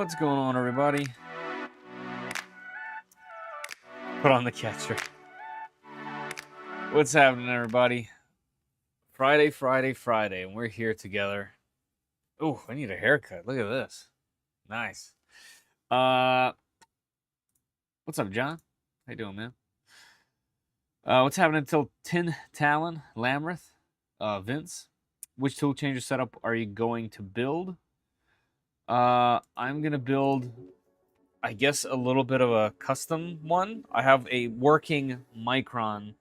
What's going on, everybody? Put on the catcher. What's happening, everybody? Friday, and we're here together. Oh, I need a haircut. Look at this. Nice. What's up, John? How you doing, man? What's happening until Tin Talon, Lamrith, Vince? Which Toolchanger setup are you going to build? I'm gonna build, I guess, a little bit of a custom one. I have a working Micron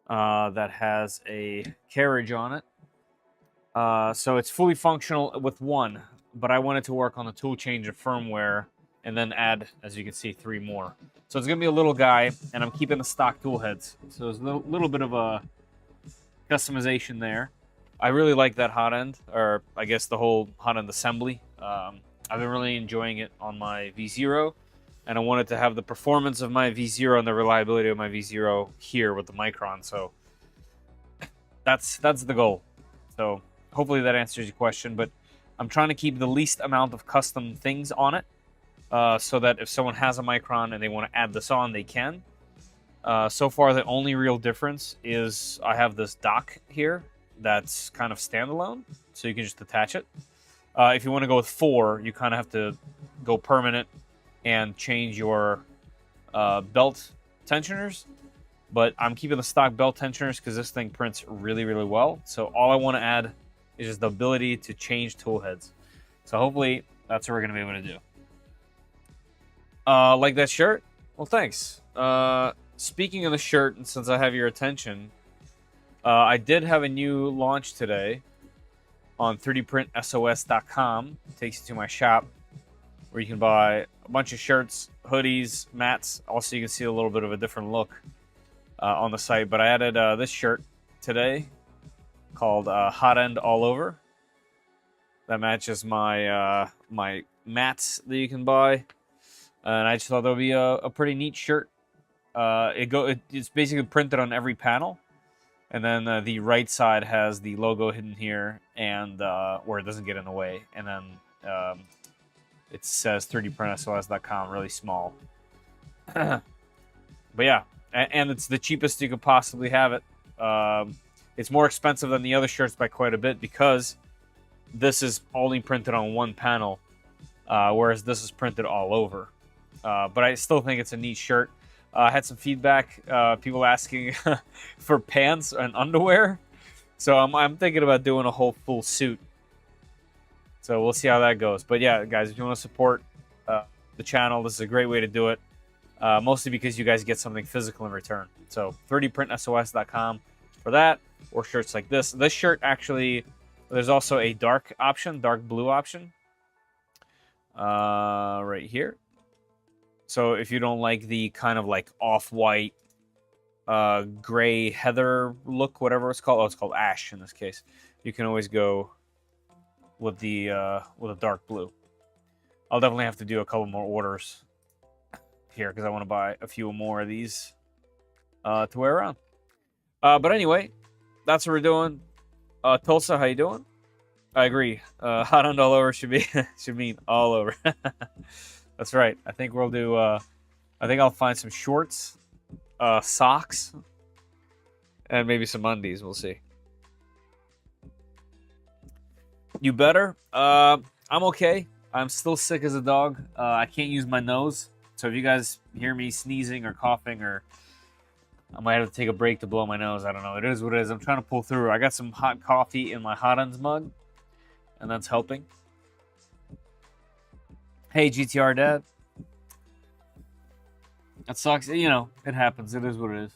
that has a carriage on it. So it's fully functional with one, but I wanted to work on the Toolchanger firmware and then add, as you can see, 3 more. So it's going to be a little guy, and I'm keeping the stock tool heads. So there's a little bit of a customization there. I really like that hot end, or I guess the whole hot end assembly. I've been really enjoying it on my V0, and I wanted to have the performance of my V0 and the reliability of my V0 here with the Micron. So that's the goal. So hopefully that answers your question, but I'm trying to keep the least amount of custom things on it, so that if someone has a Micron and they want to add this on, they can. So far, the only real difference is I have this dock here that's kind of standalone, so you can just attach it. If you want to go with 4, you kind of have to go permanent and change your belt tensioners. But I'm keeping the stock belt tensioners because this thing prints really, really well. So all I want to add is just the ability to change tool heads. So hopefully that's what we're going to be able to do. Like that shirt? Well, thanks. Speaking of the shirt, and since I have your attention, I did have a new launch today on 3dprintsos.com. It takes you to my shop where you can buy a bunch of shirts, hoodies, mats. Also, you can see a little bit of a different look on the site. But I added this shirt today called Hot End All Over. That matches my my mats that you can buy. And I just thought that would be a pretty neat shirt. It's basically printed on every panel. And then the right side has the logo hidden here, and where it doesn't get in the way. And then it says 3dprintsos.com, really small. But yeah, and it's the cheapest you could possibly have it. It's more expensive than the other shirts by quite a bit because this is only printed on one panel, whereas this is printed all over. But I still think it's a neat shirt. I had some feedback, people asking for pants and underwear. So I'm thinking about doing a whole full suit. So we'll see how that goes. But yeah, guys, if you want to support the channel, this is a great way to do it. Mostly because you guys get something physical in return. So 3dprintsos.com for that, or shirts like this. This shirt actually, there's also a dark option, dark blue option. Right here. So if you don't like the kind of like off-white, gray heather look, whatever it's called. Oh, it's called ash in this case. You can always go with the with a dark blue. I'll definitely have to do a couple more orders here because I want to buy a few more of these to wear around. But anyway, that's what we're doing. Tulsa, how you doing? I agree. Hot on all over should mean all over. That's right. I think we'll do. I think I'll find some shorts, socks, and maybe some undies. We'll see. You better. I'm okay. I'm still sick as a dog. I can't use my nose. So if you guys hear me sneezing or coughing, or I might have to take a break to blow my nose. I don't know. It is what it is. I'm trying to pull through. I got some hot coffee in my Hot Ends mug, and that's helping. Hey, GTR Dad. That sucks. You know, it happens. It is what it is.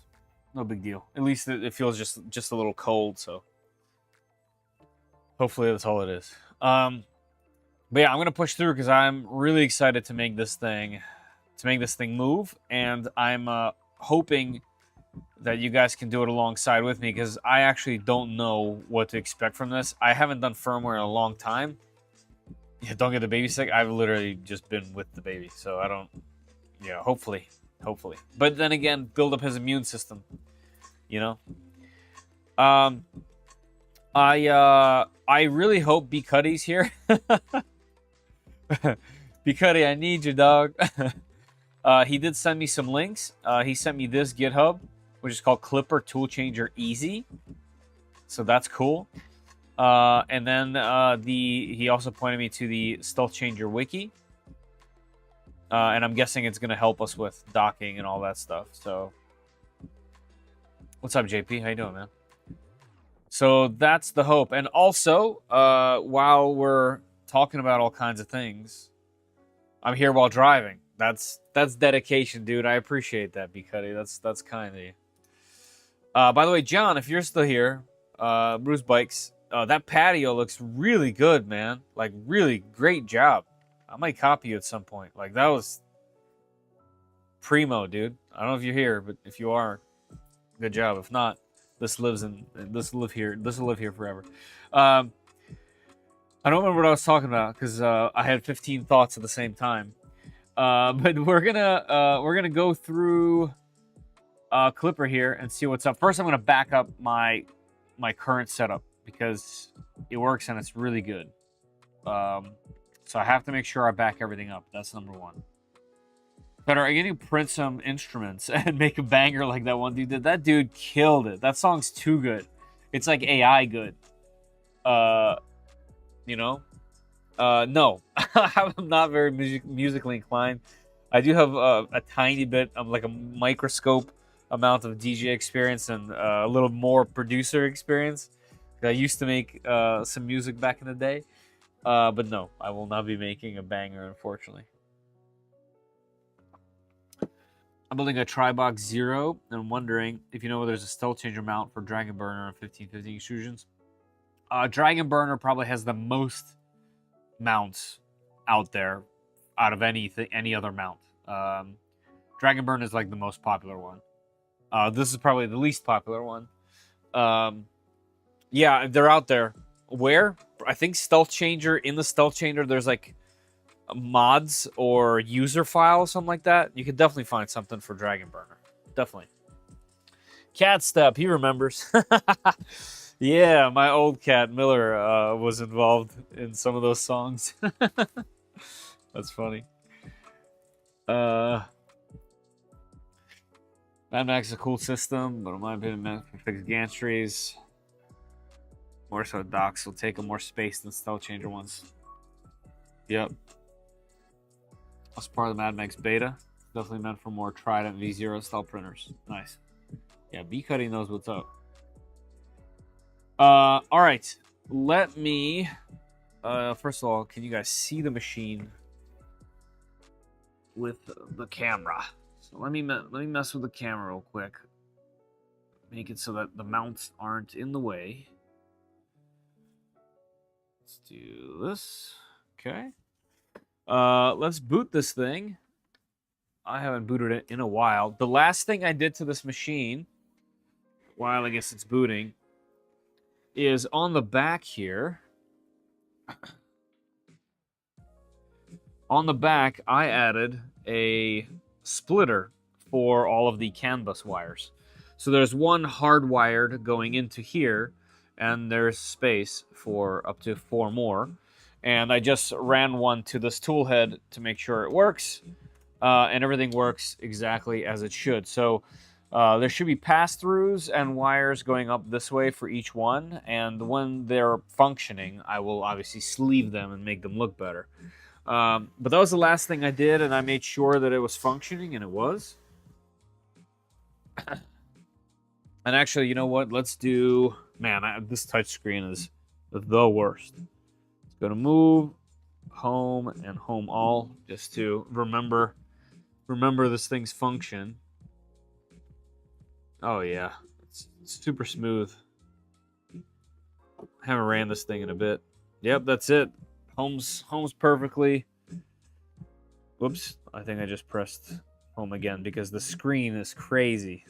No big deal. At least it feels just a little cold, so hopefully that's all it is. But yeah, I'm going to push through because I'm really excited to make this thing move, and I'm hoping that you guys can do it alongside with me because I actually don't know what to expect from this. I haven't done firmware in a long time. Yeah, don't get the baby sick. I've literally just been with the baby, so I don't. Yeah, hopefully. But then again, build up his immune system. You know. I really hope B Cuddy's here Because I need you, dog. He did send me some links. He sent me this GitHub, which is called Clipper Toolchanger Easy. So that's cool. And then he also pointed me to the Toolchanger wiki. And I'm guessing it's going to help us with docking and all that stuff. So, what's up, JP? How you doing, man? So that's the hope. And also, while we're talking about all kinds of things, I'm here while driving. That's dedication, dude. I appreciate that, B Cuddy. That's kind of you. By the way, John, if you're still here, Bruce Bikes, that patio looks really good, man. Like, really great job. I might copy you at some point. Like, that was primo, dude. I don't know if you're here, but if you are, good job. If not, this will live here forever. I don't remember what I was talking about because I had 15 thoughts at the same time. But we're gonna go through Clipper here and see what's up. First, I'm gonna back up my current setup because it works and it's really good. So I have to make sure I back everything up. That's number one. Better, I need to print some instruments and make a banger like that one dude did. That dude killed it. That song's too good. It's like AI good. You know? No. I'm not very musically inclined. I do have a tiny bit of like a microscope amount of DJ experience and a little more producer experience. I used to make some music back in the day. But no, I will not be making a banger, unfortunately. I'm building a Tribox Zero and wondering if you know whether there's a Toolchanger mount for Dragon Burner and 1550 extrusions. Dragon Burner probably has the most mounts out there out of any other mount. Dragon Burner is like the most popular one. This is probably the least popular one. Yeah, they're out there. Where? I think Toolchanger, in the Toolchanger, there's like mods or user files, something like that. You could definitely find something for Dragon Burner. Definitely. Cat Step, he remembers. Yeah, my old cat Miller was involved in some of those songs. That's funny. Mad Max is a cool system, but in my opinion, Mad Max can fix gantries. More so docks will take up more space than Toolchanger ones. Yep. That's part of the Mad Max beta. Definitely meant for more Trident V0 style printers. Nice. Yeah, B Cuddy knows what's up. All right. Let me. First of all, can you guys see the machine with the camera? So let me mess with the camera real quick. Make it so that the mounts aren't in the way. Let's do this. Okay. Let's boot this thing. I haven't booted it in a while. The last thing I did to this machine, while I guess it's booting, is on the back here. On the back, I added a splitter for all of the CAN bus wires. So there's one hardwired going into here, and there's space for up to 4 more. And I just ran one to this tool head to make sure it works, and everything works exactly as it should. So there should be pass-throughs and wires going up this way for each one, and when they're functioning, I will obviously sleeve them and make them look better. But that was the last thing I did, and I made sure that it was functioning, and it was. And actually, you know what? Let's do... Man, this touchscreen is the worst. It's going to move, home, and home all, just to remember this thing's function. Oh, yeah. It's super smooth. Haven't ran this thing in a bit. Yep, that's it. Home's perfectly. Whoops. I think I just pressed home again because the screen is crazy.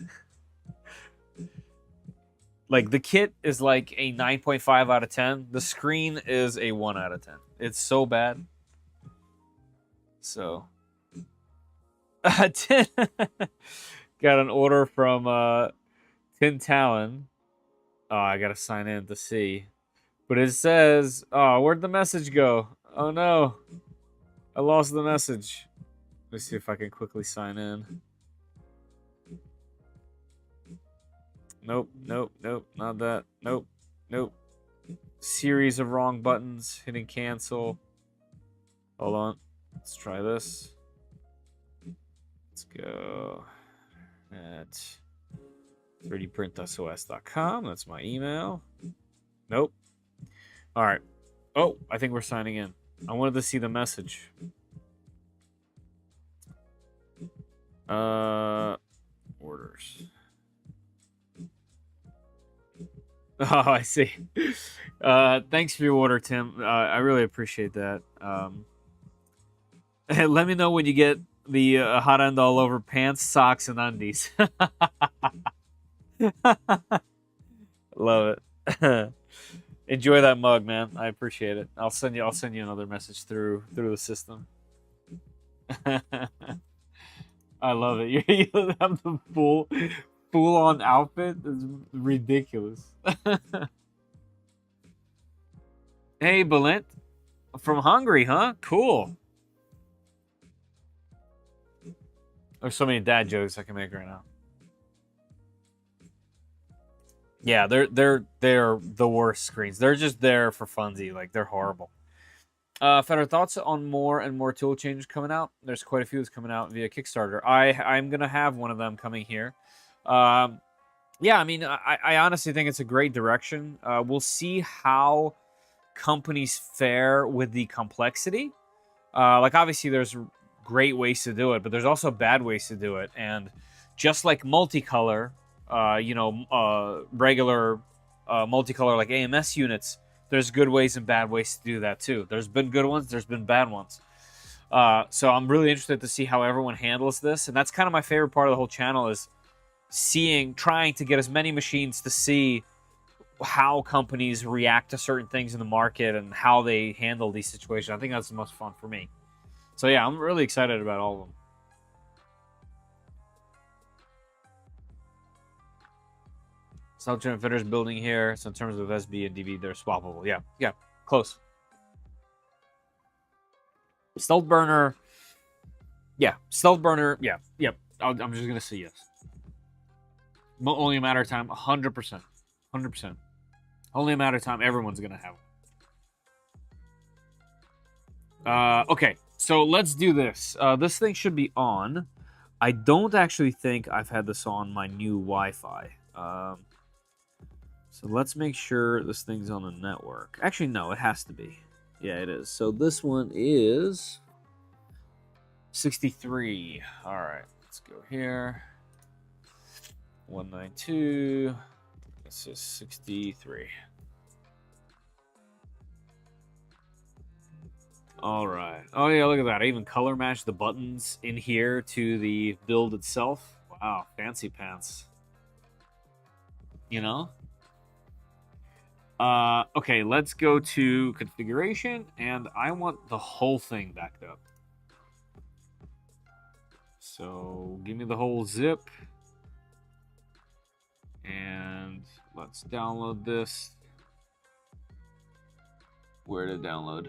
Like, the kit is like a 9.5 out of 10. The screen is a 1 out of 10. It's so bad. So. Got an order from Tin Talon. Oh, I gotta sign in to see. But it says, oh, where'd the message go? Oh, no. I lost the message. Let's see if I can quickly sign in. Nope, nope, nope, not that. Nope, nope. Series of wrong buttons. Hitting cancel. Hold on. Let's try this. Let's go at 3dprintsos.com. That's my email. Nope. All right. Oh, I think we're signing in. I wanted to see the message. Orders. Oh, I see. Thanks for your order, Tim. I really appreciate that. Let me know when you get the hot end all over pants, socks, and undies. Love it. Enjoy that mug, man. I appreciate it. I'll send you another message through the system. I love it. You have the full on outfit. It's ridiculous. Hey, Balint. From Hungary, huh? Cool. There's so many dad jokes I can make right now. Yeah, they're the worst screens. They're just there for funsy. Like, they're horrible. Feder, thoughts on more and more tool changes coming out? There's quite a few that's coming out via Kickstarter. I'm gonna have one of them coming here. Yeah, I mean, I honestly think it's a great direction. We'll see how companies fare with the complexity. Like, obviously, there's great ways to do it, but there's also bad ways to do it. And just like multicolor, regular multicolor like AMS units, there's good ways and bad ways to do that too. There's been good ones, there's been bad ones. So I'm really interested to see how everyone handles this. And that's kind of my favorite part of the whole channel, is trying to get as many machines to see how companies react to certain things in the market and how they handle these situations. I think that's the most fun for me. So yeah, I'm really excited about all of them. Self-Gen Fitters building here. So in terms of SB and DB, they're swappable. Yeah, close. Stealth burner. Yeah, stealth burner. Yeah. I'm just gonna say yes. Only a matter of time. 100%. 100%. Only a matter of time. Everyone's gonna have. Okay, so let's do this. This thing should be on. I don't actually think I've had this on my new Wi-Fi. So let's make sure this thing's on the network. Actually, no, it has to be. Yeah, it is. So this one is 63. All right, let's go here. 192. This is 63. All right. Oh, yeah, look at that. I even color matched the buttons in here to the build itself. Wow, fancy pants. You know? Okay, let's go to configuration, and I want the whole thing backed up. So give me the whole zip, and let's download this. Where to download?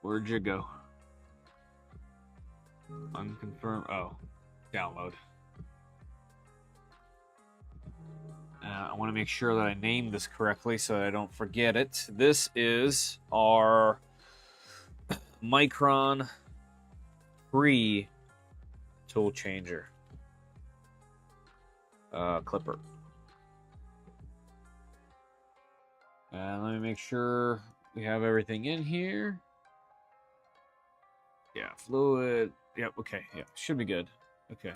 Where'd you go? Unconfirmed. Oh, download. I want to make sure that I name this correctly so that I don't forget it. This is our Micron free Toolchanger clipper. And let me make sure we have everything in here. Yeah, fluid. Yep, okay. Yeah, should be good. Okay.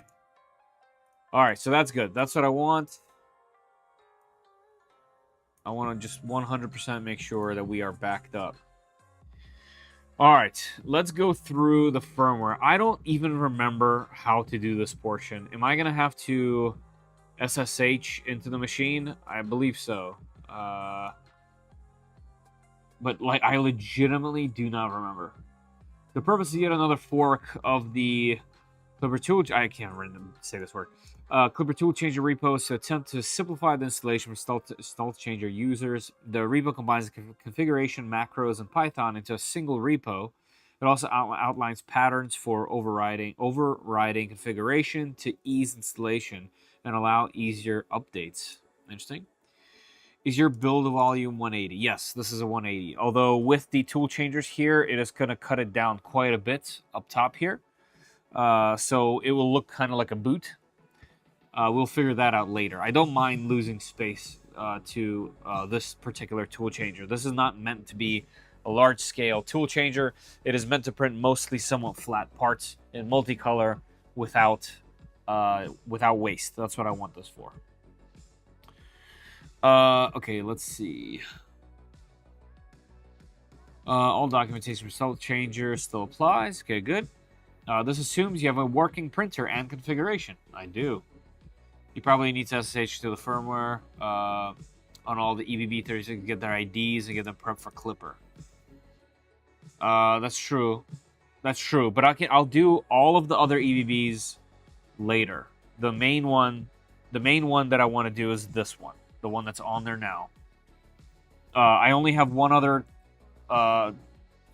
All right, so that's good. That's what I want. I want to just 100% make sure that we are backed up. All right, let's go through the firmware. I don't even remember how to do this portion. Am I going to have to SSH into the machine? I believe so. But like, I legitimately do not remember. The purpose is yet another fork of the Clipper Tool, I can't say this word. Clipper Toolchanger repos to attempt to simplify the installation for Toolchanger users. The repo combines the configuration, macros, and Python into a single repo. It also outlines patterns for overriding configuration to ease installation and allow easier updates. Interesting. Is your build volume 180? Yes, this is a 180. Although with the tool changers here, it is going to cut it down quite a bit up top here. So it will look kind of like a boot. We'll figure that out later. I don't mind losing space to this particular tool changer. This is not meant to be a large-scale tool changer. It is meant to print mostly somewhat flat parts in multicolor without waste. That's what I want this for. Okay, let's see. All documentation for Toolchanger still applies. Okay, good. This assumes you have a working printer and configuration. I do. You probably need to SSH to the firmware on all the EBB30s to get their IDs and get them prepped for Clipper. That's true. That's true. But I'll do all of the other EBBs later. The main one that I want to do is this one, the one that's on there now. I only have one other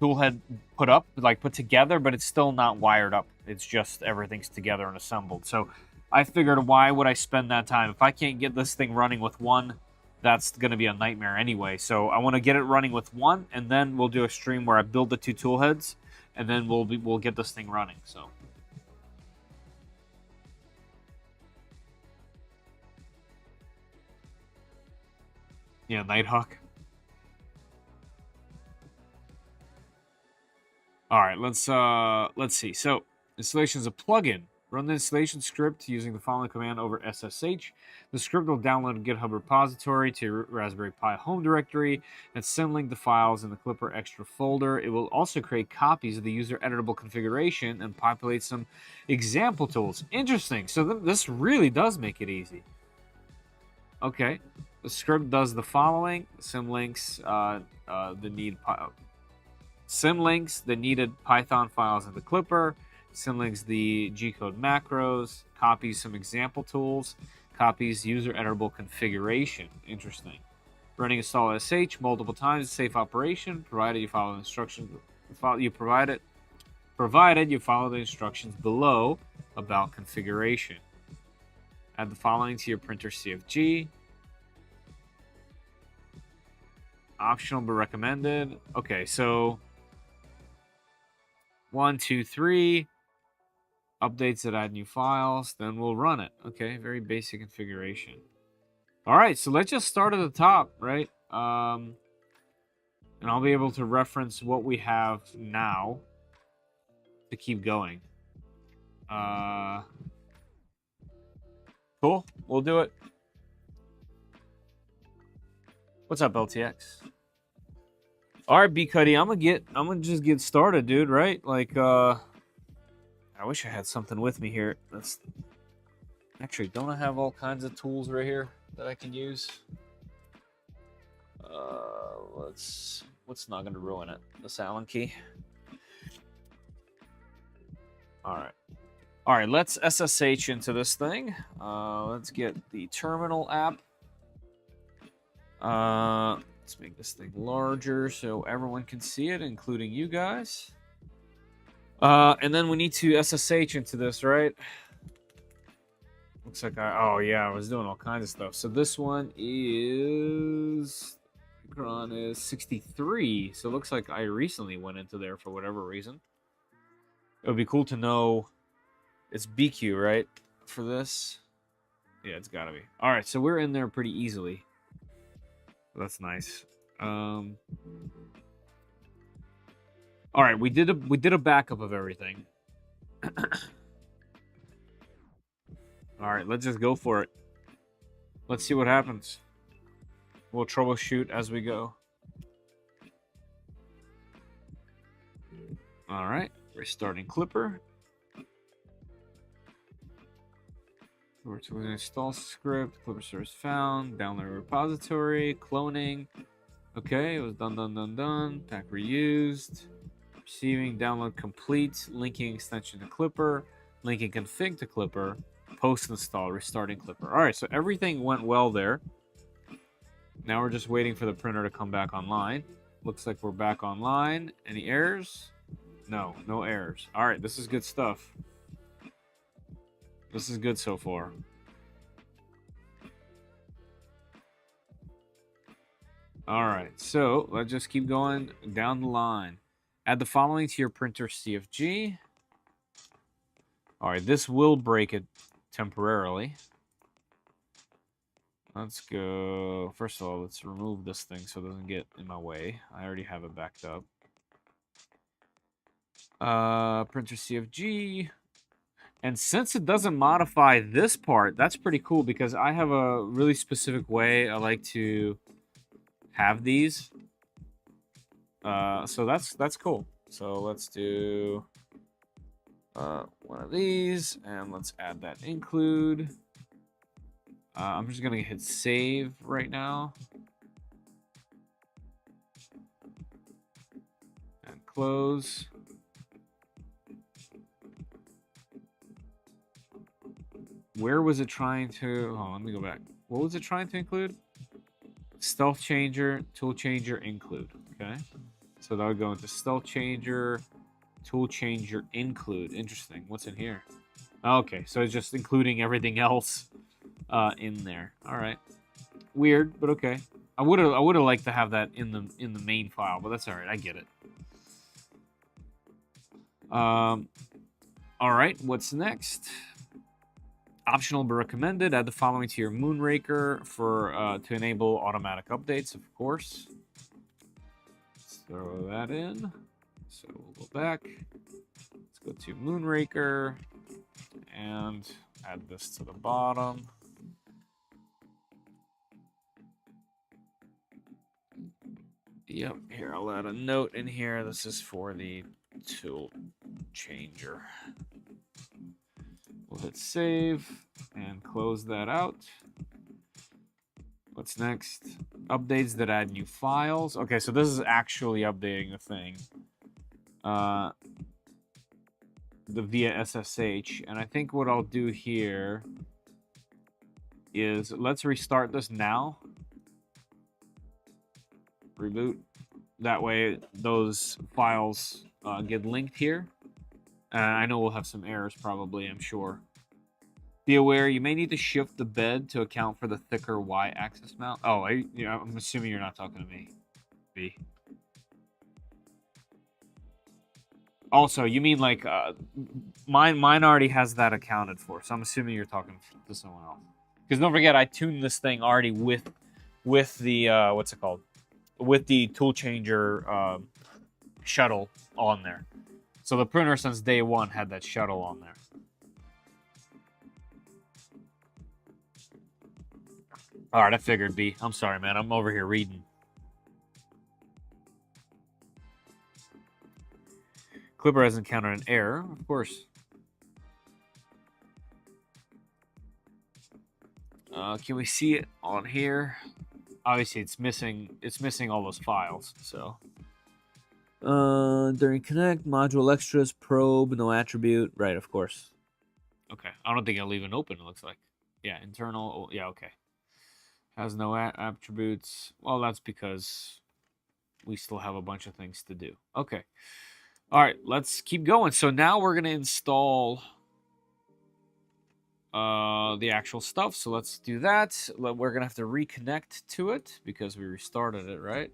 tool head put together, but it's still not wired up. It's just everything's together and assembled. So I figured, why would I spend that time? If I can't get this thing running with one, that's going to be a nightmare anyway. So I want to get it running with one, and then we'll do a stream where I build the two tool heads, and then we'll get this thing running. So. Yeah, Nighthawk. All right, let's see. So installation is a plugin. Run the installation script using the following command over SSH. The script will download a GitHub repository to your Raspberry Pi home directory and symlink the files in the Clipper extra folder. It will also create copies of the user editable configuration and populate some example tools. Interesting. So this really does make it easy. Okay. The script does the following: symlinks the needed Python files in the Clipper, symlinks the G-code macros, copies some example tools, copies user editable configuration. Interesting. Running install sh multiple times, safe operation, provided you follow the instructions. Provided you follow the instructions below about configuration. Add the following to your printer CFG. Optional but recommended. Okay, so 1, 2, 3. Updates that add new files. Then we'll run it. Okay, very basic configuration. All right, so let's just start at the top, right? And I'll be able to reference what we have now to keep going. Cool, we'll do it. What's up, LTX? All right, B Cuddy, I'm gonna just get started, dude. Right? Like, I wish I had something with me here. That's actually, don't I have all kinds of tools right here that I can use? What's not gonna ruin it? This Allen key. All right. Let's SSH into this thing. Let's get the terminal app. Let's make this thing larger so everyone can see it, including you guys. And then we need to SSH into this, right? Looks like I was doing all kinds of stuff. So this one is Micron is 63. So it looks like I recently went into there for whatever reason. It would be cool to know. It's BQ, right? For this? Yeah, it's gotta be. All right, so we're in there pretty easily. That's nice. All right, we did a backup of everything. All right, let's just go for it. Let's see what happens. We'll troubleshoot as we go. All right, restarting Clipper. We're to install script, Clipper source found, download repository, cloning. Okay, it was done. Pack reused. Receiving, download complete, linking extension to Clipper. linking config to Clipper, post install, restarting Clipper. All right, so everything went well there. Now we're just waiting for the printer to come back online. Looks like we're back online. Any errors? No, no errors. All right, this is good stuff. This is good so far. All right, so let's just keep going down the line. Add the following to your printer CFG. All right, this will break it temporarily. Let's go. First of all, let's remove this thing so it doesn't get in my way. I already have it backed up. Printer CFG. And since it doesn't modify this part, that's pretty cool because I have a really specific way I like to have these. So that's cool. So let's do one of these, and let's add that include. I'm just gonna hit save right now. And close. Where was it trying to... Oh, let me go back. What was it trying to include? Stealth Changer, Toolchanger, include. Okay. So that would go into Stealth Changer, Toolchanger, include. Interesting. What's in here? Okay, so it's just including everything else in there. All right. Weird, but okay. I would have liked to have that in the main file, but that's all right. I get it. All right. What's next? Optional but recommended. Add the following to your Moonraker for to enable automatic updates, of course. Let's throw that in. So we'll go back. Let's go to Moonraker and add this to the bottom. Yep, here I'll add a note in here. This is for the Toolchanger. We'll hit save and close that out. What's next? Updates that add new files. Okay, so this is actually updating the thing. The via SSH. And I think what I'll do here is let's restart this now. Reboot. That way those files get linked here. I know we'll have some errors probably, I'm sure. Be aware, you may need to shift the bed to account for the thicker Y-axis mount. Oh, I'm assuming you're not talking to me, B. Also, you mean like mine already has that accounted for, so I'm assuming you're talking to someone else. Because don't forget, I tuned this thing already with the what's it called? With the Toolchanger shuttle on there. So the printer since day one had that shuttle on there. All right, I figured, B. I'm sorry, man. I'm over here reading. Clipper has encountered an error, of course. Can we see it on here? Obviously, it's missing all those files, so... during connect, module extras, probe, no attribute. Right, of course. Okay, I don't think I'll leave it open, it looks like. Yeah, internal, yeah, okay. Has no attributes. Well, that's because we still have a bunch of things to do. Okay. All right, let's keep going. So now we're going to install the actual stuff. So let's do that. We're going to have to reconnect to it because we restarted it, right?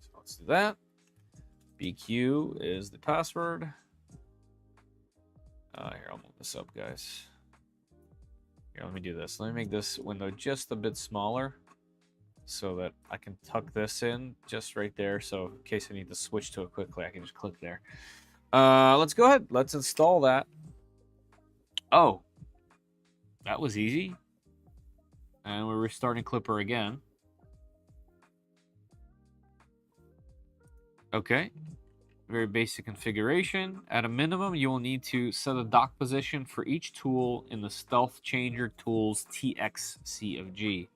So let's do that. BQ is the password. Here, I'll move this up, guys. Here, let me do this. Let me make this window just a bit smaller so that I can tuck this in just right there. So in case I need to switch to it quickly, I can just click there. Let's go ahead. Let's install that. Oh, that was easy. And we're restarting Clipper again. Okay. Very basic configuration. At a minimum, you will need to set a dock position for each tool in the Stealth Changer Tools TX CFG.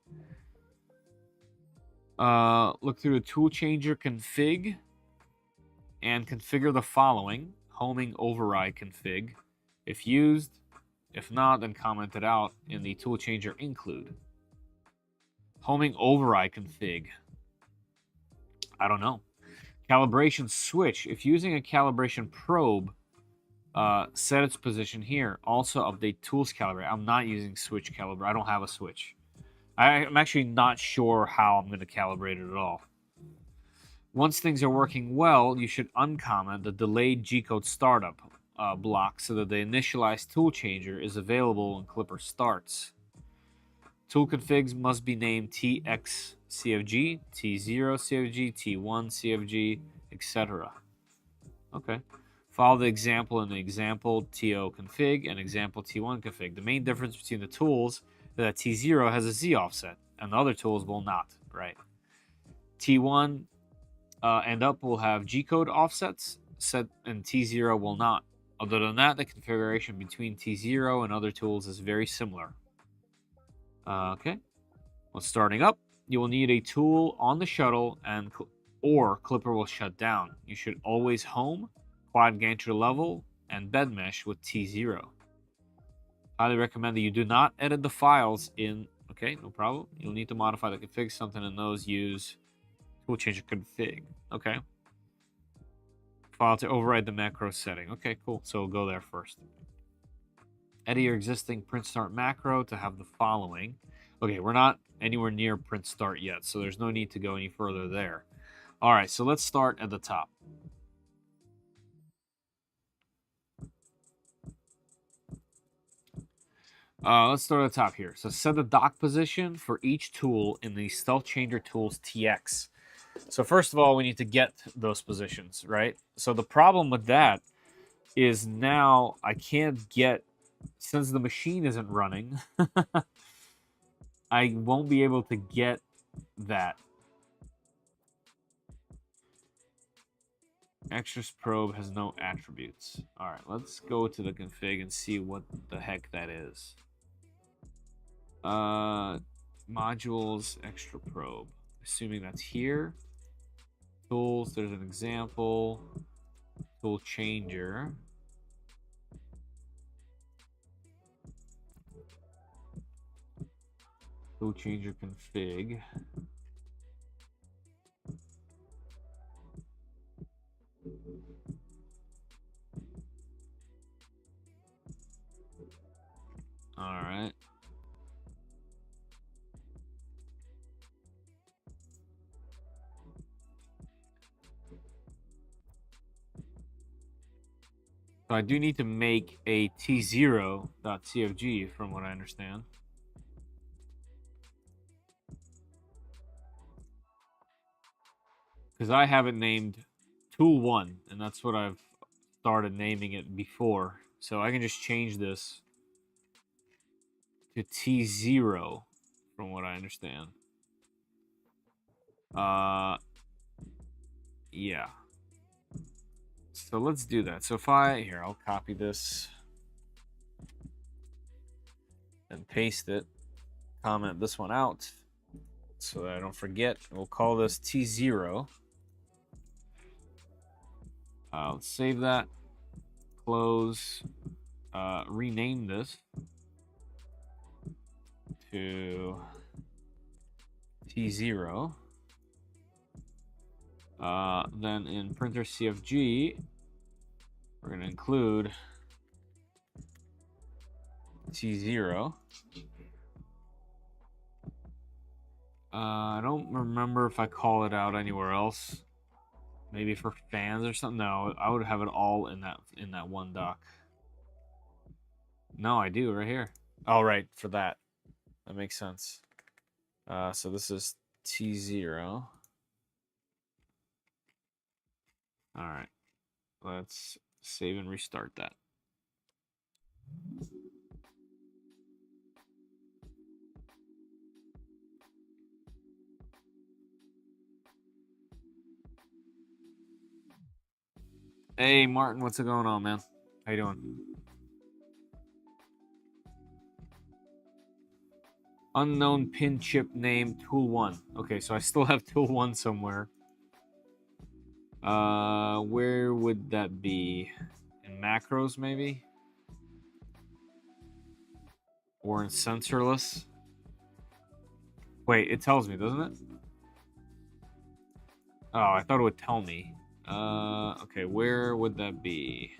Look through the Toolchanger config and configure the following. Homing override config. if used. If not, then comment it out in the Toolchanger include. Homing override config. I don't know. Calibration switch. If using a calibration probe, set its position here. Also update tools calibrate. I'm not using switch calibrate. I don't have a switch. I'm actually not sure how I'm going to calibrate it at all. Once things are working well, you should uncomment the delayed G-code startup block so that the initialized Toolchanger is available when Clipper starts. Tool configs must be named TX CFG, T0 CFG, T1 CFG, etc. Okay. Follow the example in the example TO config and example T1 config. The main difference between the tools is that T0 has a Z offset and the other tools will not, right? T1 and up will have G-code offsets set and T0 will not. Other than that, the configuration between T0 and other tools is very similar. Okay. When starting up, you will need a tool on the shuttle or Clipper will shut down. You should always home, quad gantry level, and bed mesh with T0. Highly recommend that you do not edit the files in... Okay, no problem. You'll need to modify the config. Something in those use Toolchanger config. Okay. File to override the macro setting. Okay, cool. So we'll go there first. Edit your existing print start macro to have the following. Okay, we're not anywhere near print start yet, so there's no need to go any further there. All right, so let's start at the top. Let's start at the top here. So set the dock position for each tool in the Toolchanger Tools TX. So first of all, we need to get those positions, right? So the problem with that is now I can't get, since the machine isn't running, I won't be able to get that. Extras probe has no attributes. All right, let's go to the config and see what the heck that is. Modules, extra probe. Assuming that's here. Tools, there's an example. Toolchanger. Toolchanger config. All right. So I do need to make a T0.cfg from what I understand. Because I have it named Tool 1, and that's what I've started naming it before. So I can just change this to T0 from what I understand. Yeah. So let's do that. So if here, I'll copy this and paste it. Comment this one out so that I don't forget. We'll call this T0. Let's save that. Close. Rename this to T0. Then in printer CFG, we're going to include T0. I don't remember if I call it out anywhere else. Maybe for fans or something. No, I would have it all in that one dock. No, I do right here. Oh, right, for that. That makes sense. So this is T0. All right. Let's save and restart that. Hey, Martin, what's going on, man? How you doing? Unknown pin chip name Tool 1. Okay, so I still have Tool 1 somewhere. Where would that be? In macros, maybe? Or in sensorless. Wait, it tells me, doesn't it? Oh, I thought it would tell me. Okay, where would that be?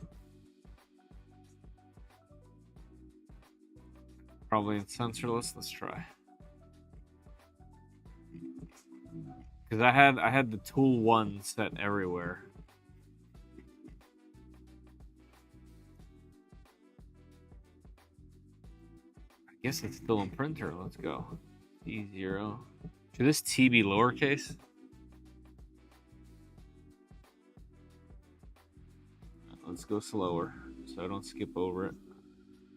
Probably in sensorless. Let's try. Because I had the tool 1 set everywhere. I guess it's still in printer. Let's go. T0. Should this T be lowercase? Let's go slower so I don't skip over it.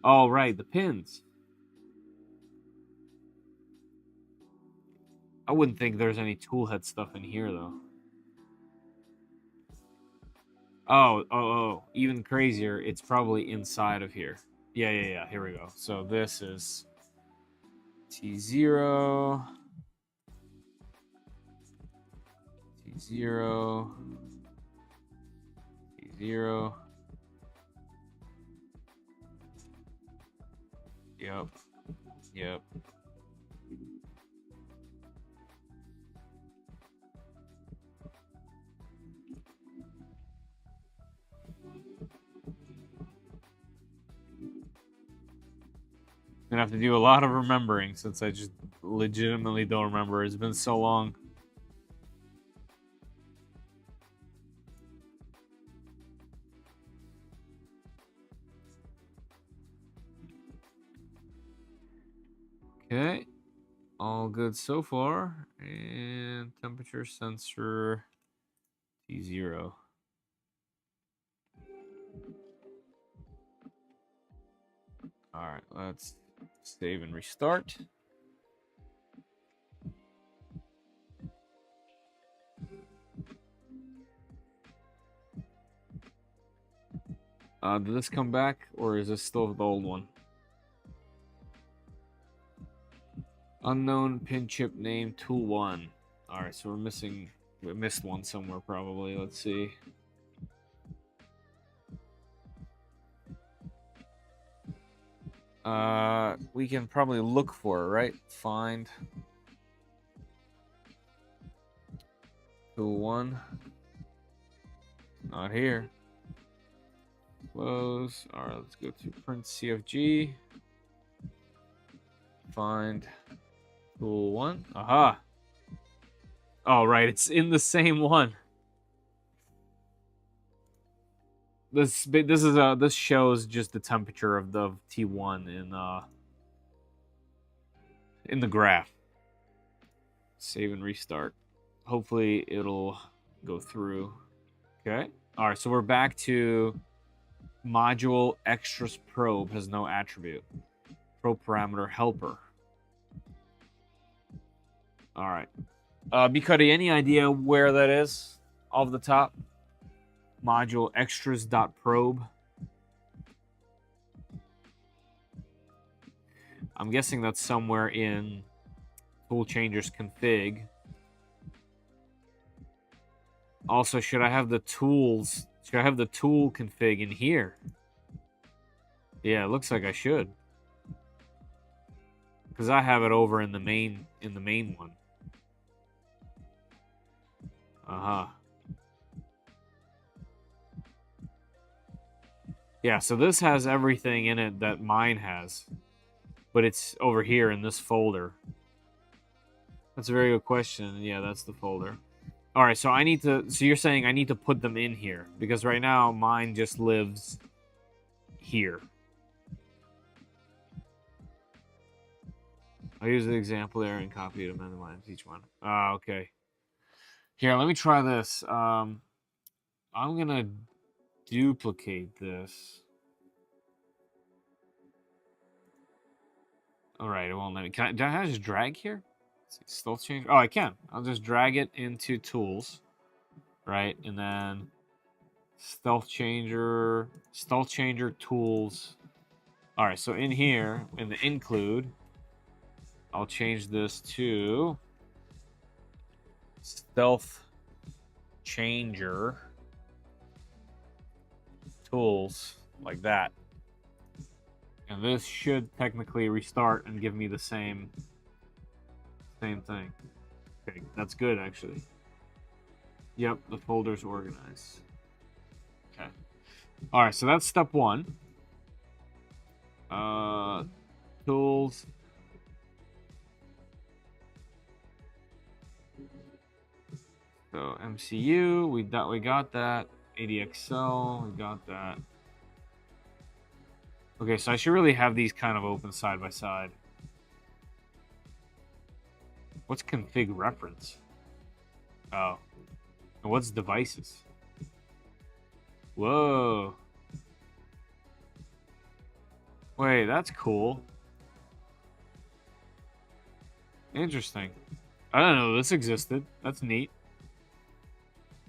Oh, right, the pins. I wouldn't think there's any toolhead stuff in here, though. Oh, even crazier. It's probably inside of here. Yeah. Here we go. So this is T0. T0. T0. Yep. Gonna have to do a lot of remembering since I just legitimately don't remember. It's been so long. Okay. All good so far. And temperature sensor T0. Alright, let's save and restart. Did this come back, or is this still the old one? Unknown pin chip name tool 1. Alright, so we missed one somewhere probably. Let's see. We can probably look for it, right? Find tool 1. Not here. Close. Alright, let's go to print CFG. Find tool 1. Aha. Oh, right, it's in the same one. This shows just the temperature of the T1 in the graph. Save and restart. Hopefully it'll go through. Okay. All right, so we're back to module extras probe has no attribute. Probe parameter helper. All right. Bcuddy, any idea where that is off the top? Module extras.probe. I'm guessing that's somewhere in Toolchanger's config. Also, should I have the tools? Should I have the tool config in here? Yeah, it looks like I should. Because I have it over in the main one. Uh-huh. Yeah, so this has everything in it that mine has. But it's over here in this folder. That's a very good question. Yeah, that's the folder. All right, so so you're saying I need to put them in here because right now mine just lives here. I'll use the example there and copy it and minimize each one. Okay. Here, let me try this. I'm gonna duplicate this. All right, it won't let me. Can I just drag here? Stealth changer. Oh, I can. I'll just drag it into tools, right? And then stealth changer tools. All right, so in here, in the include, I'll change this to stealth changer tools, like that. And this should technically restart and give me the same thing. Okay, that's good actually. Yep, the folder's organized. Okay. Alright, so that's step one. Tools. So MCU, we got that. ADXL, we got that. Okay, so I should really have these kind of open side by side. What's config reference? Oh. And what's devices? Whoa. Wait, that's cool. Interesting. I don't know this existed. That's neat.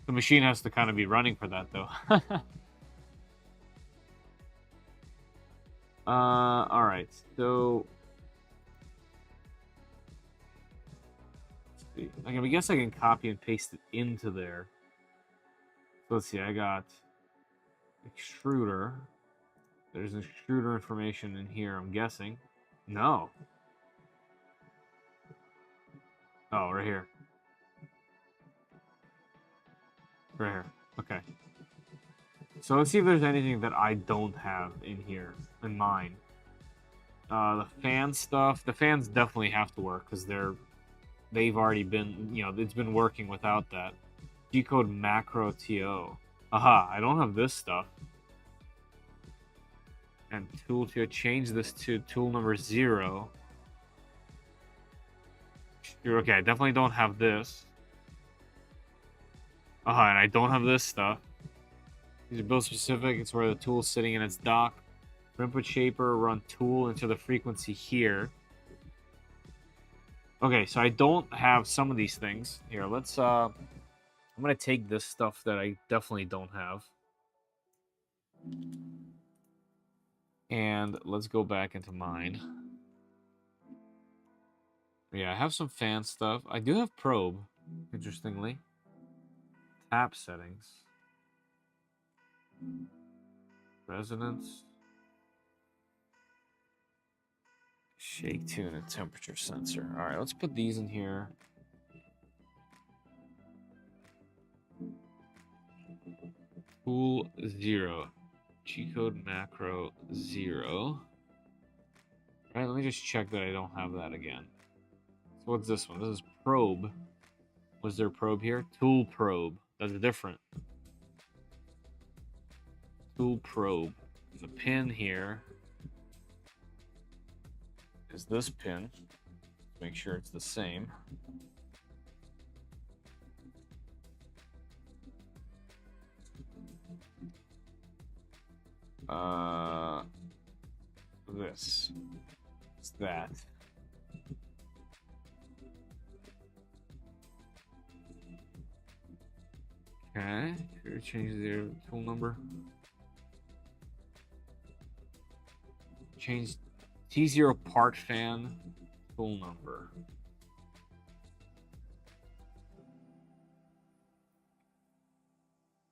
The machine has to kind of be running for that, though. Alright, so... let's see. I guess I can copy and paste it into there. So let's see, I got extruder. There's extruder information in here, I'm guessing. No. Oh, right here. Right here. Okay. So let's see if there's anything that I don't have in here, in mine. The fan stuff. The fans definitely have to work because they've already been, it's been working without that. Decode macro TO. Aha, I don't have this stuff. And tool to change this to tool number 0. Sure, okay, I definitely don't have this. Aha, and I don't have this stuff. These are build specific. It's where the tool's sitting in its dock. For input shaper, run tool into the frequency here. Okay, so I don't have some of these things. Here, let's, I'm gonna take this stuff that I definitely don't have. And let's go back into mine. Yeah, I have some fan stuff. I do have probe, interestingly. Tap settings. Resonance. Shake tune and temperature sensor. Alright, let's put these in here. Tool 0. G-code macro 0. Alright, let me just check that I don't have that again. So what's this one? This is probe. Was there probe here? Tool probe. That's different. Tool probe. There's a pin here. Is this pin? Make sure it's the same. This. It's that. Okay, here change the tool number. Change T0 part fan tool number.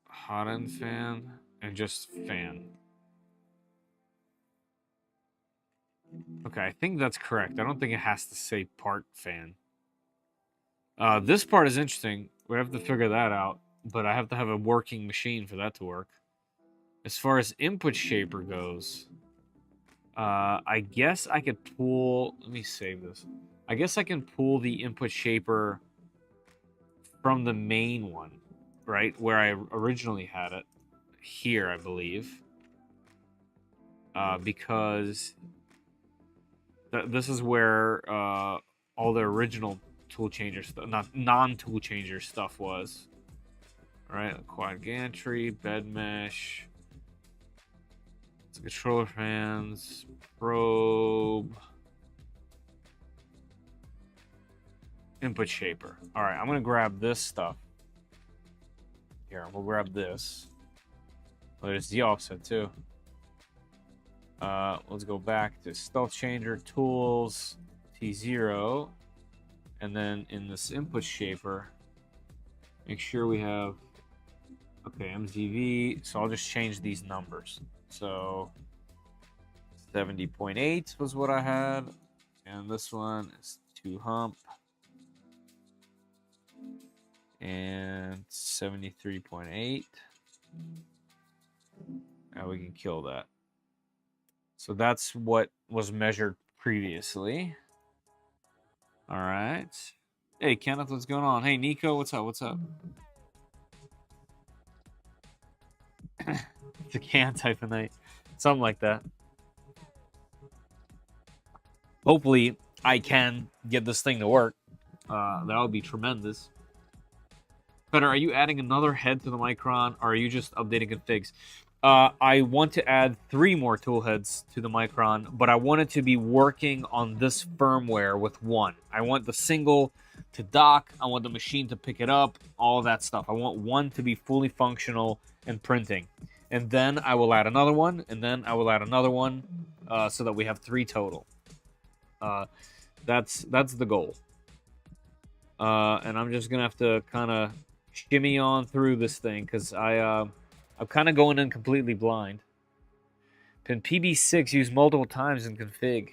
Hot end fan and just fan. Okay, I think that's correct. I don't think it has to say part fan. This part is interesting. We have to figure that out, but I have to have a working machine for that to work. As far as input shaper goes, I guess I could pull... Let me save this. I guess I can pull the input shaper from the main one, right? Where I originally had it. Here, I believe. Because... this is where all the original Toolchanger stuff, not non-Toolchanger stuff was. All right, quad gantry, bed mesh, controller fans, probe, input shaper. All right, I'm gonna grab this stuff. Here, we'll grab this. Oh, there's the offset too. Let's go back to Toolchanger tools, T0, and then in this input shaper, make sure we have, okay, MZV. So I'll just change these numbers. So 70.8 was what I had. And this one is 2 hump. And 73.8. Now we can kill that. So that's what was measured previously. All right. Hey, Kenneth, what's going on? Hey, Nico, what's up? What's up? It's a can type of night. Something like that. Hopefully, I can get this thing to work. That would be tremendous. Better, are you adding another head to the Micron, or are you just updating configs? I want to add 3 more tool heads to the Micron, but I want it to be working on this firmware with 1. I want the single to dock. I want the machine to pick it up, all of that stuff. I want 1 to be fully functional and printing. And then I will add another one, and then I will add another one, so that we have 3 total. That's the goal. And I'm just gonna have to kind of shimmy on through this thing, because I'm kind of going in completely blind. Pin PB6 used multiple times in config.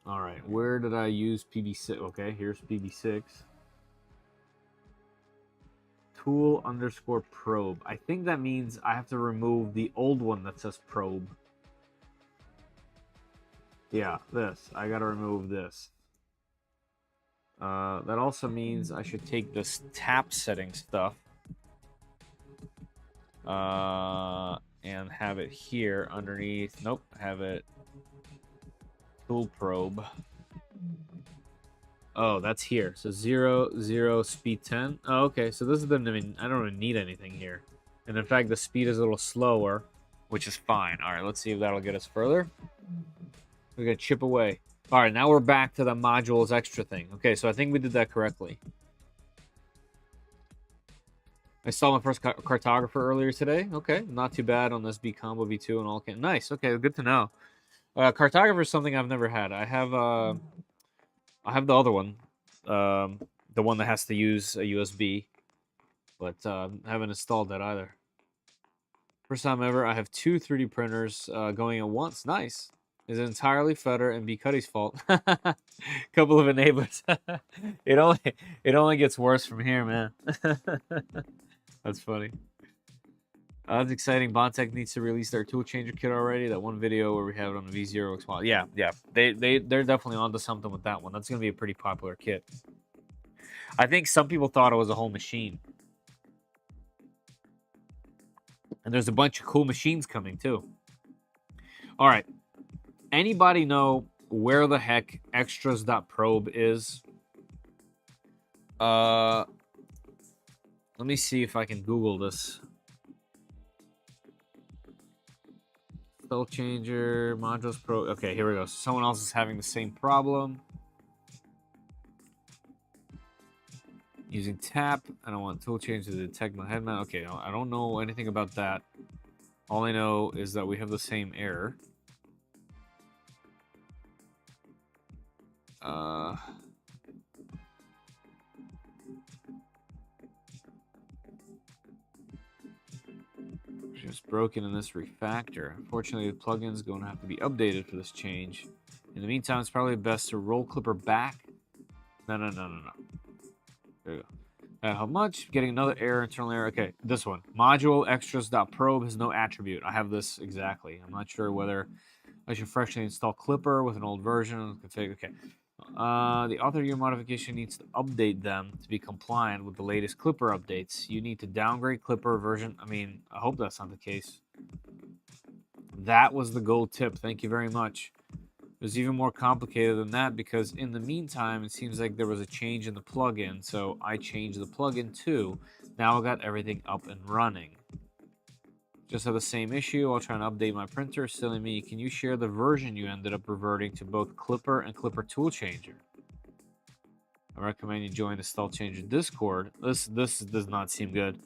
All right, where did I use PB6? Okay, here's PB6. Tool_probe. I think that means I have to remove the old one that says probe. Yeah, this. I gotta remove this. That also means I should take this tap setting stuff and have it here underneath. Nope, have it tool probe. Oh, that's here. So 0, 0, speed 10. Oh, okay. So this is I don't even need anything here. And in fact, the speed is a little slower, which is fine. All right, let's see if that'll get us further. We're gonna chip away. All right, now we're back to the modules extra thing. Okay, so I think we did that correctly. I saw my first cartographer earlier today. Okay, not too bad on this B combo V2 and all. Nice. Okay, good to know. Cartographer is something I've never had. I have the other one, the one that has to use a USB, but haven't installed that either. First time ever. I have 2 3D printers going at once. Nice. Is entirely Feder and B Cuddy's fault. Couple of enablers. it only gets worse from here, man. That's funny. That's exciting. Bontech needs to release their Toolchanger kit already. That one video where we have it on the V0 looks wild. Yeah. They're definitely onto something with that one. That's gonna be a pretty popular kit. I think some people thought it was a whole machine. And there's a bunch of cool machines coming too. All right. Anybody know where the heck extras.probe is? Let me see if I can Google this. Toolchanger, modules pro. Okay, here we go. Someone else is having the same problem. Using tap. I don't want Toolchanger to detect my head mount. Okay, I don't know anything about that. All I know is that we have the same error. Just broken in this refactor. Unfortunately, the plugin is going to have to be updated for this change. In the meantime, it's probably best to roll Clipper back. No. There you go. How much? Getting another error, internal error. Okay, this one. Module extras.probe has no attribute. I have this exactly. I'm not sure whether I should freshly install Clipper with an old version. Config. Okay. The author of your modification needs to update them to be compliant with the latest Clipper updates. You need to downgrade Clipper version. I hope that's not the case. That was the gold tip. Thank you very much. It was even more complicated than that because in the meantime, it seems like there was a change in the plugin. So I changed the plugin too. Now I got everything up and running. Just have the same issue. I'll try and update my printer. Silly me. Can you share the version you ended up reverting to both Clipper and Clipper Toolchanger? I recommend you join the Toolchanger Discord. This does not seem good.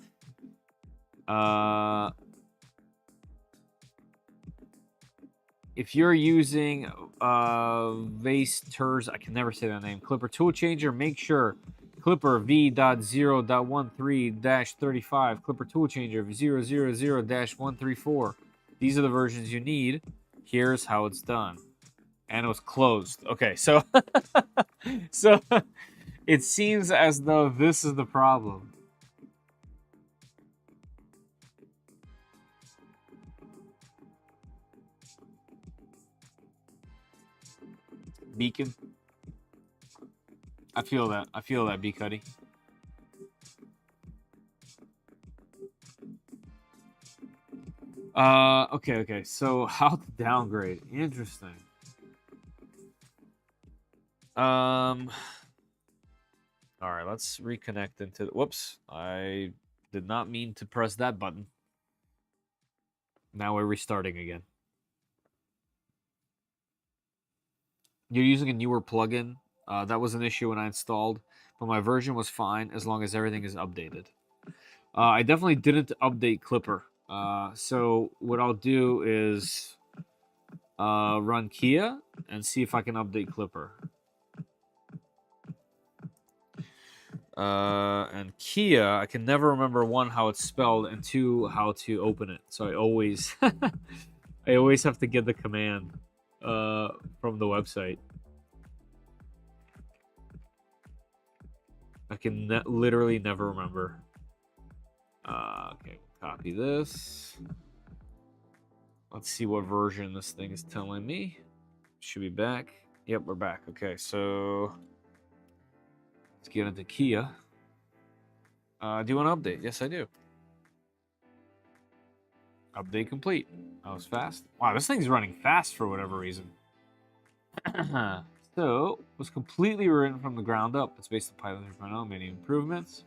If you're using Vase Turs, I can never say that name, Clipper Toolchanger, make sure Clipper V.0.13-35, Clipper Toolchanger 000-134. These are the versions you need. Here's how it's done. And it was closed. Okay, so so it seems as though this is the problem. Beacon. I feel that. I feel that, B-Cuddy. Okay. So how to downgrade? Interesting. All right, let's reconnect into. Whoops, I did not mean to press that button. Now we're restarting again. You're using a newer plugin. That was an issue when I installed, but my version was fine as long as everything is updated. I definitely didn't update Clipper. So what I'll do is run Kia and see if I can update Clipper. And Kia, I can never remember, one, how it's spelled, and two, how to open it. So I always I always have to get the command from the website. I can literally never remember. Okay, copy this. Let's see what version this thing is telling me. Should be back. Yep, we're back. Okay, so let's get into Kia. Do you want to update? Yes, I do. Update complete. That was fast. Wow, this thing's running fast for whatever reason. So, it was completely written from the ground up. It's based on Python 3.0, many improvements.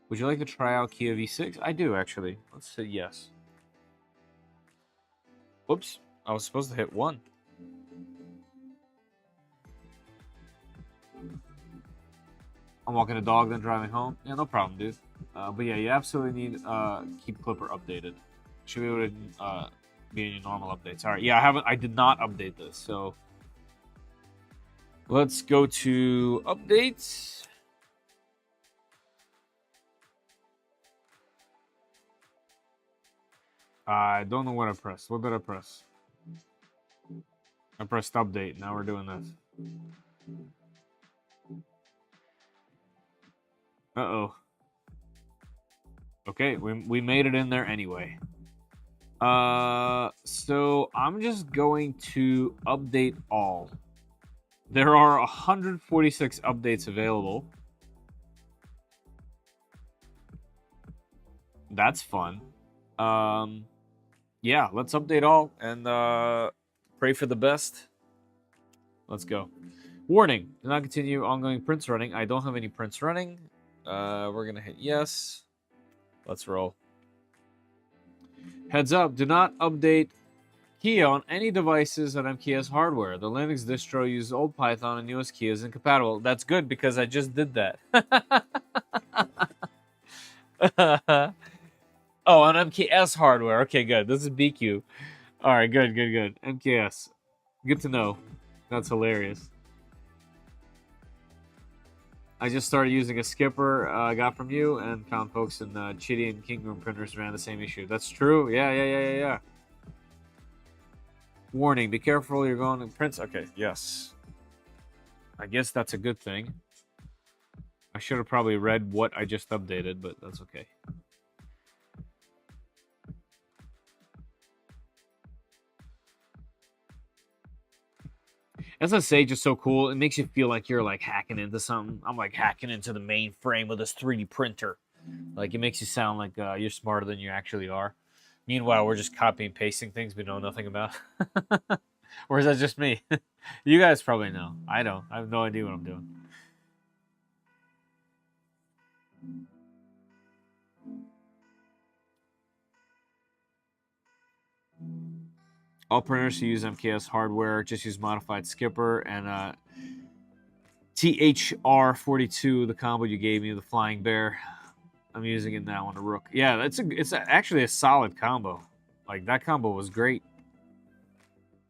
Would you like to try out Kia V6? I do, actually. Let's say yes. Whoops. I was supposed to hit 1. I'm walking the dog, then driving home. Yeah, no problem, dude. But yeah, you absolutely need keep Clipper updated. Should be able to be in your normal updates. All right. Yeah, I did not update this, so let's go to updates. I don't know what I pressed. What did I press? I pressed update. Now we're doing this. Uh-oh. Okay, we made it in there anyway. So I'm just going to update all. There are 146 updates available. That's fun. Yeah, let's update all and pray for the best. Let's go. Warning, do not continue ongoing prints running. I don't have any prints running. We're going to hit yes. Let's roll. Heads up, do not update Kia on any devices on MKS hardware. The Linux distro uses old Python and newest Kia is incompatible. That's good because I just did that. Oh, on MKS hardware. Okay, good. This is BQ. All right, good. MKS. Good to know. That's hilarious. I just started using a skipper I got from you and found folks in Chitty and Kingroom printers ran the same issue. That's true. Yeah. Warning, be careful, you're going to prints. Okay, yes. I guess that's a good thing. I should have probably read what I just updated, but that's okay. SSH is so cool. It makes you feel like you're like hacking into something. I'm like hacking into the mainframe with this 3D printer. Like it makes you sound like you're smarter than you actually are. Meanwhile, we're just copying and pasting things we know nothing about. Or is that just me? You guys probably know. I don't. I have no idea what I'm doing. All printers who use MKS hardware just use modified skipper and THR42, the combo you gave me, the Flying Bear. I'm using it now on the Rook. Yeah, it's actually a solid combo. Like that combo was great.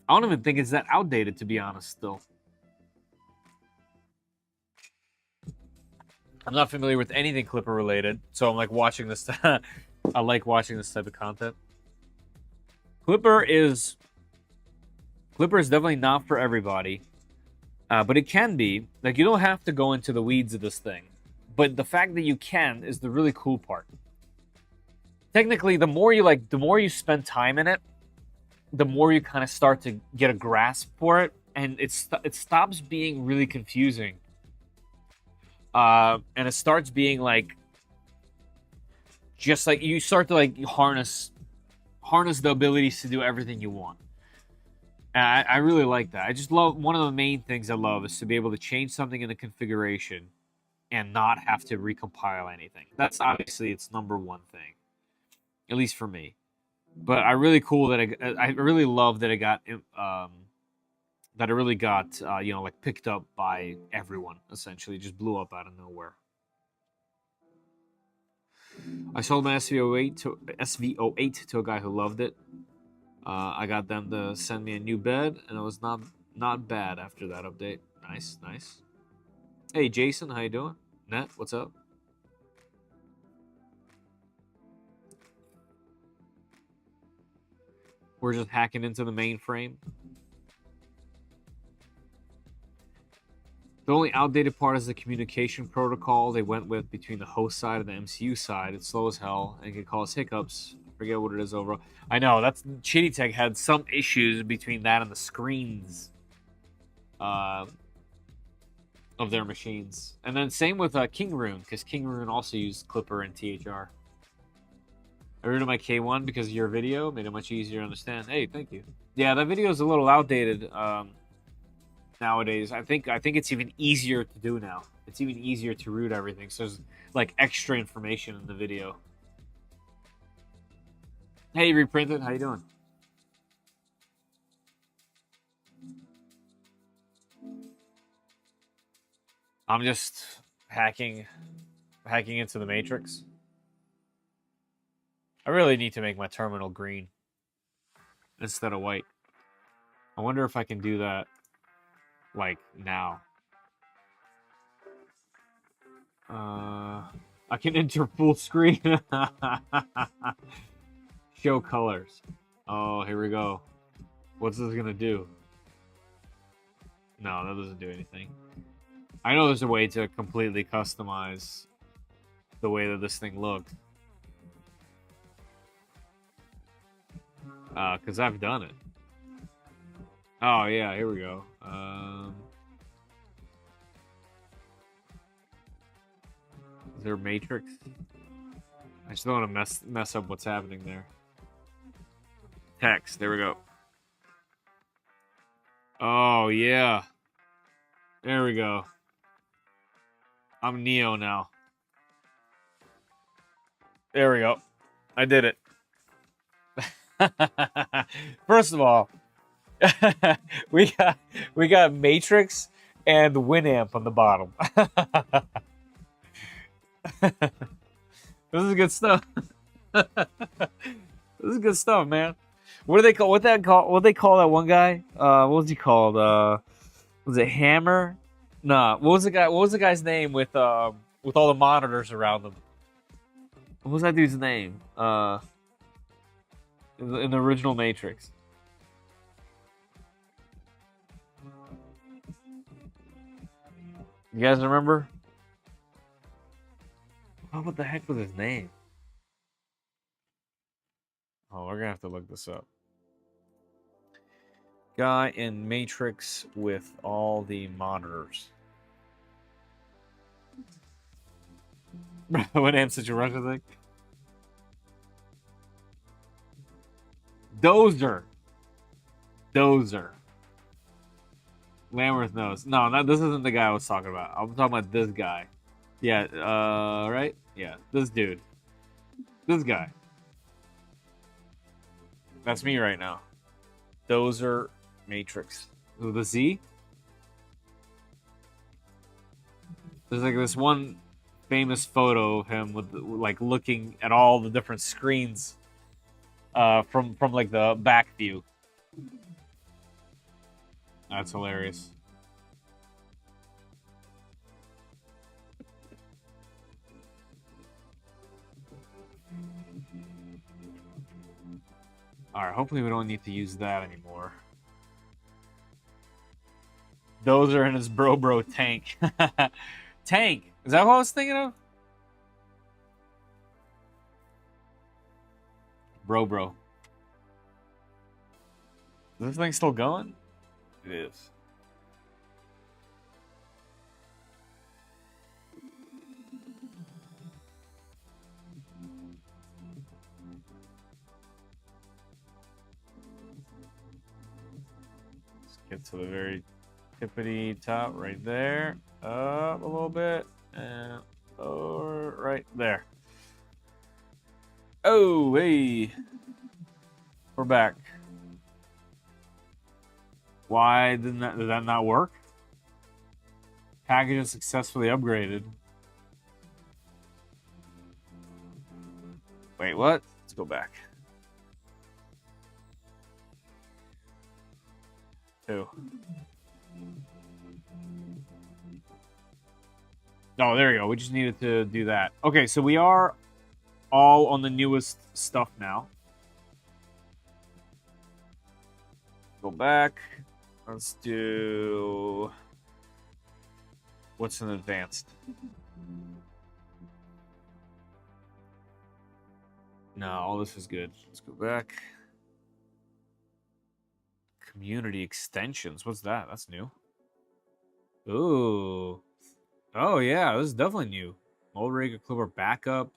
I don't even think it's that outdated, to be honest. Still, I'm not familiar with anything Clipper related, so I'm like watching this. I like watching this type of content. Clipper is definitely not for everybody, but it can be. Like, you don't have to go into the weeds of this thing, but the fact that you can is the really cool part. Technically, the more you spend time in it, the more you kind of start to get a grasp for it, and it stops being really confusing. And it starts being like, just like you start to like harness the abilities to do everything you want. And I really like that. I just love, one of the main things I love is to be able to change something in the configuration and not have to recompile anything. That's obviously its number one thing, at least for me. But I really cool that I really love that it got like picked up by everyone. Essentially, just blew up out of nowhere. I sold my SVO8 to a guy who loved it. I got them to send me a new bed, and it was not bad after that update. Nice. Hey Jason, how you doing? Nat, what's up? We're just hacking into the mainframe. The only outdated part is the communication protocol they went with between the host side and the MCU side. It's slow as hell and can cause hiccups. I forget what it is overall. I know, that's Shitty Tech had some issues between that and the screens of their machines. And then same with King Rune, because King Rune also used Clipper and THR. I rooted my K1 because of your video. Made it much easier to understand. Hey, thank you. Yeah, that video is a little outdated nowadays. I think it's even easier to do now. It's even easier to root everything. So there's like extra information in the video. Hey, Reprinted, how you doing? I'm just hacking into the Matrix. I really need to make my terminal green instead of white. I wonder if I can do that like now. I can enter full screen. Show colors. Oh, here we go. What's this gonna do? No, that doesn't do anything. I know there's a way to completely customize the way that this thing looks. Because I've done it. Oh, yeah, here we go. Is there a matrix? I just don't want to mess up what's happening there. Text, there we go. Oh, yeah. There we go. I'm Neo now. There we go. I did it. First of all, we got Matrix and the Winamp on the bottom. This is good stuff. This is good stuff, man. What do they call? What they call that one guy? What was he called? Was it Hammer? Nah. What was the guy's name with all the monitors around him? What was that dude's name? In the original Matrix. You guys remember? Oh, what the heck was his name? Oh, we're gonna have to look this up. Guy in Matrix with all the monitors. What am such a Russian thing? Dozer. Lamworth knows. No, this isn't the guy I was talking about. I'm talking about this guy. Yeah, right? Yeah, this dude. This guy. That's me right now. Dozer Matrix. With the Z? There's like this one famous photo of him with like looking at all the different screens from like the back view. That's hilarious. Alright, hopefully we don't need to use that anymore. Those are in his bro tank. Tank! Is that what I was thinking of? Bro. Is this thing still going? It is. Let's get to the very tippity top right there. Up a little bit. And right there. Oh, hey. We're back. Why did that not work? Package is successfully upgraded. Wait, what? Let's go back. 2. Oh, there we go. We just needed to do that. Okay, so we are all on the newest stuff now. Go back. Let's do... What's an advanced? No, all this is good. Let's go back. Community extensions. What's that? That's new. Ooh. Oh, yeah. This is definitely new. Mold rig, Clipper backup.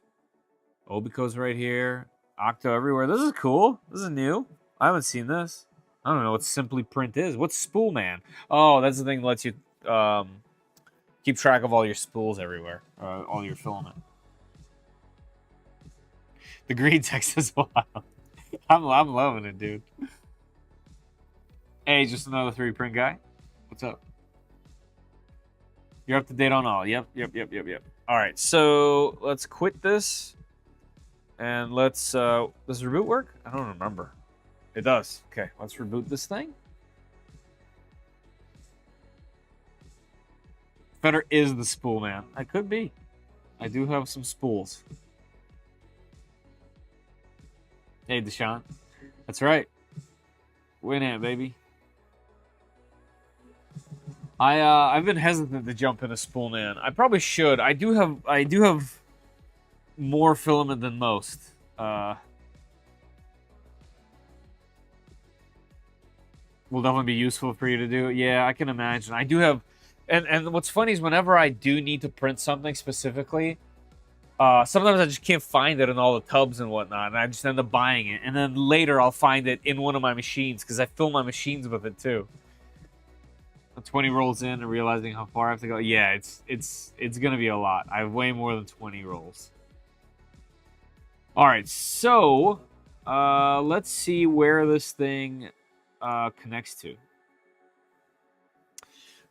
Obico's right here. Octo everywhere. This is cool. This is new. I haven't seen this. I don't know what Simply Print is. What's Spoolman? Oh, that's the thing that lets you keep track of all your spools everywhere. All your filament. The green text is wild. I'm loving it, dude. Hey, just another 3 print guy. What's up? You're up to date on all. Yep. All right, so let's quit this. And let's... does reboot work? I don't remember. It does. Okay, let's reboot this thing. Better is the spool, man. I could be. I do have some spools. Hey, Deshaun. That's right. Winamp, baby. I've been hesitant to jump into spool, man. I probably should. I do have more filament than most. Will definitely be useful for you to do. Yeah, I can imagine. I do have, and what's funny is whenever I do need to print something specifically, sometimes I just can't find it in all the tubs and whatnot, and I just end up buying it. And then later I'll find it in one of my machines because I fill my machines with it too. 20 rolls in and realizing how far I have to go. Yeah, it's gonna be a lot. I have way more than 20 rolls. All right, so let's see where this thing connects to.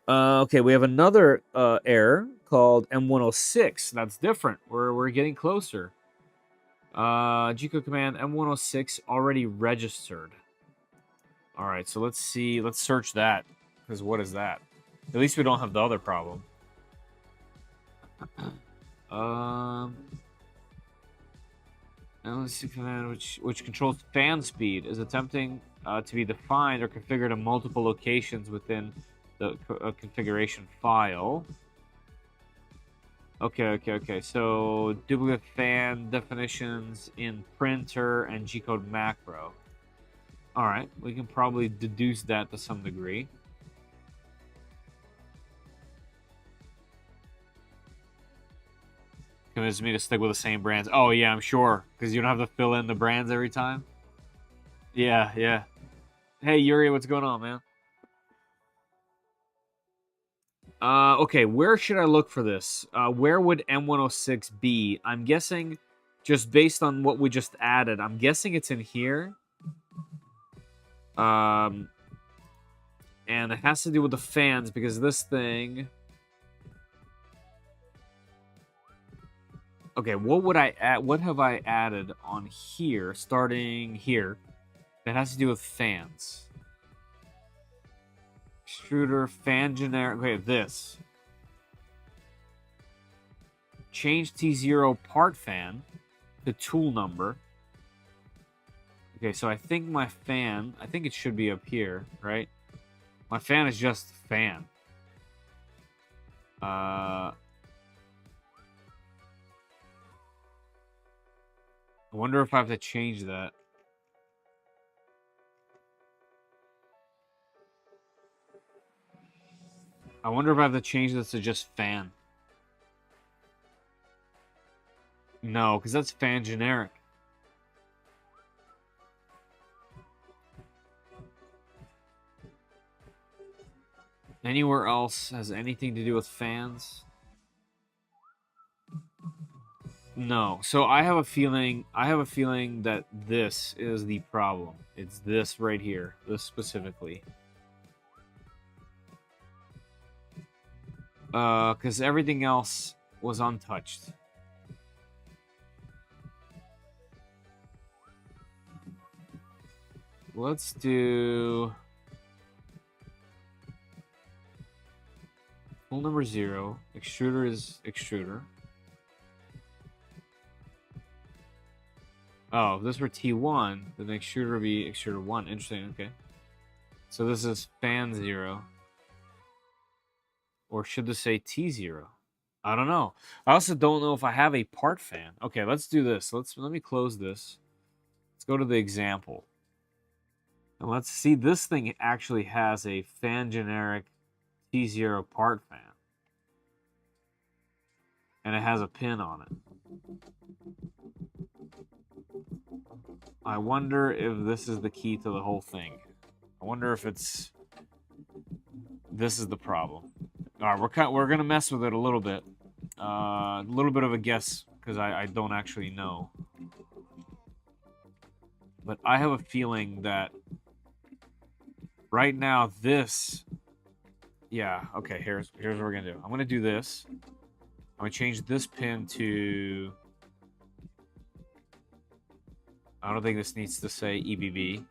Okay, we have another error called M106. That's different. We're getting closer. G-code command M106 already registered. All right, so let's see. Let's search that. Because what is that? At least we don't have the other problem. LC command, which controls fan speed, is attempting to be defined or configured in multiple locations within the configuration file. Okay. So duplicate fan definitions in printer and G-code macro. All right, we can probably deduce that to some degree. Convince me to stick with the same brands. Oh, yeah, I'm sure. Because you don't have to fill in the brands every time. Yeah. Hey, Yuri, what's going on, man? Okay, where should I look for this? Where would M106 be? I'm guessing, just based on what we just added, I'm guessing it's in here. And it has to do with the fans, because this thing... Okay, what would I add? What have I added on here, starting here, that has to do with fans? Extruder, fan generic. Okay, this. Change T0 part fan to tool number. Okay, so I think my fan, I think it should be up here, right? My fan is just fan. I wonder if I have to change that. I wonder if I have to change this to just fan. No, because that's fan generic. Anywhere else has anything to do with fans? No. So I have a feeling that this is the problem. It's this right here, this specifically. Because everything else was untouched. Let's do tool number 0. Extruder is extruder. Oh, if this were T1, then the extruder would be extruder 1. Interesting, okay. So this is fan 0. Or should this say T0? I don't know. I also don't know if I have a part fan. Okay, let's do this. Let me close this. Let's go to the example. And let's see, this thing actually has a fan generic T0 part fan. And it has a pin on it. I wonder if this is the key to the whole thing. I wonder if it's... This is the problem. All right, we're gonna mess with it a little bit of a guess because I don't actually know. But I have a feeling that right now this... Yeah, okay, here's what we're gonna do. I'm gonna do this. I'm gonna change this pin to... I don't think this needs to say EBB.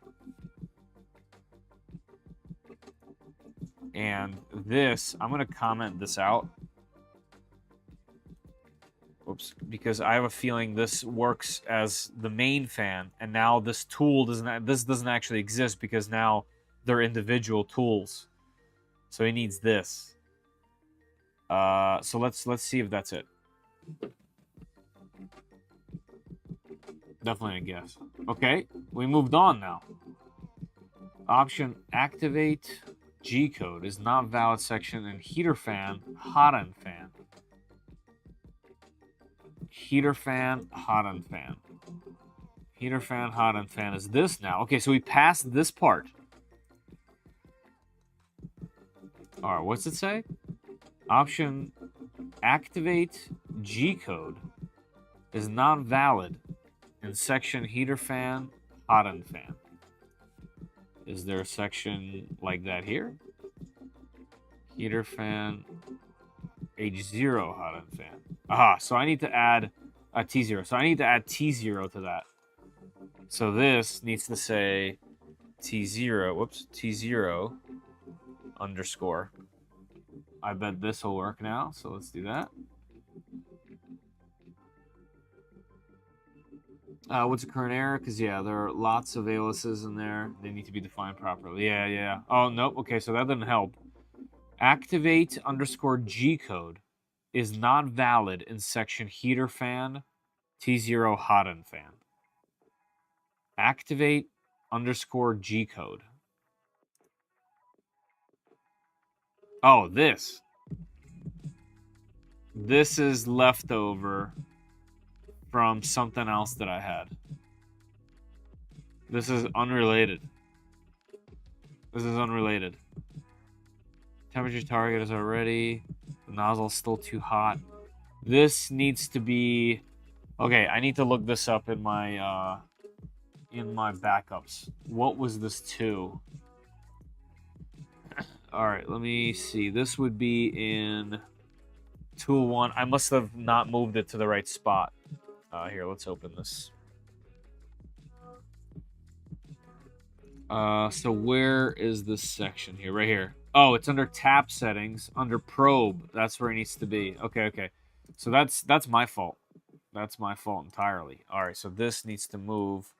And this, I'm going to comment this out. Whoops. Because I have a feeling this works as the main fan. And now this tool doesn't actually exist because now they're individual tools. So he needs this. So let's see if that's it. Definitely a guess. Okay, we moved on now. Option activate G code is not valid section in heater fan, hot end fan. Heater fan, hot end fan. Heater fan, hot end fan is this now. Okay, so we passed this part. All right, what's it say? Option activate G code is not valid in section heater fan, hot end fan. Is there a section like that here? Heater fan, H0 hot end fan. Aha, so I need to add a T0. So I need to add T0 to that. So this needs to say T0, whoops, T0 underscore. I bet this will work now, so let's do that. What's the current error? Because, yeah, there are lots of aliases in there. They need to be defined properly. Yeah. Oh, nope. Okay, so that didn't help. Activate underscore G code is not valid in section heater fan, T0 hot end fan. Activate underscore G code. Oh, this. This is leftover from something else that I had. This is unrelated. This is unrelated. Temperature target is already. The nozzle's still too hot. This needs to be... Okay, I need to look this up in my backups. What was this to? Alright, let me see. This would be in Tool 1. I must have not moved it to the right spot. Here, let's open this. So where is this section here? Right here. Oh, it's under tap settings, under probe. That's where it needs to be. Okay. So that's my fault. That's my fault entirely. All right, so this needs to move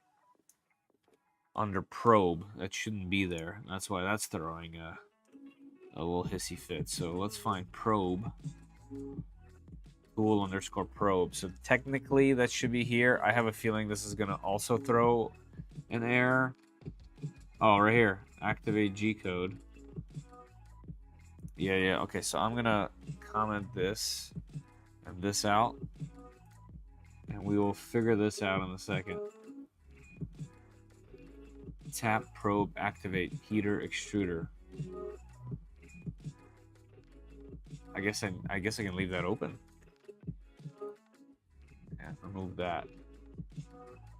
under probe. That shouldn't be there. That's why that's throwing a little hissy fit. So let's find probe. Tool underscore probe. So technically that should be here. I have a feeling this is going to also throw an error. Oh, right here. Activate G code. Yeah. Okay, so I'm going to comment this and this out. And we will figure this out in a second. Tap, probe, activate, heater, extruder. I guess I can leave that open. And remove that.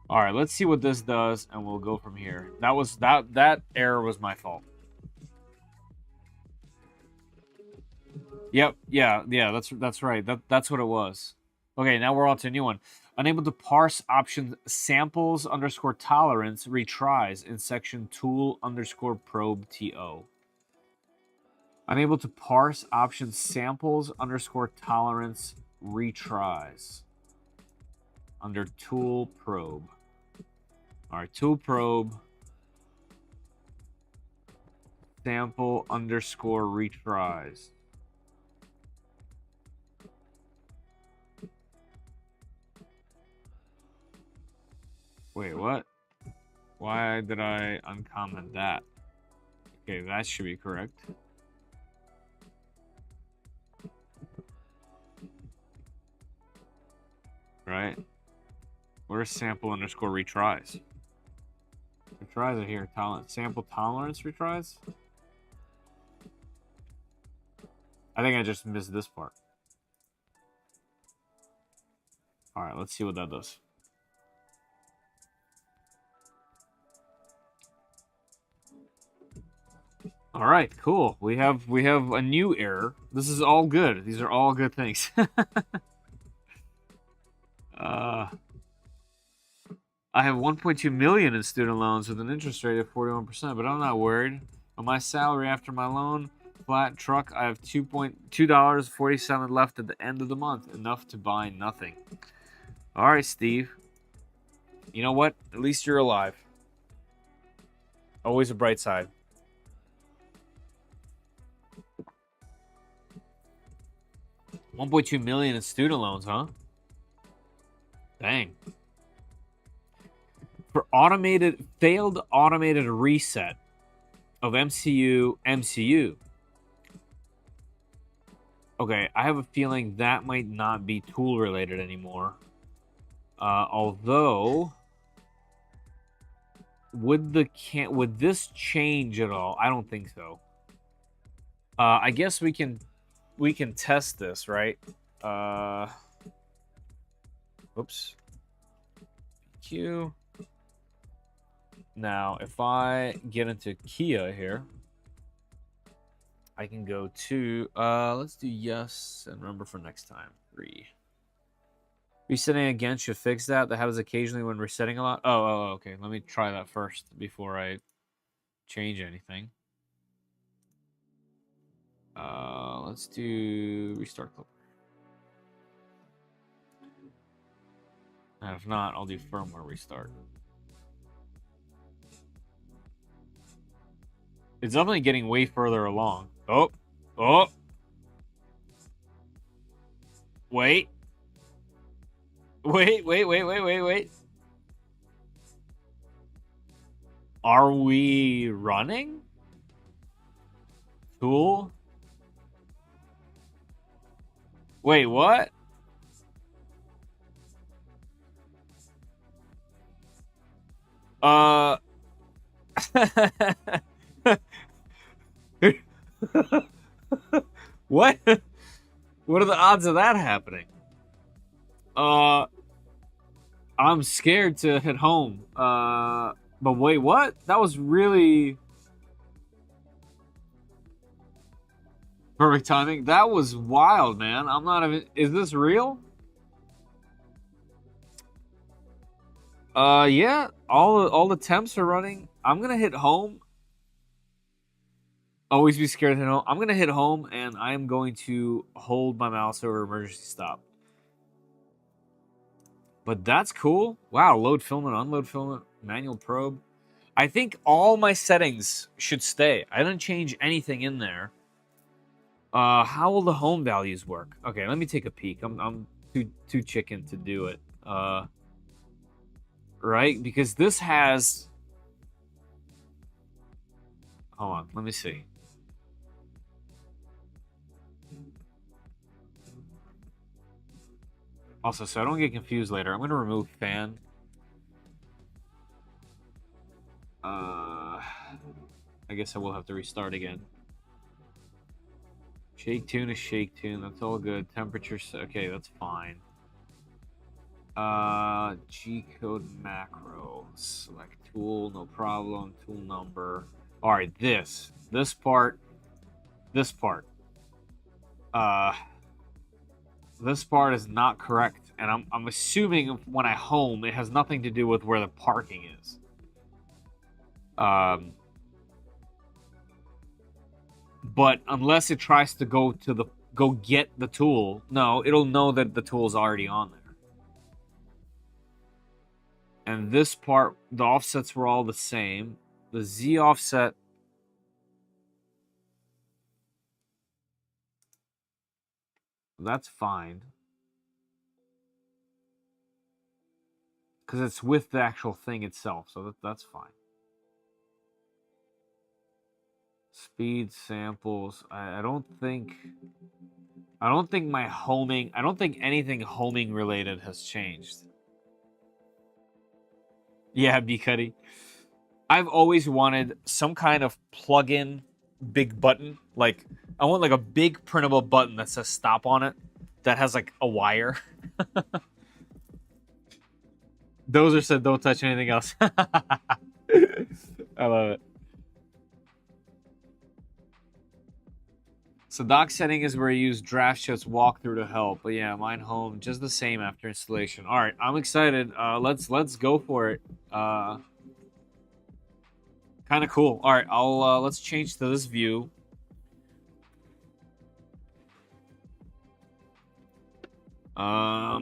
All right, let's see what this does, and we'll go from here. That error was my fault. Yep, yeah, that's right. That's what it was. Okay, now we're on to a new one. Unable to parse option samples underscore tolerance retries in section tool underscore probe TO. Unable to parse option samples underscore tolerance retries under tool probe. All right, tool probe sample underscore retries. Wait, what? Why did I uncomment that? Okay, that should be correct. Right? Where's sample underscore retries? Retries are here. Sample tolerance retries? I think I just missed this part. Alright, let's see what that does. All right, cool. We have a new error. This is all good. These are all good things. I have 1.2 million in student loans with an interest rate of 41%, but I'm not worried. On my salary after my loan, flat truck, I have $2.47 left at the end of the month, enough to buy nothing. All right, Steve. You know what? At least you're alive. Always a bright side. $1.2 million in student loans, huh? Dang. For failed automated reset of MCU. Okay, I have a feeling that might not be tool related anymore. Although, would this change at all? I don't think so. I guess we can test this, right? Oops. Q. Now, if I get into Kia here, I can go to, let's do yes, and remember for next time, 3. Resetting again should fix that. That happens occasionally when resetting a lot. Oh, okay. Let me try that first before I change anything. Let's do restart clip. And if not, I'll do firmware restart. It's definitely getting way further along. Oh. Wait. Are we running? Tool? Wait, what? What? What are the odds of that happening? I'm scared to hit home. But wait, what? That was really perfect timing. That was wild, man. I'm not even. Is this real? Yeah. All the temps are running. I'm gonna hit home. Always be scared to hit home. I'm gonna hit home, and I am going to hold my mouse over emergency stop. But that's cool. Wow, load filament, unload filament, manual probe. I think all my settings should stay. I didn't change anything in there. How will the home values work? Okay, let me take a peek. I'm too chicken to do it. Right? Because this has... Hold on, let me see. Also, so I don't get confused later, I'm going to remove fan. I guess I will have to restart again. Shake tune is shake tune. That's all good. Temperature, okay, that's fine. G-code macro. Select tool, no problem. Tool number. All right, this part. This part is not correct, and I'm assuming when I home, it has nothing to do with where the parking is. But unless it tries to go get the tool, no, it'll know that the tool's already on there. And this part, the offsets were all the same. The Z offset, that's fine. Because it's with the actual thing itself, so that's fine. Speed samples. I don't think my homing, I don't think anything homing related has changed. Yeah, B-Cuddy. I've always wanted some kind of plug-in big button. Like, I want like a big printable button that says stop on it that has like a wire. Dozer said don't touch anything else. I love it. So dock setting is where you use draft shots walkthrough to help. But yeah, mine home just the same after installation. All right, I'm excited. Let's go for it. Kind of cool. All right, I'll let's change to this view. Right.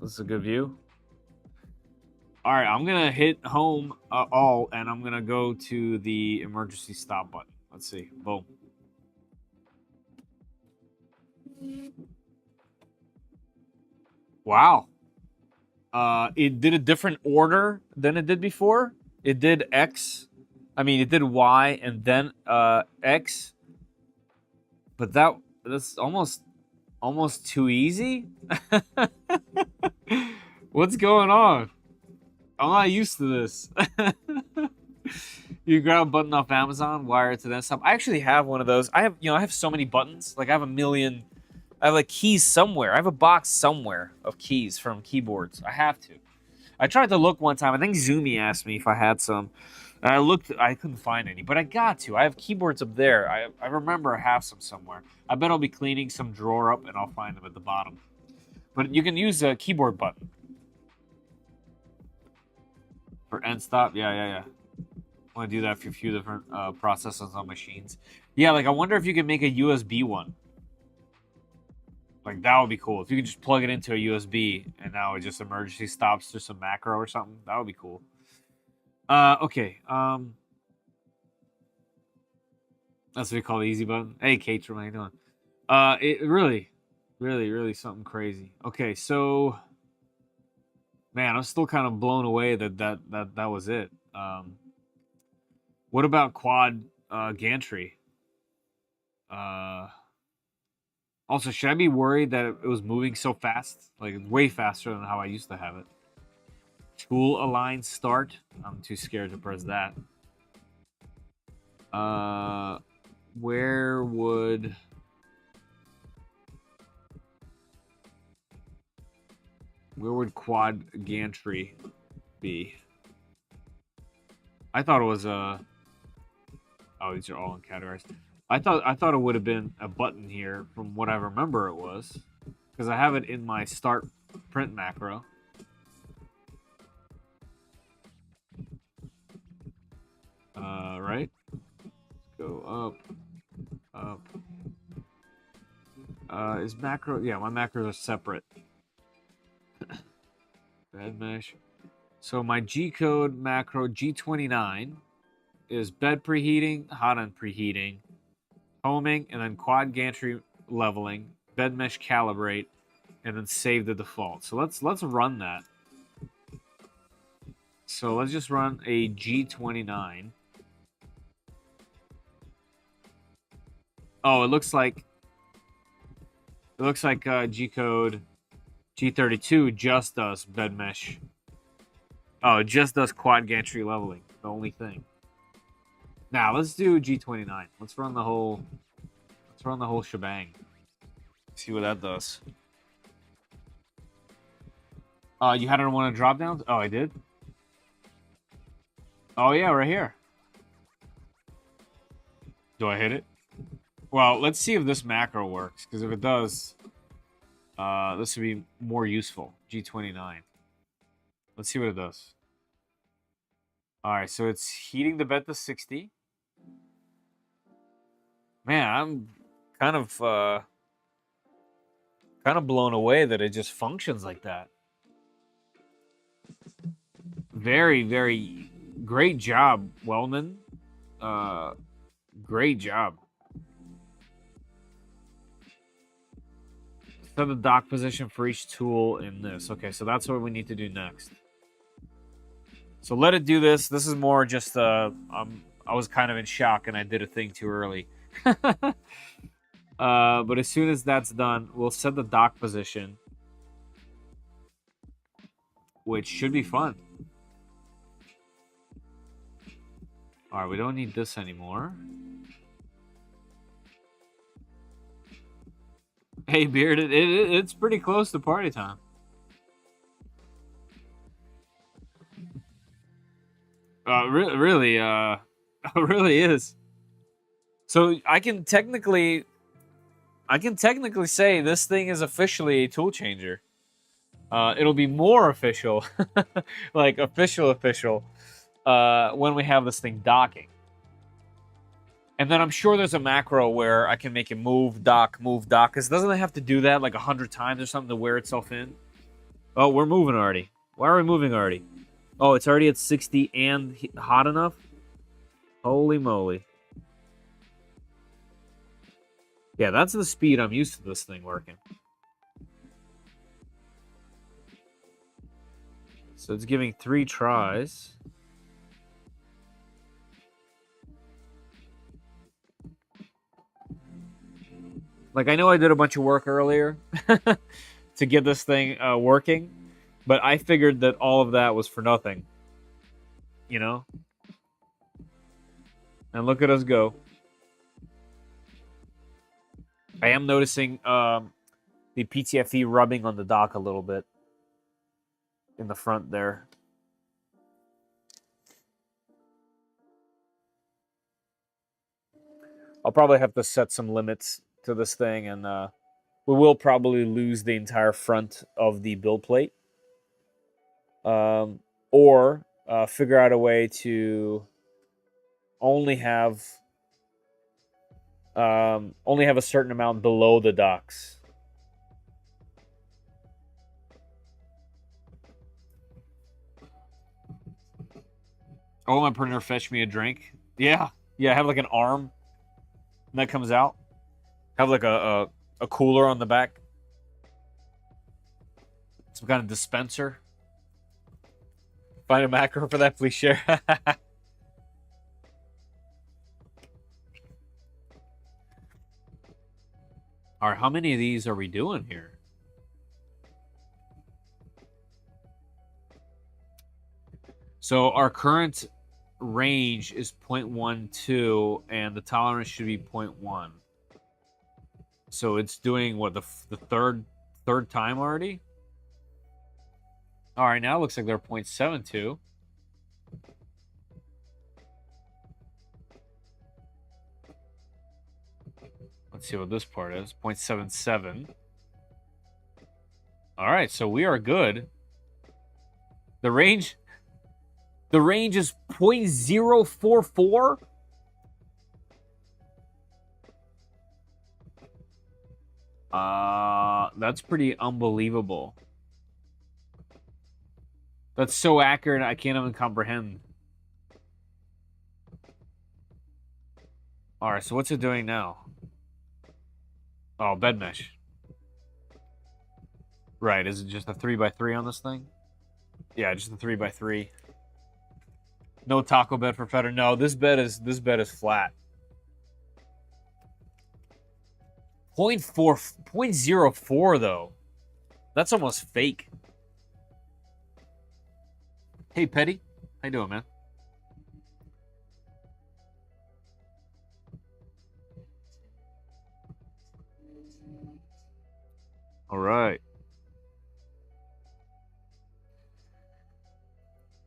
This is a good view. All right, I'm gonna hit home all, and I'm gonna go to the emergency stop button. Let's see. Boom. Wow. It did a different order than it did before. It did X. I mean, it did Y and then X. But that's almost too easy. What's going on? I'm not used to this. You grab a button off Amazon, wire it to desktop. I actually have one of those. I have so many buttons. Like I have a million. I have like keys somewhere. I have a box somewhere of keys from keyboards. I have to. I tried to look one time. I think Zoomy asked me if I had some. And I looked. I couldn't find any, but I got to. I have keyboards up there. I remember I have some somewhere. I bet I'll be cleaning some drawer up and I'll find them at the bottom. But you can use a keyboard button. For end stop? Yeah. I want to do that for a few different processes on machines. Yeah, like I wonder if you could make a USB one. Like that would be cool. If you could just plug it into a USB and now it just emergency stops through some macro or something. That would be cool. Okay. That's what we call the easy button. Hey, Kate, how you doing? It really something crazy. Okay, so man, I'm still kind of blown away that was it. What about quad gantry? Also, should I be worried that it was moving so fast? Like way faster than how I used to have it. Tool align start. I'm too scared to press that. Where would quad gantry be? I thought it was oh, these are all in categories. I thought it would have been a button here from what I remember it was, because I have it in my start print macro. Right? Go up. Is macro? Yeah, my macros are separate. Bed mesh. So my G-code macro G29 is bed preheating, hot end preheating, homing, and then quad gantry leveling, bed mesh calibrate, and then save the default. So let's run that. So let's just run a G29. Oh, it looks like G-code G32 just does bed mesh. Oh, it just does quad gantry leveling. The only thing. Now let's do G29. Let's run the whole shebang. See what that does. You had it on one of the drop downs? Oh, I did? Oh yeah, right here. Do I hit it? Well, let's see if this macro works, because if it does, this would be more useful. G29. Let's see what it does. Alright, so it's heating the bed to 60. Man, I'm kind of blown away that it just functions like that. Very, very great job, Wellman. Great job. Set the dock position for each tool in this. Okay, so that's what we need to do next. So let it do this. This is more just I was kind of in shock and I did a thing too early. But as soon as that's done, we'll set the dock position, which should be fun. All right, we don't need this anymore. Hey, Beard, it's pretty close to party time. Really, it really is. So I can technically say this thing is officially a tool changer. It'll be more official, like official, when we have this thing docking. And then I'm sure there's a macro where I can make it move, dock, because doesn't it have to do that like 100 times or something to wear itself in? Oh, we're moving already. Why are we moving already? Oh, it's already at 60 and hot enough? Holy moly. Yeah, that's the speed I'm used to this thing working. So it's giving 3 tries. Like, I know I did a bunch of work earlier to get this thing working, but I figured that all of that was for nothing. You know? And look at us go. I am noticing the PTFE rubbing on the dock a little bit in the front there. I'll probably have to set some limits to this thing, and we will probably lose the entire front of the build plate, or figure out a way to only have a certain amount below the docks. Oh, my printer fetched me a drink. Yeah, I have like an arm that comes out. Have like a cooler on the back. Some kind of dispenser. Find a macro for that, please share. All right, how many of these are we doing here? So our current range is 0.12, and the tolerance should be 0.1. So it's doing what, the third time already? All right, now it looks like they're 0.72. Let's see what this part is. 0.77. All right, so we are good. The range is 0.044. That's pretty unbelievable. That's so accurate, I can't even comprehend. All right, so what's it doing now? Oh, bed mesh. Right, is it just a 3x3 on this thing? Yeah, just a 3x3. No taco bed for Feder. No, this bed is flat. 0.04 though. That's almost fake. Hey, Petty. How you doing, man? All right.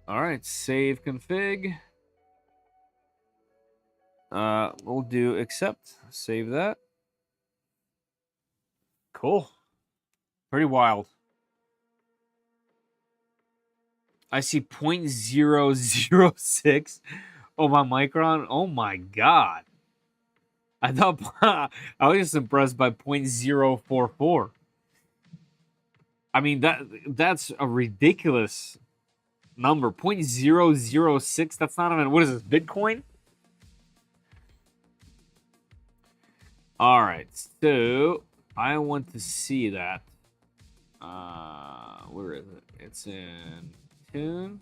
All right, save config. We'll do accept. Save that. Cool. Pretty wild. I see 0.006. Oh, my Micron. Oh my god. I thought I was just impressed by 0.044. I mean that's a ridiculous number. 0.006. That's not even, what is this, Bitcoin? All right, so I want to see that. Where is it? It's in tune.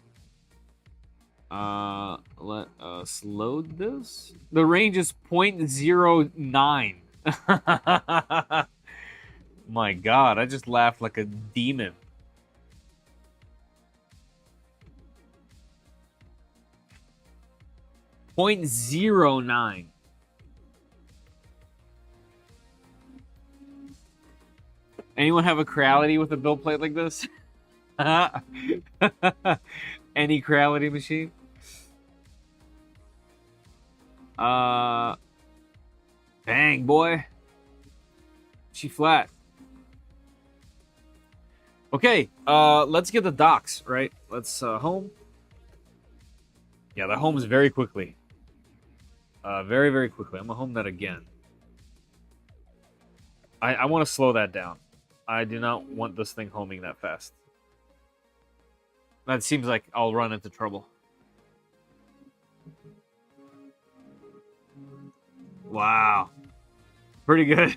Let us load this. The range is 0.09. My god, I just laughed like a demon. .09. Anyone have a Creality with a build plate like this? Any Creality machine? Dang, boy. She flat. Okay, let's get the docks, right? Let's, home. Yeah, the home is very quickly. Very, very quickly. I'm gonna home that again. I want to slow that down. I do not want this thing homing that fast. That seems like I'll run into trouble. Wow. Pretty good.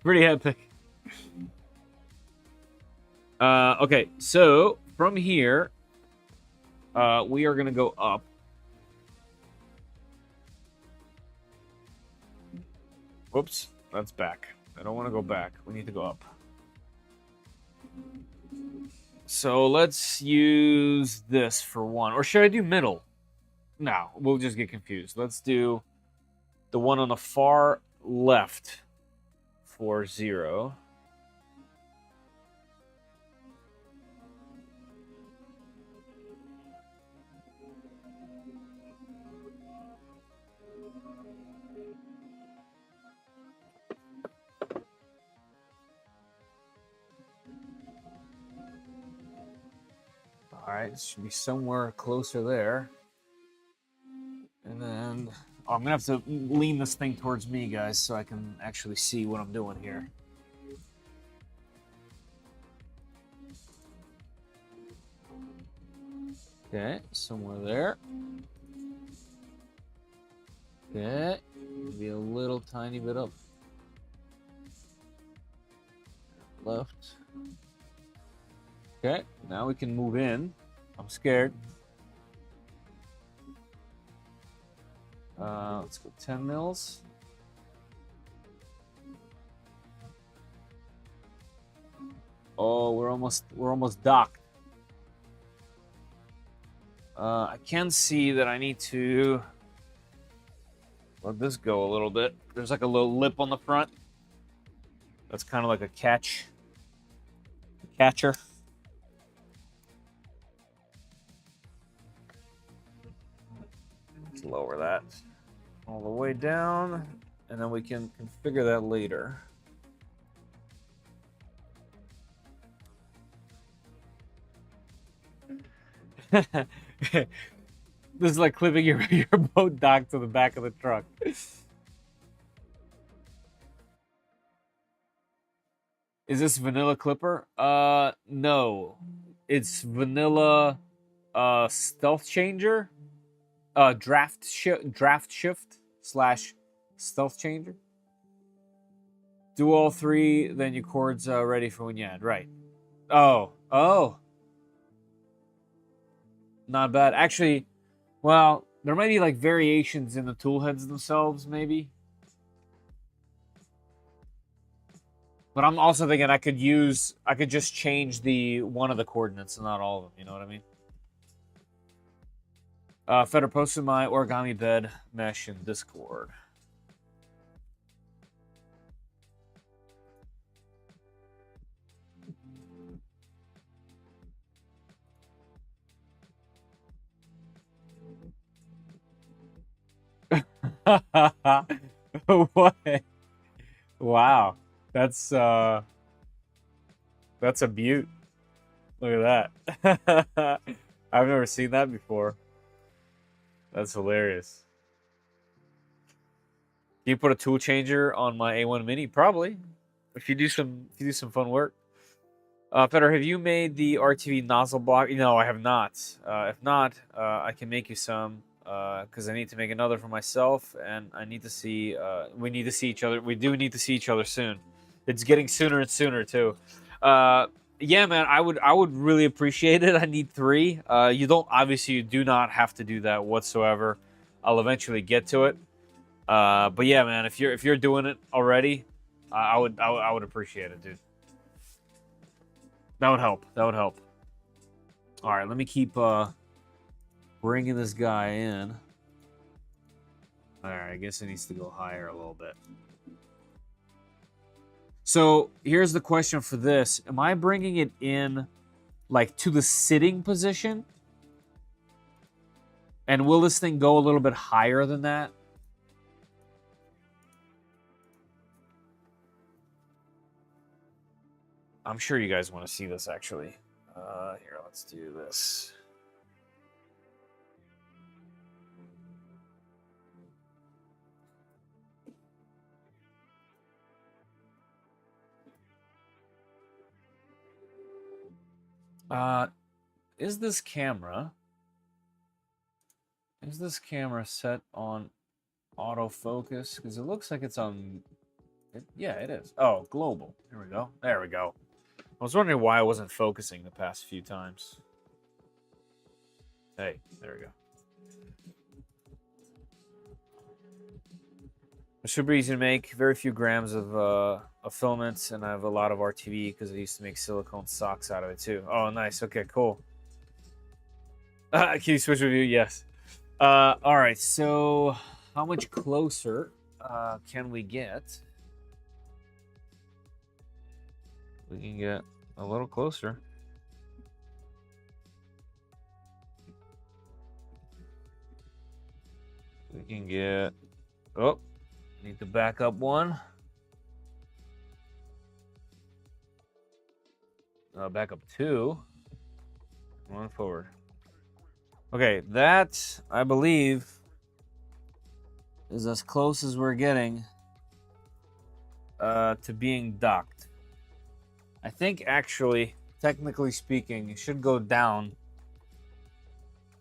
Pretty epic. Okay, so from here, we are going to go up. Whoops, that's back. I don't want to go back. We need to go up. So let's use this for one. Or should I do middle? No, we'll just get confused. Let's do the one on the far left for 0. All right, it should be somewhere closer there. And then I'm gonna have to lean this thing towards me, guys, so I can actually see what I'm doing here. Okay, somewhere there. Okay, maybe a little tiny bit up. Left. Okay, now we can move in. I'm scared. Let's go 10 mils. Oh, we're almost docked. I can see that I need to let this go a little bit. There's like a little lip on the front. That's kind of like a catcher. Let's lower that all the way down, and then we can configure that later. This is like clipping your boat dock to the back of the truck. Is this vanilla clipper? No. It's vanilla stealth changer. Draft shift slash stealth changer. Do all three, then your chord's ready for when you add. Right. Oh. Not bad. Actually, well, there might be like variations in the tool heads themselves, maybe. But I'm also thinking I could just change the one of the coordinates and not all of them. You know what I mean? Feder posted my origami bed mesh in Discord. What? Wow. That's a beaut. Look at that. I've never seen that before. That's hilarious. Can you put a tool changer on my A1 Mini? Probably. If you do some fun work. Feder, have you made the RTV nozzle block? No, I have not. If not, I can make you some because I need to make another for myself, and I need to see. We need to see each other. We do need to see each other soon. It's getting sooner and sooner too. Yeah, man, I would really appreciate it. I need 3. You do not have to do that whatsoever. I'll eventually get to it. But yeah, man, if you're doing it already, I would appreciate it, dude. That would help. That would help. All right, let me keep bringing this guy in. All right, I guess it needs to go higher a little bit. So here's the question for this. Am I bringing it in like to the sitting position? And will this thing go a little bit higher than that? I'm sure you guys want to see this actually. Here, let's do this. Is this camera set on autofocus? Because it looks like it's on. Yeah, it is. Oh, global. Here we go. There we go. I was wondering why I wasn't focusing the past few times. Hey, there we go. It's super easy to make. Very few grams of filaments, and I have a lot of RTV because I used to make silicone socks out of it too. Oh, nice. Okay, cool. Can you switch with you? Yes. All right. So, how much closer can we get? We can get a little closer. We can get. Oh, need to back up one. Back up 2. One forward. Okay, that, I believe, is as close as we're getting to being docked. I think, actually, technically speaking, it should go down.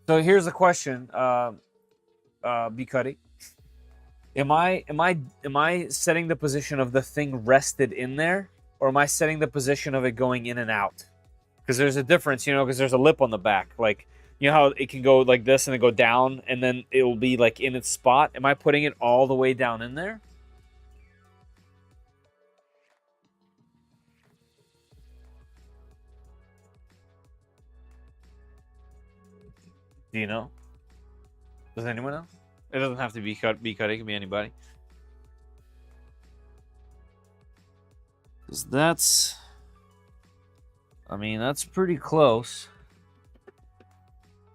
So here's the question, B Cuddy. Am I setting the position of the thing rested in there, or am I setting the position of it going in and out? Because there's a difference, you know, because there's a lip on the back. Like, you know how it can go like this and then go down, and then it will be like in its spot? Am I putting it all the way down in there? Do you know? Does anyone know? It doesn't have to be cut. It can be anybody. Because that's, I mean, that's pretty close.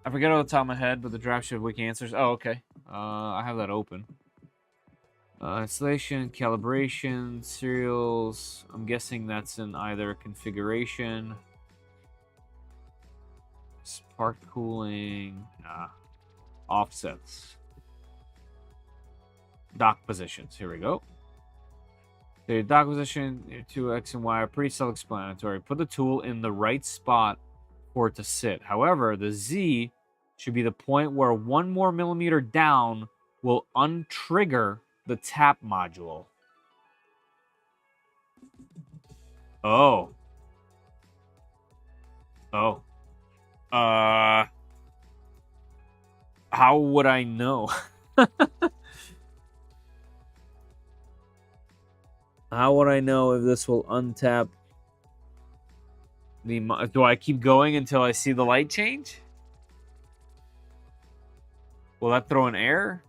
I forget off the top of my head, but the draft shift wiki answers. Oh, okay. I have that open. Installation, calibration, serials. I'm guessing that's in either configuration, spark cooling, offsets, dock positions. Here we go. The dock position, 2X and Y are pretty self-explanatory. Put the tool in the right spot for it to sit. However, the Z should be the point where 1 more millimeter down will untrigger the tap module. Oh. Oh. How would I know? How would I know if this will untap the... Do I keep going until I see the light change? Will that throw an error?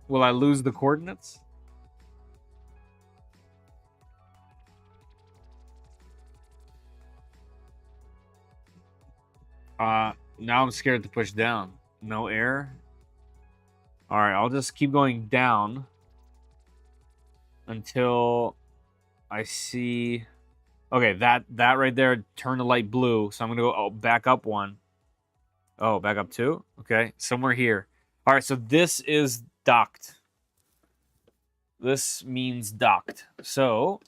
Will I lose the coordinates? Now I'm scared to push down. No error? Alright, I'll just keep going down until I see... Okay, that right there turned the light blue, so I'm going to go back up one. Oh, back up two? Okay, somewhere here. Alright, so this is docked. This means docked. So,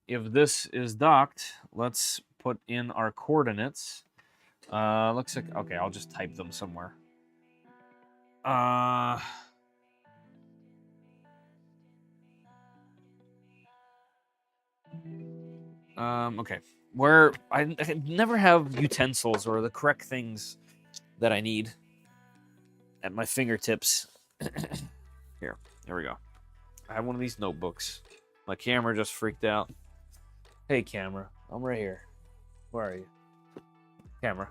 if this is docked, let's put in our coordinates. Looks like... Okay, I'll just type them somewhere. Okay. Where I never have utensils or the correct things that I need at my fingertips. Here we go. I have one of these notebooks. My camera just freaked out. Hey, camera. I'm right here. Where are you? Camera.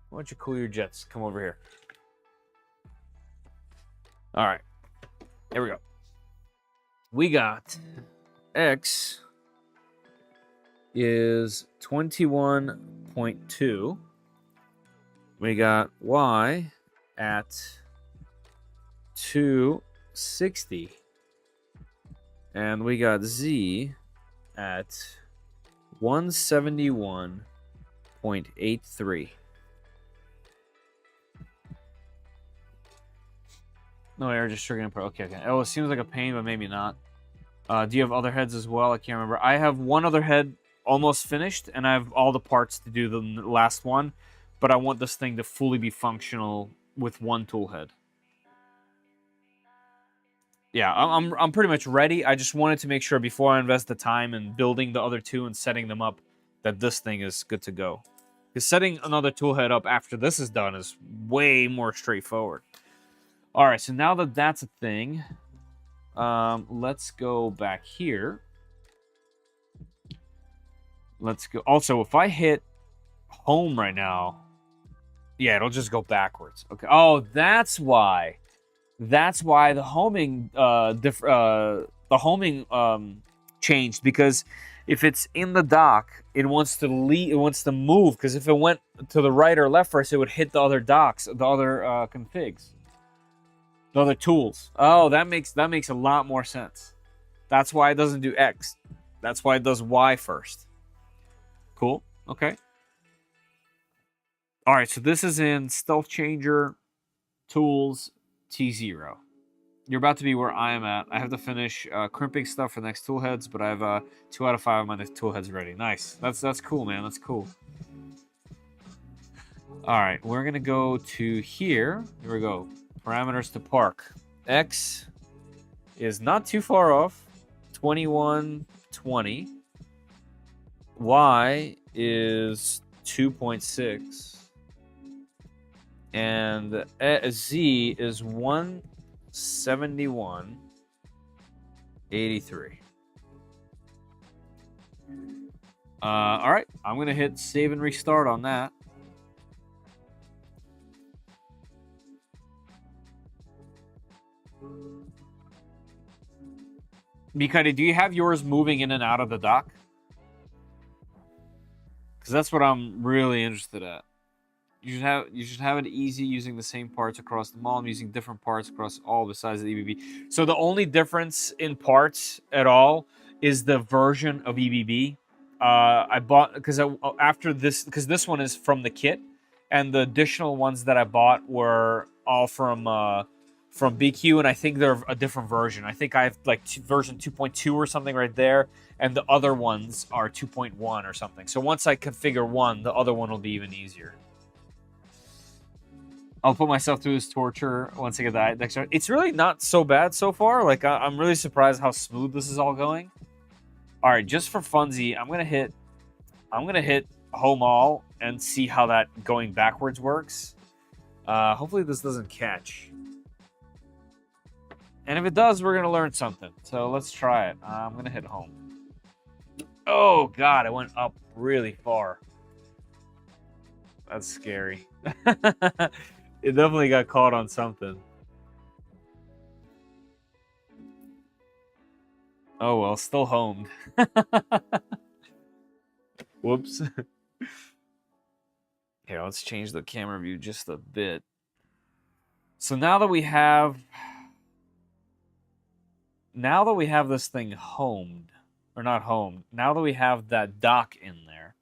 Why don't you cool your jets? Come over here. All right. Here we go. We got X is 21.2. We got Y at 260. And we got Z at 171.83. No error, just triggering input. Okay. Oh, it seems like a pain, but maybe not. Do you have other heads as well? I can't remember. I have one other head almost finished, and I have all the parts to do the last one, but I want this thing to fully be functional with one tool head. Yeah, I'm pretty much ready. I just wanted to make sure before I invest the time in building the other two and setting them up that this thing is good to go. Because setting another tool head up after this is done is way more straightforward. All right, so now that that's a thing, let's go back here. Let's go. Also, if I hit home right now, yeah, it'll just go backwards. Okay. Oh, that's why. That's why the homing, changed, because if it's in the dock, it wants to leave. It wants to move, because if it went to the right or left first, it would hit the other docks, the other configs. The other tools. Oh, that makes a lot more sense. That's why it doesn't do X. That's why it does Y first. Cool. Okay. All right, so this is in Toolchanger Tools T0. You're about to be where I am at. I have to finish crimping stuff for the next tool heads, but I have 2 out of 5 of my next tool heads ready. Nice. That's cool, man. That's cool. All right, we're going to go to here. Here we go. Parameters to park. X is not too far off. 2120. Y is 2.6. And Z is 171.83. All right, I'm going to hit save and restart on that. Mikadi, do you have yours moving in and out of the dock? Because that's what I'm really interested at. You should have it easy using the same parts across the mall. I'm using different parts across all besides the EBB. So the only difference in parts at all is the version of EBB. I bought because after this, because this one is from the kit, and the additional ones that I bought were all from from BQ, and I think they're a different version. I think I have like version 2.2 or something right there, and the other ones are 2.1 or something. So once I configure one, the other one will be even easier. I'll put myself through this torture once I get that next round. It's really not so bad so far. Like, I'm really surprised how smooth this is all going. All right, just for funsies, I'm gonna hit home all and see how that going backwards works. Hopefully this doesn't catch. And if it does, we're gonna learn something. So let's try it. I'm gonna hit home. Oh God, it went up really far. That's scary. It definitely got caught on something. Oh well, still homed. Whoops. Here, let's change the camera view just a bit. So now that we have this thing homed, or not homed, now that we have that dock in there,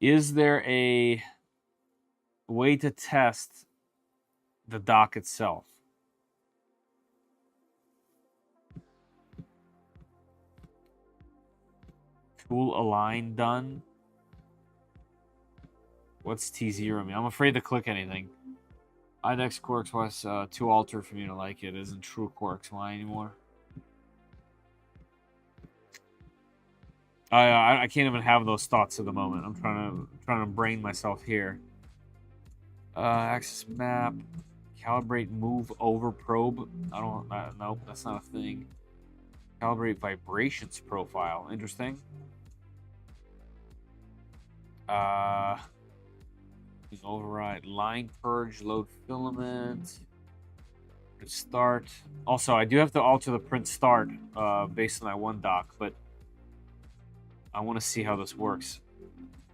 is there a way to test the dock itself? Tool align done. What's T0 mean? I'm afraid to click anything. IDEX Quarks was too altered for me to like it. Isn't true Quarks Y anymore. I can't even have those thoughts at the moment. I'm trying to brain myself here. Access map, calibrate move over probe. I don't. Nope, that's not a thing. Calibrate vibrations profile. Interesting. Override line purge, load filament. Start. Also, I do have to alter the print start based on that one dock, but I want to see how this works.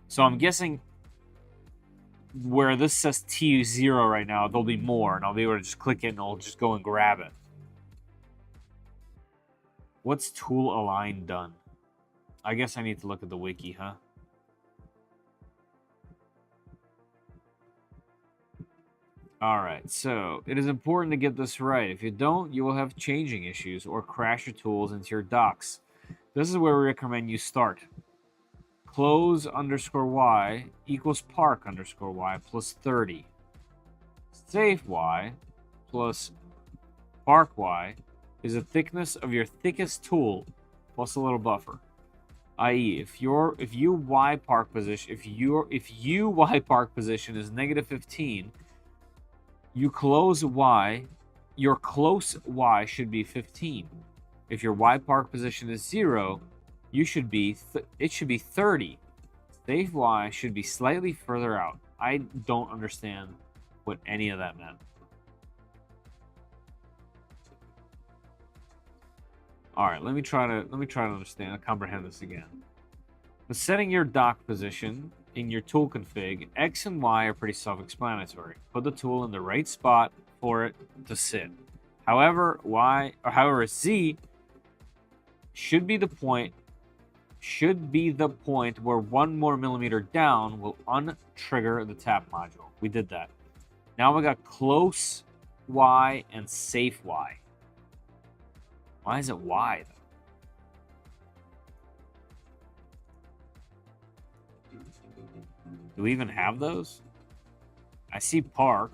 So I'm guessing where this says T0 right now, there'll be more, and I'll be able to just click it and I'll just go and grab it. What's tool align done? I guess I need to look at the wiki, huh? Alright, so it is important to get this right. If you don't, you will have changing issues or crash your tools into your docks. This is where we recommend you start. Close underscore Y equals park underscore Y plus 30. Safe Y plus park Y is the thickness of your thickest tool plus a little buffer. I.e., if you Y park position is negative 15, you close Y, your close Y should be 15. If your Y park position is 0, it should be 30. Safe Y should be slightly further out. I don't understand what any of that meant. All right, let me try to understand, comprehend this again. But setting your dock position in your tool config, X and Y are pretty self-explanatory. Put the tool in the right spot for it to sit. However, Z should be the point where 1 more millimeter down will untrigger the tap module. We did that. Now we got close Y and safe Y. Why is it Y, though? Do we even have those? I see park.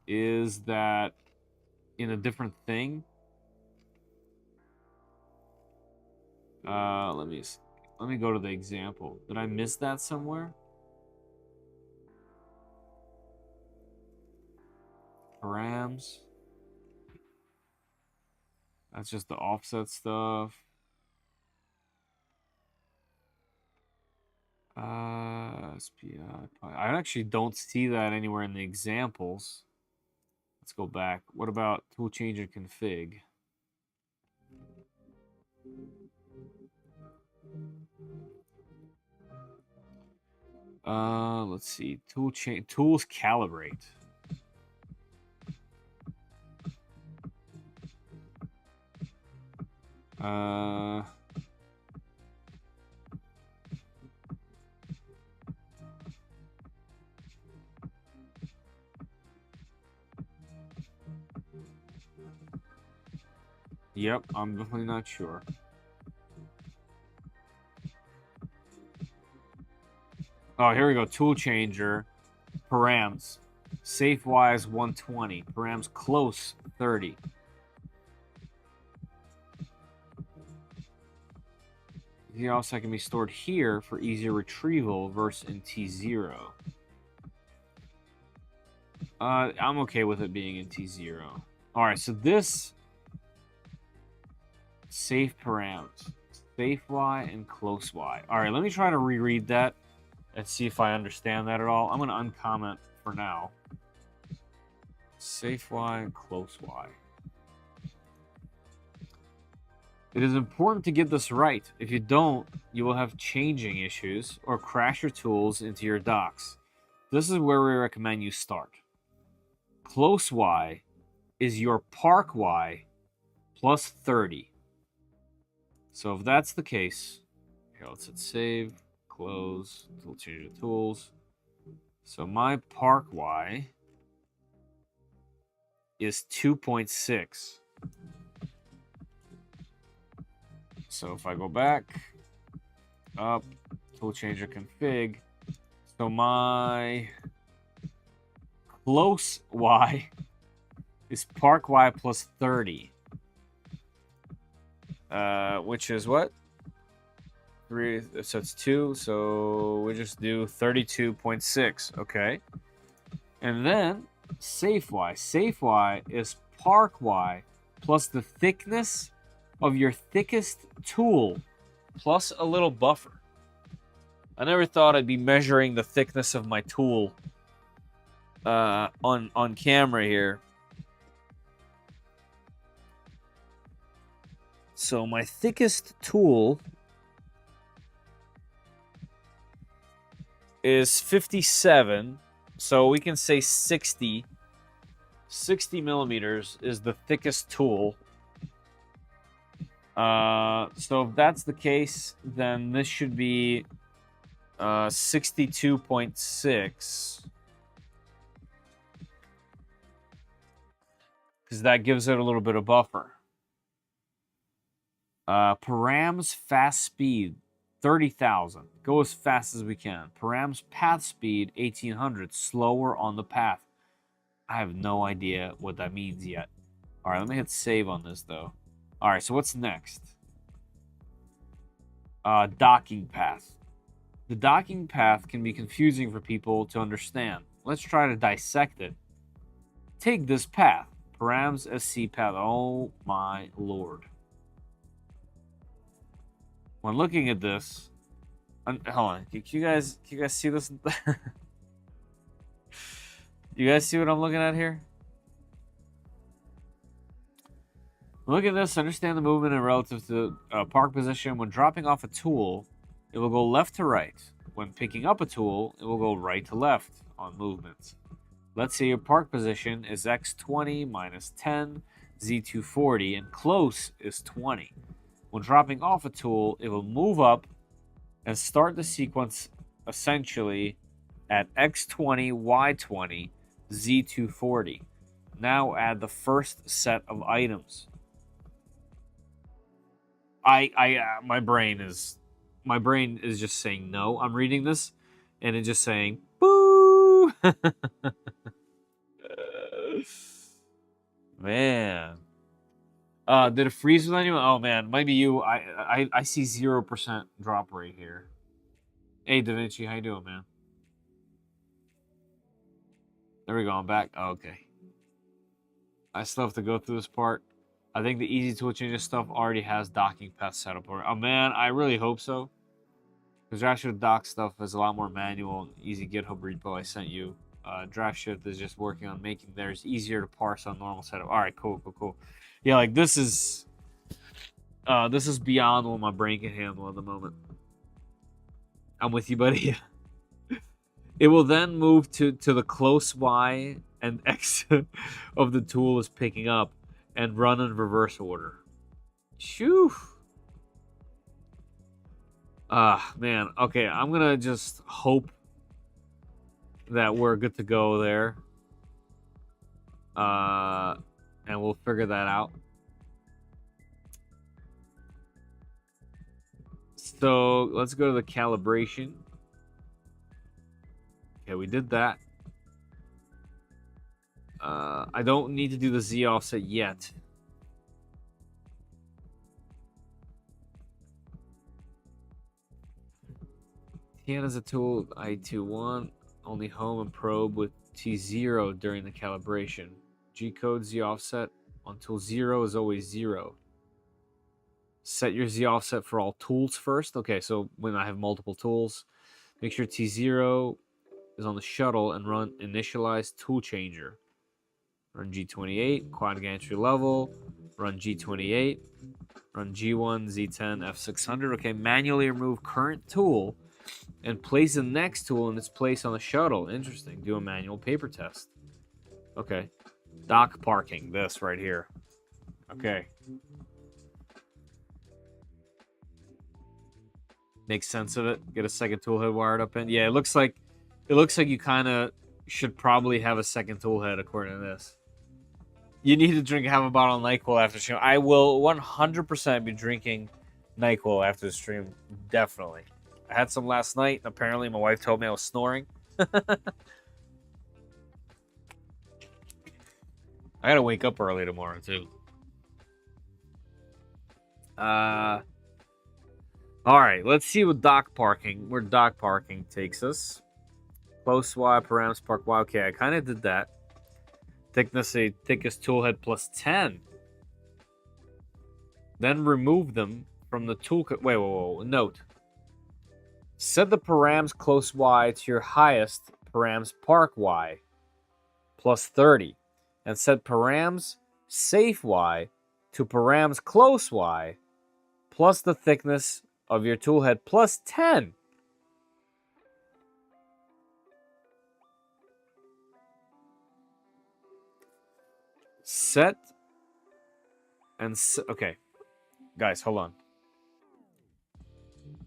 Is that in a different thing? Let me go to the example. Did I miss that somewhere? Params. That's just the offset stuff. SPI. I actually don't see that anywhere in the examples. Let's go back. What about Toolchanger config? Let's see. Tools calibrate. Yep, I'm definitely not sure. Oh, here we go. Toolchanger. Params. Safe-wise 120. Params close 30. The also can be stored here for easier retrieval versus in T0. I'm okay with it being in T0. Alright, so this safe params. Safe Y and close Y. Alright, let me try to reread that and see if I understand that at all. I'm going to uncomment for now. Safe Y and close Y. It is important to get this right. If you don't, you will have changing issues or crash your tools into your docks. This is where we recommend you start. Close Y is your park Y plus 30. So if that's the case, here, let's hit save, close, Toolchanger tools. So my park Y is 2.6. So if I go back, up, Toolchanger config, so my close Y is park Y plus 30. Which is what? 3, so it's 2, so we just do 32.6, okay. And then safe Y. Safe Y is park Y plus the thickness of your thickest tool plus a little buffer. I never thought I'd be measuring the thickness of my tool on camera here. So my thickest tool is 57, so we can say 60. 60 millimeters is the thickest tool. So if that's the case, then this should be 62.6. Because that gives it a little bit of buffer. Params fast speed, 30,000. Go as fast as we can. Params path speed, 1800. Slower on the path. I have no idea what that means yet. All right, let me hit save on this, though. All right, so what's next? Docking path. The docking path can be confusing for people to understand. Let's try to dissect it. Take this path. Params SC path. Oh, my lord. When looking at this, hold on. Can you guys see this? You guys see what I'm looking at here? Look at this. Understand the movement in relative to park position. When dropping off a tool, it will go left to right. When picking up a tool, it will go right to left on movements. Let's say your park position is x20 minus 10, z240, and close is 20. When dropping off a tool, it will move up and start the sequence essentially at x20, y20, z240. Now add the first set of items. My brain is just saying no. I'm reading this, and it's just saying boo. Man, did it freeze with anyone? Oh man, might be you. I see 0% drop rate here. Hey Da Vinci, how you doing, man? There we go. I'm back. Oh, okay. I still have to go through this part. I think the easy tool changes stuff already has docking path set up. Oh man, I really hope so. Because Draft Shift dock stuff is a lot more manual and easy GitHub repo I sent you. Draft Shift is just working on making theirs easier to parse on normal setup. All right, cool. Yeah, like this is beyond what my brain can handle at the moment. I'm with you, buddy. It will then move to the close Y and X of the tool is picking up and run in reverse order. Shoo. Man. Okay, I'm gonna just hope that we're good to go there. And we'll figure that out. So let's go to the calibration. Okay, we did that. I don't need to do the Z offset yet. TN is a tool I21, only home and probe with T0 during the calibration. G-code Z offset on tool 0 is always 0. Set your Z offset for all tools first. Okay, so when I have multiple tools, make sure T0 is on the shuttle and run initialize Toolchanger. Run G28, quad gantry level, run G28, run G1, Z10, F600. Okay, manually remove current tool and place the next tool in its place on the shuttle. Interesting. Do a manual paper test. Okay. Dock parking. This right here. Okay. Make sense of it. Get a second tool head wired up in. Yeah, it looks like you kind of should probably have a second tool head according to this. You need to have a bottle of NyQuil after stream. I will 100% be drinking NyQuil after the stream. Definitely. I had some last night. Apparently, my wife told me I was snoring. I gotta wake up early tomorrow, too. All right, let's see what where dock parking takes us. Close Y, params, park Y. Okay, I kind of did that. Thickest tool head plus 10. Then remove them from the tool. Wait, note. Set the params close Y to your highest params park Y plus 30. And set params safe Y to params close Y plus the thickness of your tool head plus 10. Set and okay, guys, hold on.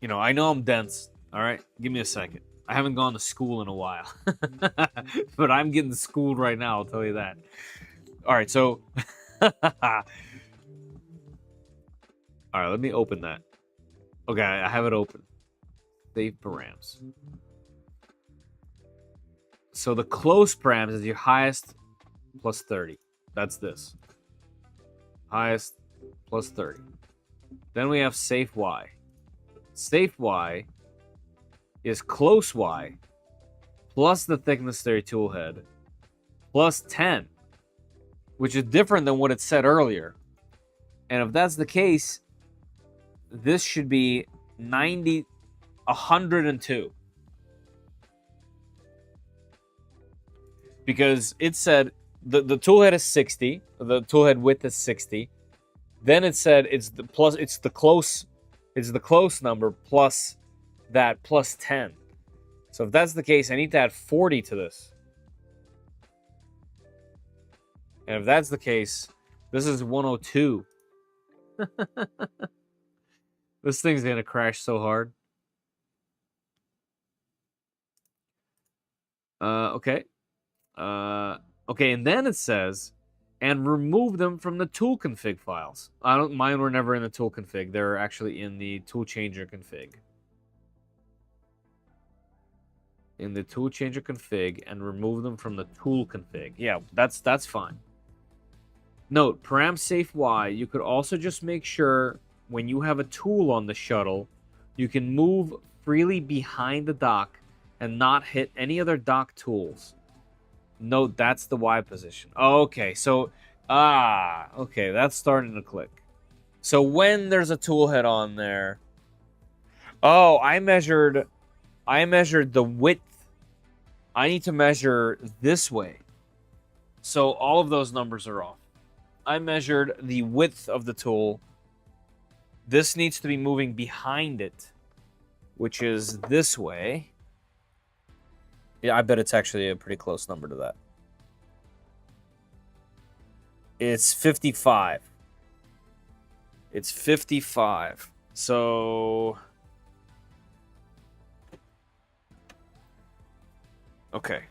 You know, I know I'm dense. All right, give me a second. I haven't gone to school in a while, but I'm getting schooled right now. I'll tell you that. All right, so all right, let me open that. Okay, I have it open. Save params. So the close params is your highest plus 30. That's this. Highest plus 30. Then we have safe Y. Safe Y is close Y plus the thickness of your tool head plus 10, which is different than what it said earlier. And if that's the case, this should be 102. Because it said the tool head is 60, the tool head width is 60. Then it said it's the close number plus that plus 10. So if that's the case, I need to add 40 to this. And if that's the case, this is 102. This thing's gonna crash so hard. Okay. Okay, and then it says, and remove them from the tool config files. Mine were never in the tool config. They're actually in the Toolchanger config. In the Toolchanger config, and remove them from the tool config. Yeah, that's fine. Note, param safe Y, you could also just make sure when you have a tool on the shuttle, you can move freely behind the dock and not hit any other dock tools. Note, that's the Y position. Okay, so, okay, that's starting to click. So when there's a tool head on there, I measured the width. I need to measure this way. So all of those numbers are off. I measured the width of the tool. This needs to be moving behind it, which is this way. Yeah, I bet it's actually a pretty close number to that. It's 55. It's 55. So... okay.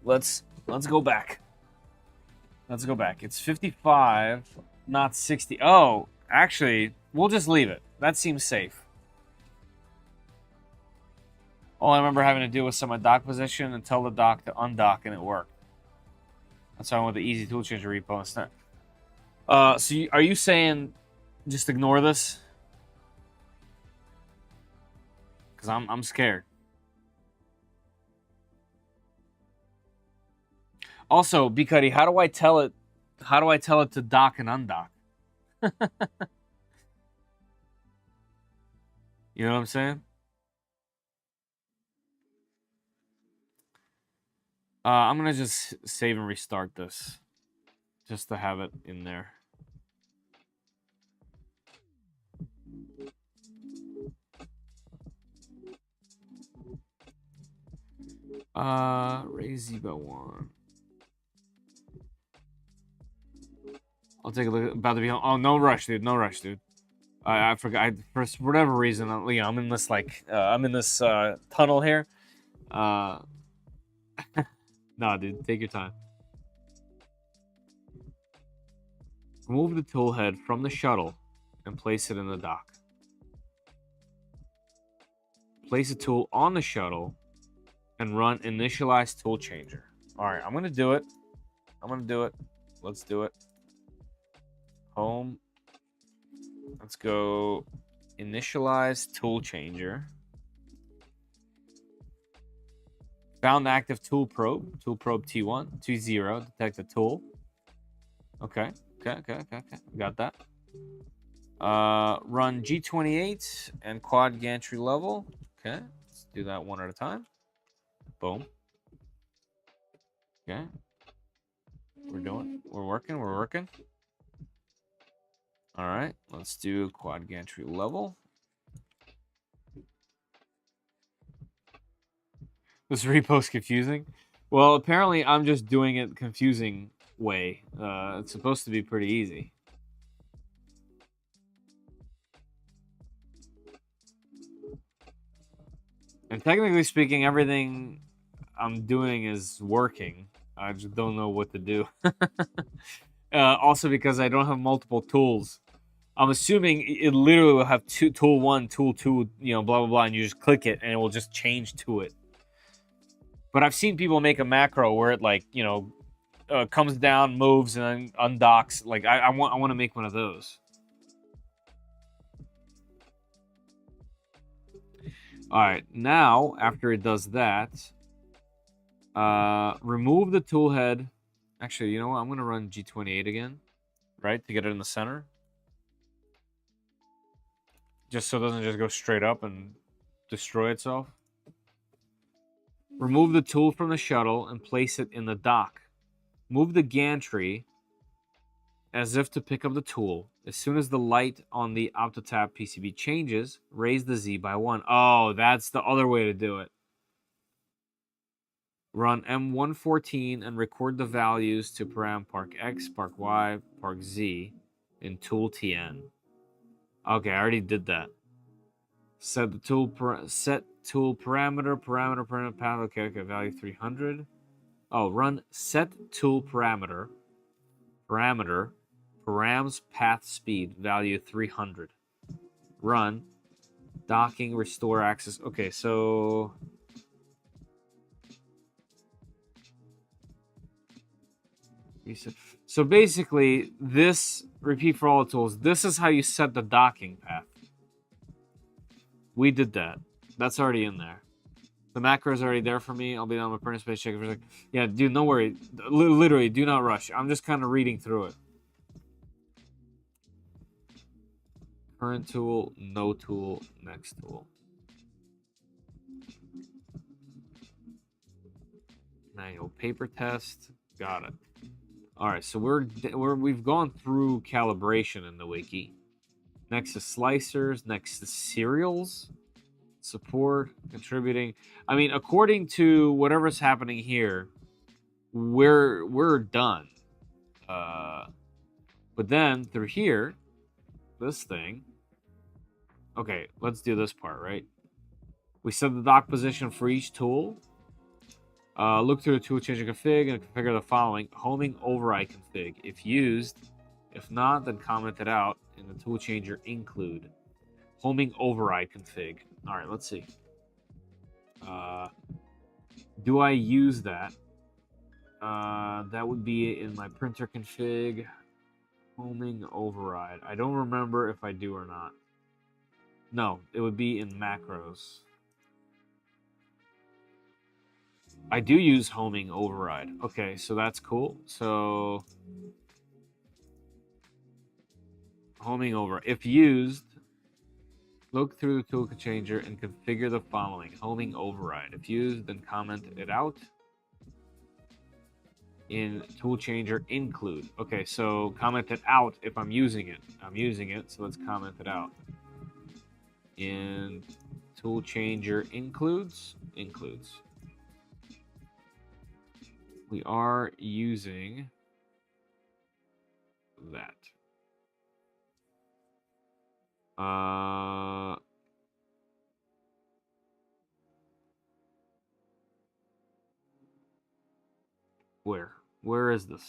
Let's go back. Let's go back. It's 55, not 60. Oh, actually, we'll just leave it. That seems safe. All I remember having to do was set my dock position and tell the dock to undock, and it worked. That's why I went with the easy Toolchanger repo instead. So are you saying just ignore this? Because I'm scared. Also, B Cuddy, how do I tell it? How do I tell it to dock and undock? You know what I'm saying? I'm gonna just save and restart this, just to have it in there. Raise Zeba 1. I'll take a look. About to be home. Oh, no rush, dude. No rush, dude. I forgot. For whatever reason, I'm in this tunnel here. No, dude. Take your time. Remove the tool head from the shuttle and place it in the dock. Place the tool on the shuttle and run initialize Toolchanger. All right, I'm gonna do it. Let's do it. Home. Let's go initialize Toolchanger. Found active tool probe T1, 20, detect a tool. Okay. Got that. Run G28 and quad gantry level. Okay, let's do that one at a time. Boom. Okay. We're working. All right, let's do quad gantry level. This repo's confusing. Well, apparently I'm just doing it confusing way. It's supposed to be pretty easy. And technically speaking, everything I'm doing is working. I just don't know what to do. Also because I don't have multiple tools. I'm assuming it literally will have tool 1, tool 2, blah, blah, blah, and you just click it and it will just change to it. But I've seen people make a macro where it comes down, moves, and then undocks. Like I want to make one of those. All right, now after it does that, remove the tool head. Actually, you know what? I'm gonna run G28 again, right, to get it in the center, just so it doesn't just go straight up and destroy itself. Remove the tool from the shuttle and place it in the dock. Move the gantry as if to pick up the tool. As soon as the light on the OptoTap PCB changes, raise the Z by 1. Oh, that's the other way to do it. Run M114 and record the values to param park X, park Y, park Z in tool TN. Okay, I already did that. Set the tool parameter path. Okay, value 300. Oh, run set tool parameter params path speed value 300. Run docking restore access. Okay, so basically this repeat for all the tools. This is how you set the docking path. We did that. That's already in there. The macro is already there for me. I'll be on my print space check for a second. Yeah, dude, no worry. Literally, do not rush. I'm just kind of reading through it. Current tool, no tool, next tool. Manual paper test. Got it. All right, so we've gone through calibration in the wiki. Next is slicers. Next is serials. Support, contributing. I mean, according to whatever's happening here, we're done. But then through here, this thing. Okay, let's do this part, right? We set the dock position for each tool. Look through the Toolchanger config and configure the following. Homing override config, if used. If not, then comment it out in the Toolchanger include. Homing override config. All right, let's see. do I use that? That would be in my printer config, homing override. I don't remember if I do or not. No, it would be in macros. I do use homing override. Okay, so that's cool. So homing over. If used, look through the Toolchanger and configure the following. Homing override. If used, then comment it out. In Toolchanger include. Okay, so comment it out if I'm using it. I'm using it, so let's comment it out. In Toolchanger includes. We are using that. Where is this?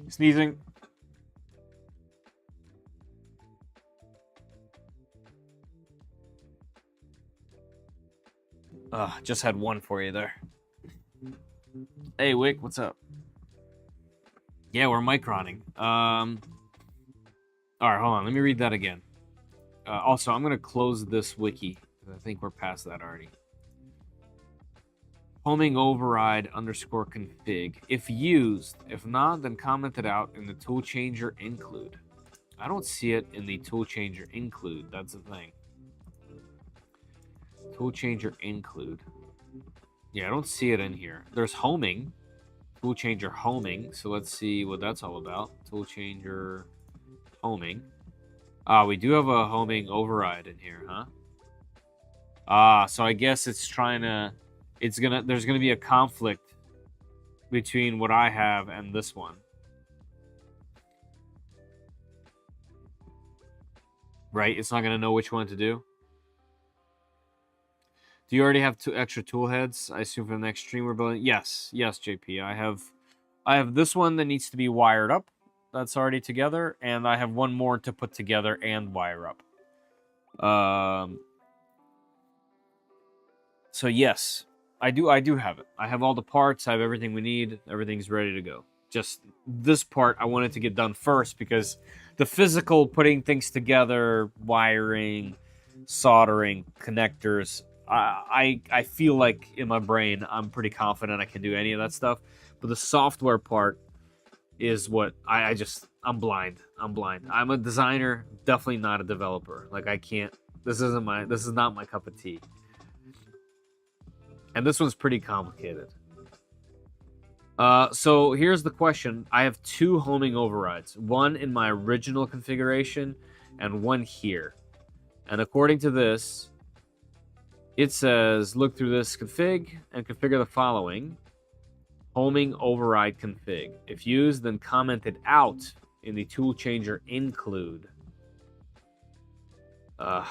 Sneezing. Just had one for you there. Hey, Wick, what's up? Yeah, we're microning. All right, hold on. Let me read that again. Also, I'm going to close this wiki. I think we're past that already. Homing override underscore config. If used. If not, then comment it out in the Toolchanger include. I don't see it in the Toolchanger include. That's the thing. Toolchanger include. Yeah, I don't see it in here. There's homing. Toolchanger homing. So let's see what that's all about. Toolchanger homing. We do have a homing override in here, huh? So I guess it's trying to... There's gonna be a conflict between what I have and this one. Right? It's not gonna know which one to do. Do you already have 2 extra tool heads? I assume for the next stream we're building. Yes, JP. I have this one that needs to be wired up. That's already together, and I have one more to put together and wire up. So yes, I do have it. I have all the parts. I have everything we need. Everything's ready to go. Just this part I wanted to get done first because the physical putting things together, wiring, soldering, connectors, I feel like in my brain I'm pretty confident I can do any of that stuff. But the software part is what I'm blind. I'm a designer, definitely not a developer. Like I can't. This is not my cup of tea. And this one's pretty complicated. So here's the question. I have 2 homing overrides. One in my original configuration and one here. And according to this, it says, look through this config and configure the following. Homing override config. If used, then comment it out in the Toolchanger include. I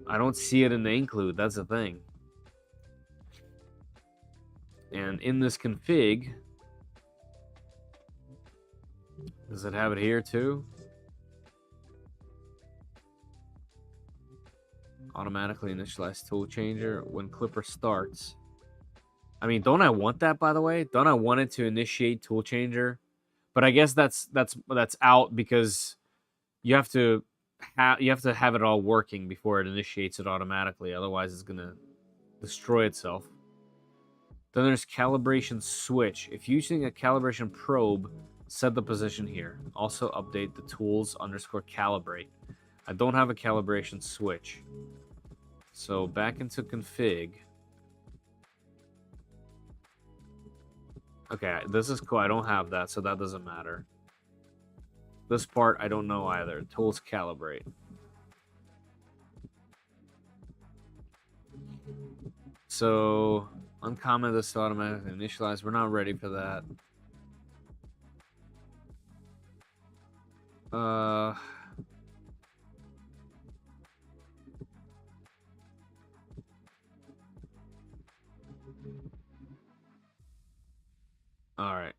don't see it in the include. That's the thing. And in this config, does it have it here too? Automatically initialize Toolchanger when Clipper starts. I mean, don't I want that, by the way? Don't I want it to initiate Toolchanger? But I guess that's out because you have to have it all working before it initiates it automatically. Otherwise, it's gonna destroy itself. Then there's calibration switch. If using a calibration probe, set the position here. Also update the tools underscore calibrate. I don't have a calibration switch. So back into config. Okay, this is cool. I don't have that, so that doesn't matter. This part, I don't know either. Tools calibrate. So uncomment this to automatically initialize. We're not ready for that. All right.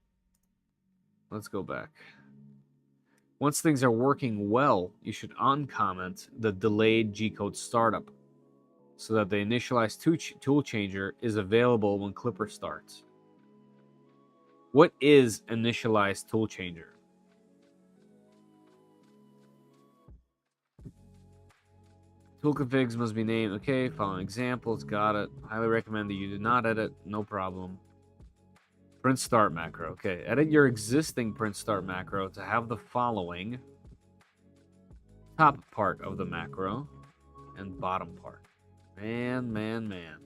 Let's go back. Once things are working well, you should uncomment the delayed G-code startup so that the initialized Toolchanger is available when Clipper starts. What is initialized Toolchanger? Tool configs must be named. Okay, following examples. Got it. Highly recommend that you do not edit. No problem. Print start macro. Okay, edit your existing print start macro to have the following: top part of the macro and bottom part. Man.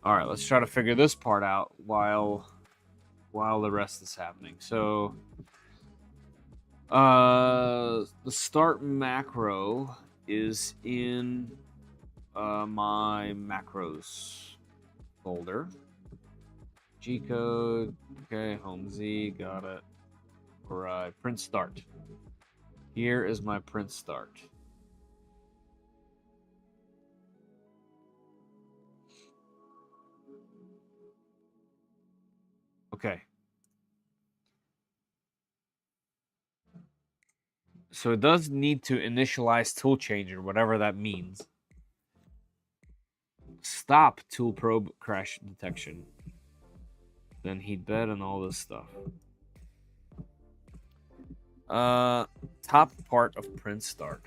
All right, let's try to figure this part out while the rest is happening. So, the start macro is in my macros folder. G code, okay, home Z, got it. All right, print start. Here is my print start. Okay. So it does need to initialize Toolchanger, whatever that means. Stop tool probe crash detection. Then heat bed and all this stuff. Top part of print start.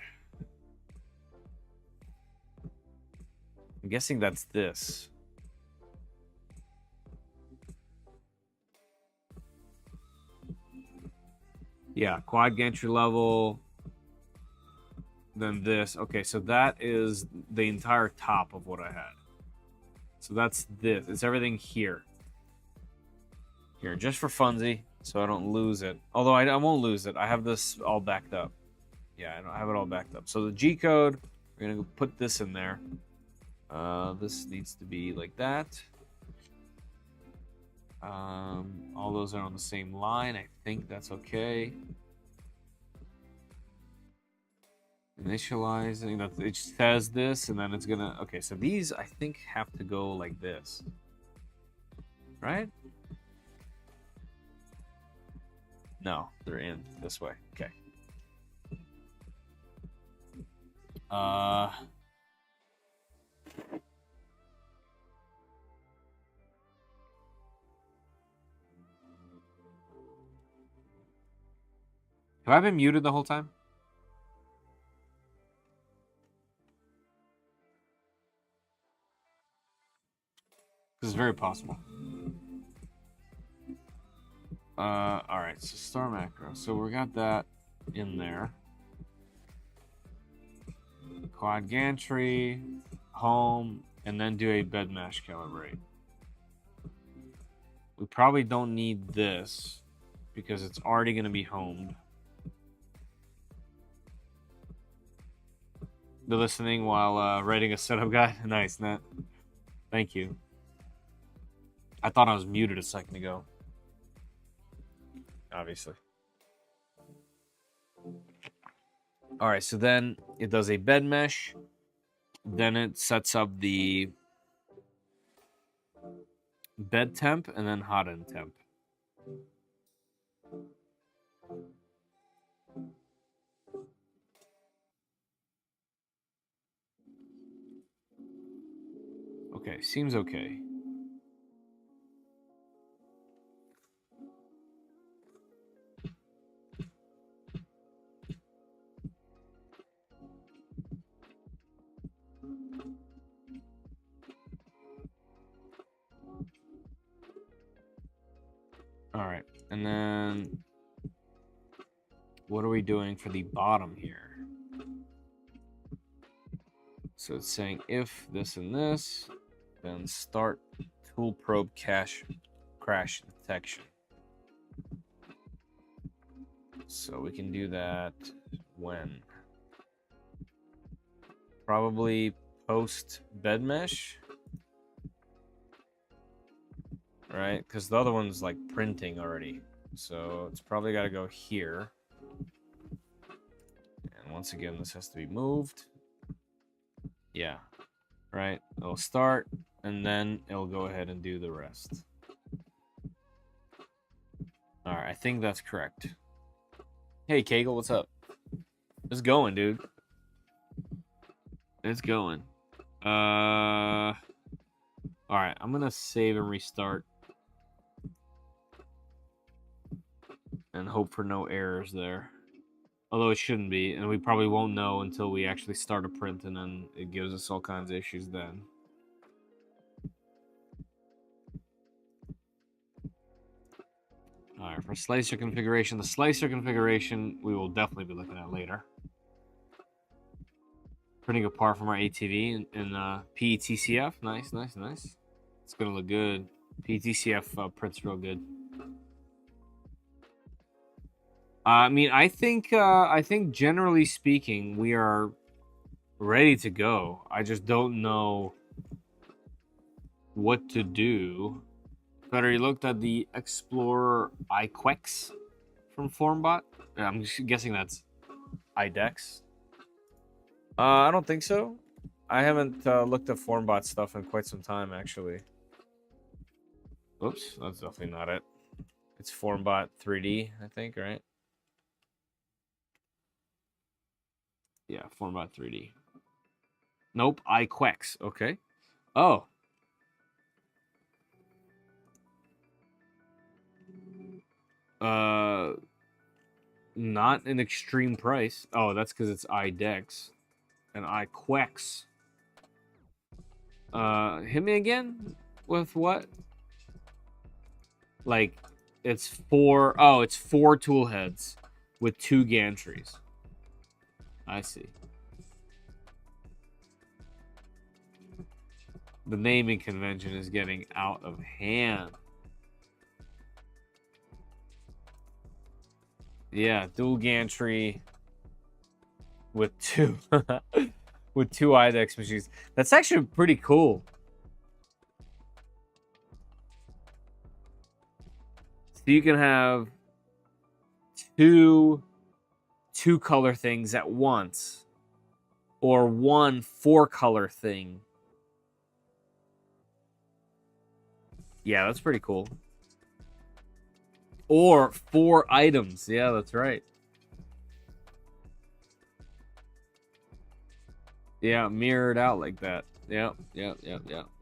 I'm guessing that's this. Yeah, quad gantry level. Then this. Okay, so that is the entire top of what I had. So that's this. It's everything here. Here, just for funsy, so I don't lose it. Although I won't lose it. I have this all backed up. Yeah, I don't have it all backed up. So the G code, we're gonna put this in there. This needs to be like that. All those are on the same line. I think that's okay. Initializing, it says this, and then it's gonna. Okay, so these I think have to go like this, right? No, they're in this way. Okay. Have I been muted the whole time? This is very possible. All right, so star macro. So we got that in there. Quad gantry, home, and then do a bed mesh calibrate. We probably don't need this because it's already going to be homed. They're listening while writing a setup guide. Nice, Nat. Thank you. I thought I was muted a second ago. Obviously. All right, so then it does a bed mesh. Then it sets up the bed temp and then hot end temp. Okay, seems okay. All right, and then what are we doing for the bottom here? So it's saying if this and this, then start tool probe crash detection. So we can do that when? Probably post bed mesh, right? Because the other one's like printing already. So it's probably got to go here. And once again, this has to be moved. Yeah, right. It'll start, and then it'll go ahead and do the rest. All right, I think that's correct. Hey, Kegel, what's up? It's going, dude. It's going. All right, I'm gonna save and restart, and hope for no errors there. Although it shouldn't be, and we probably won't know until we actually start a print, and then it gives us all kinds of issues then. All right, for slicer configuration, the slicer configuration we will definitely be looking at later. Printing apart from our ATV in PETCF. Nice, nice, nice. It's gonna look good. PETCF prints real good. I mean, I think generally speaking, we are ready to go. I just don't know what to do. Better, you looked at the Explorer iQuex from Formbot. I'm guessing that's iDex. I don't think so. I haven't looked at Formbot stuff in quite some time, actually. Oops, that's definitely not it. It's Formbot 3D, I think, right? Yeah, Formbot 3D. Nope, iQuex. Okay. Oh. Not an extreme price. Oh, that's because it's iDex and iQuex. Hit me again with what? Like, it's four. Oh, it's 4 tool heads with 2 gantries. I see. The naming convention is getting out of hand. Yeah, dual gantry with 2 with 2 iDex machines. That's actually pretty cool. So you can have two color things at once, or 1 4-color thing. Yeah, that's pretty cool. Or 4 items. Yeah, that's right. Yeah, mirrored out like that. Yep.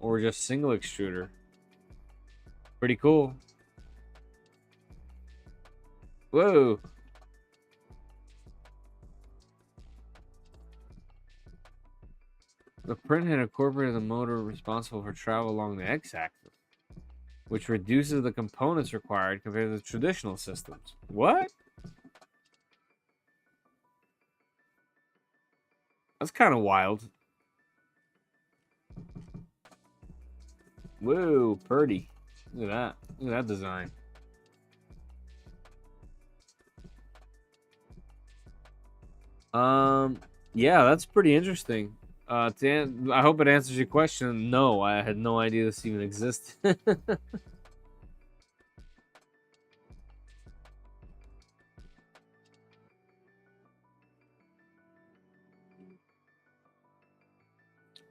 Or just single extruder. Pretty cool. Whoa. The print had incorporated the motor responsible for travel along the x-axis, which reduces the components required compared to the traditional systems. What? That's kind of wild. Whoa, Purdy. Look at that. Look at that design. Yeah, that's pretty interesting. I hope it answers your question. No, I had no idea this even existed.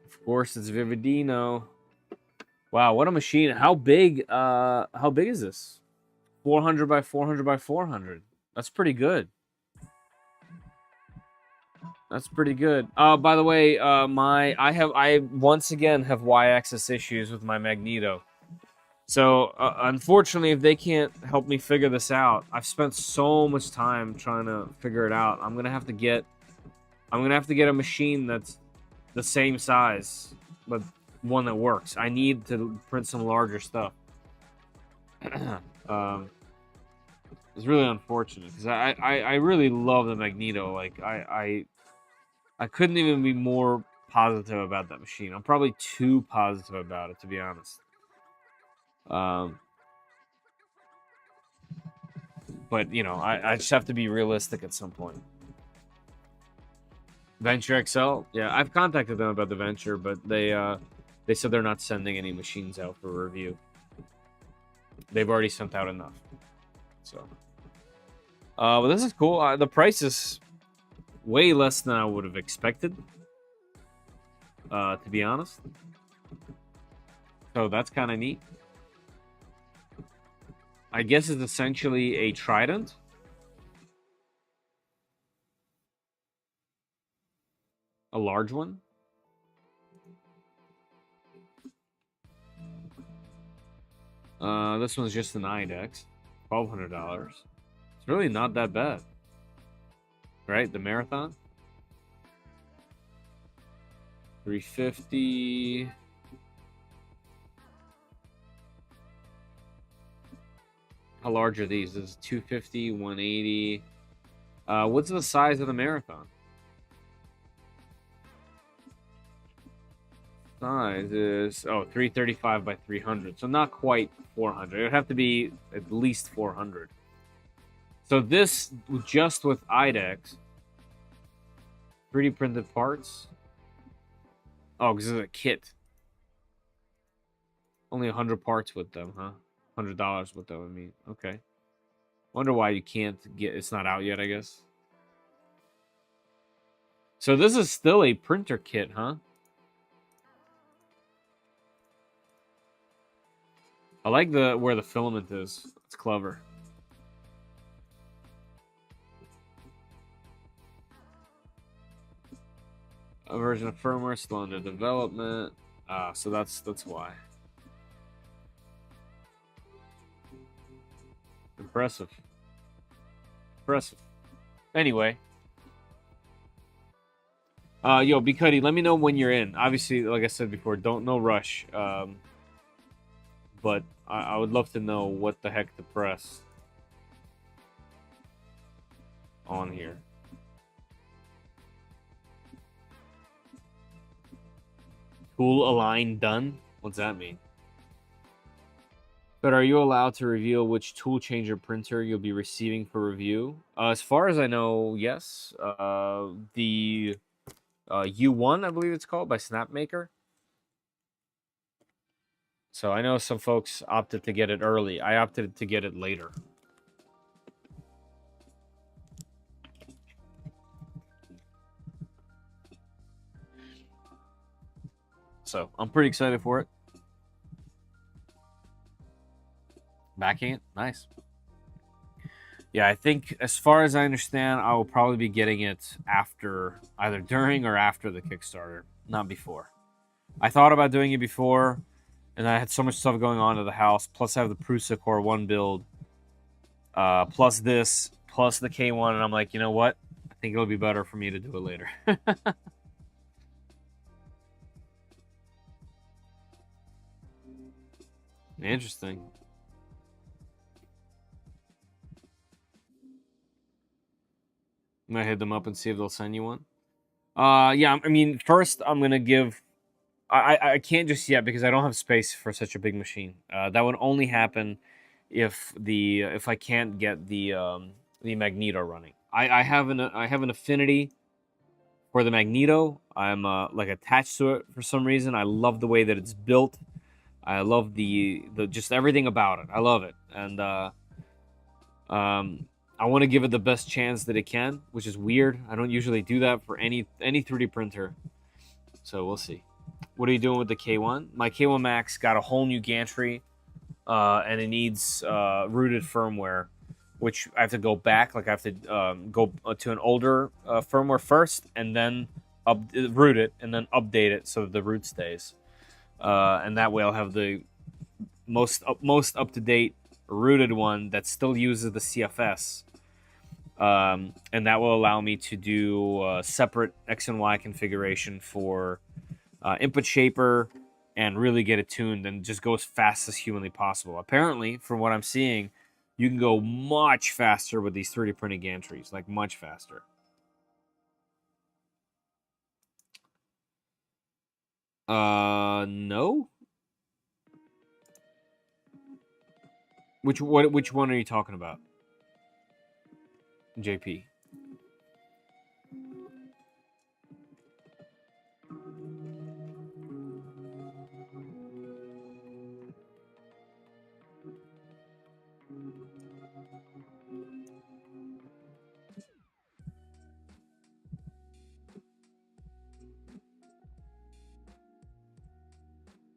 Of course, it's Vividino. Wow, what a machine! How big is this? 400 by 400 by 400. That's pretty good. That's pretty good. By the way, I once again have y-axis issues with my Magneto. So unfortunately, if they can't help me figure this out, I've spent so much time trying to figure it out. I'm gonna have to get a machine that's the same size, but one that works. I need to print some larger stuff. It's really unfortunate because I really love the Magneto. Like I couldn't even be more positive about that machine. I'm probably too positive about it, to be honest. But you know, I just have to be realistic at some point. Venture XL, yeah, I've contacted them about the Venture, but they said they're not sending any machines out for review. They've already sent out enough. So, but this is cool. The price is way less than I would have expected, to be honest. So that's kind of neat. I guess it's essentially a Trident. A large one. This one's just an IDEX. $1,200. It's really not that bad. Right? The Marathon. 350. How large are these? This is 250, 180. What's the size of the Marathon? Size is 335 by 300, so not quite 400. It would have to be at least 400. So this just with IDEX, 3D printed parts. Oh, because it's a kit. Only 100 parts with them, huh? $100 with them. I mean, okay. Wonder why you can't get. It's not out yet, I guess. So this is still a printer kit, huh? I like where the filament is. It's clever. A version of firmware still under development. So that's why. Impressive. Impressive. Anyway. Yo, B Cuddy, let me know when you're in. Obviously, like I said before, no rush. But I would love to know what the heck to press on here. Tool align done? What's that mean? But are you allowed to reveal which Toolchanger printer you'll be receiving for review? As far as I know, yes. The U1, I believe it's called, by Snapmaker. So I know some folks opted to get it early. I opted to get it later. So I'm pretty excited for it. Backing it, nice. Yeah, I think as far as I understand, I will probably be getting it after, either during or after the Kickstarter, not before. I thought about doing it before, and I had so much stuff going on at the house. Plus, I have the Prusa Core 1 build, plus this, plus the K1, and I'm like, you know what? I think it'll be better for me to do it later. Interesting. I'm gonna hit them up and see if they'll send you one. Yeah. I mean, first I'm gonna give. I can't just yet because I don't have space for such a big machine. That would only happen if I can't get the Magneto running. I have an affinity for the Magneto. I'm like attached to it for some reason. I love the way that it's built. I love the just everything about it. I love it, and I want to give it the best chance that it can, which is weird. I don't usually do that for any 3D printer, so we'll see. What are you doing with the K1? My K1 Max got a whole new gantry, and it needs rooted firmware, which I have to go back. Like I have to go to an older firmware first, and then root it, and then update it so that the root stays. And that way I'll have the most up to date rooted one that still uses the CFS. And that will allow me to do separate X and Y configuration for input shaper and really get it tuned and just go as fast as humanly possible. Apparently, from what I'm seeing, you can go much faster with these 3D printed gantries, like much faster. No. Which one are you talking about? JP.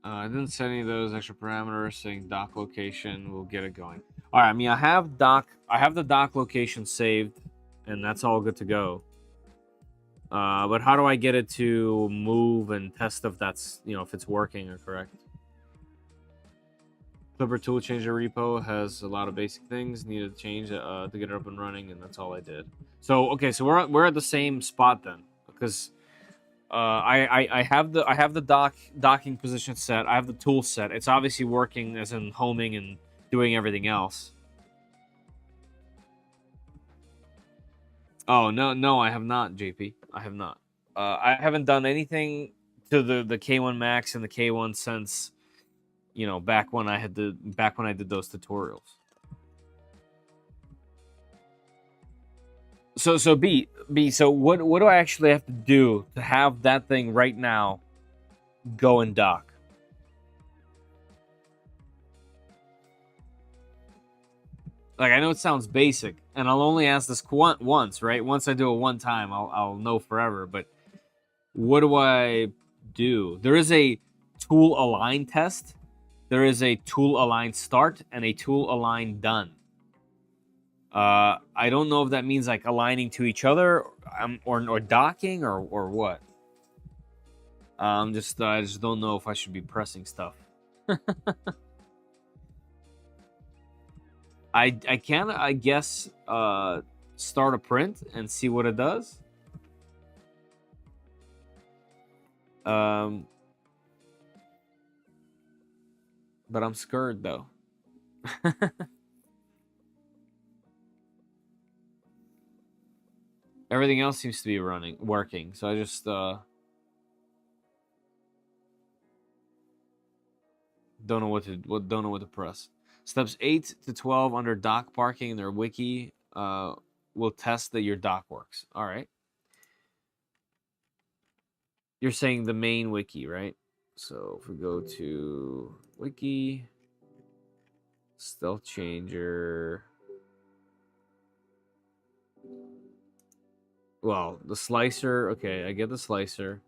I didn't set any of those extra parameters saying dock location. We'll get it going. All right, I mean, I have the dock location saved, and that's all good to go. But how do I get it to move and test if that's, if it's working or correct? Clipper Toolchanger repo has a lot of basic things needed to change to get it up and running, and that's all I did. So okay, so we're at the same spot then, because I have the docking position set. I have the tool set. It's obviously working, as in homing and doing everything else. Oh no, I have not, JP. I have not. I haven't done anything to the K1 Max and the K1 since, back when I did those tutorials. So B, so what do I actually have to do to have that thing right now go and dock? Like, I know it sounds basic, and I'll only ask this once, right? Once I do it one time, I'll know forever. But what do I do? There is a tool align test. There is a tool align start and a tool align done. I don't know if that means like aligning to each other, or docking, or what. I just don't know if I should be pressing stuff. I can, I guess, start a print and see what it does. But I'm scared though. Everything else seems to be working. So I just don't know what to press. Steps 8 to 12 under dock parking in their wiki will test that your dock works. All right. You're saying the main wiki, right? So if we go to wiki, Toolchanger. Well, the slicer. Okay, I get the slicer.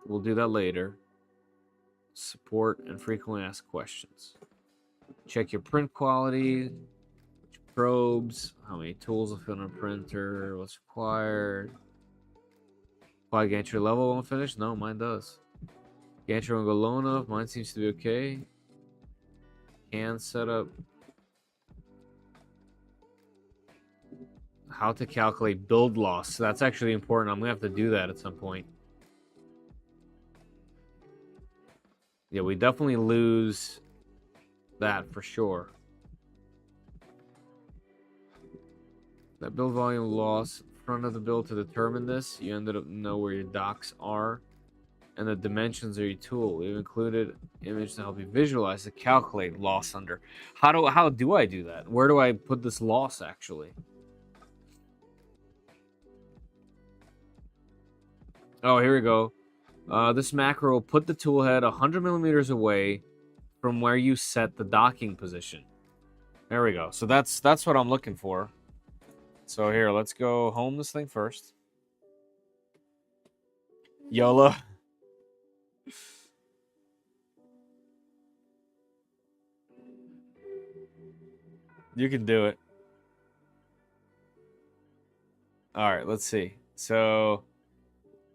We'll do that later. Support and frequently asked questions. Check your print quality, probes, how many tools will fit on a printer, what's required. Apply gantry level won't finish? No, mine does. Gantry won't go low enough. Mine seems to be okay. Can setup. How to calculate build loss. That's actually important. I'm gonna have to do that at some point. Yeah, we definitely lose that for sure. That build volume loss, front of the build to determine this, you ended up know where your docks are and the dimensions of your tool. We've included image to help you visualize to calculate loss under. How do I do that? Where do I put this loss actually? Oh, here we go. This macro will put the tool head 100 millimeters away from where you set the docking position. There we go. So that's what I'm looking for. So here, let's go home this thing first. YOLO. You can do it. All right, let's see. So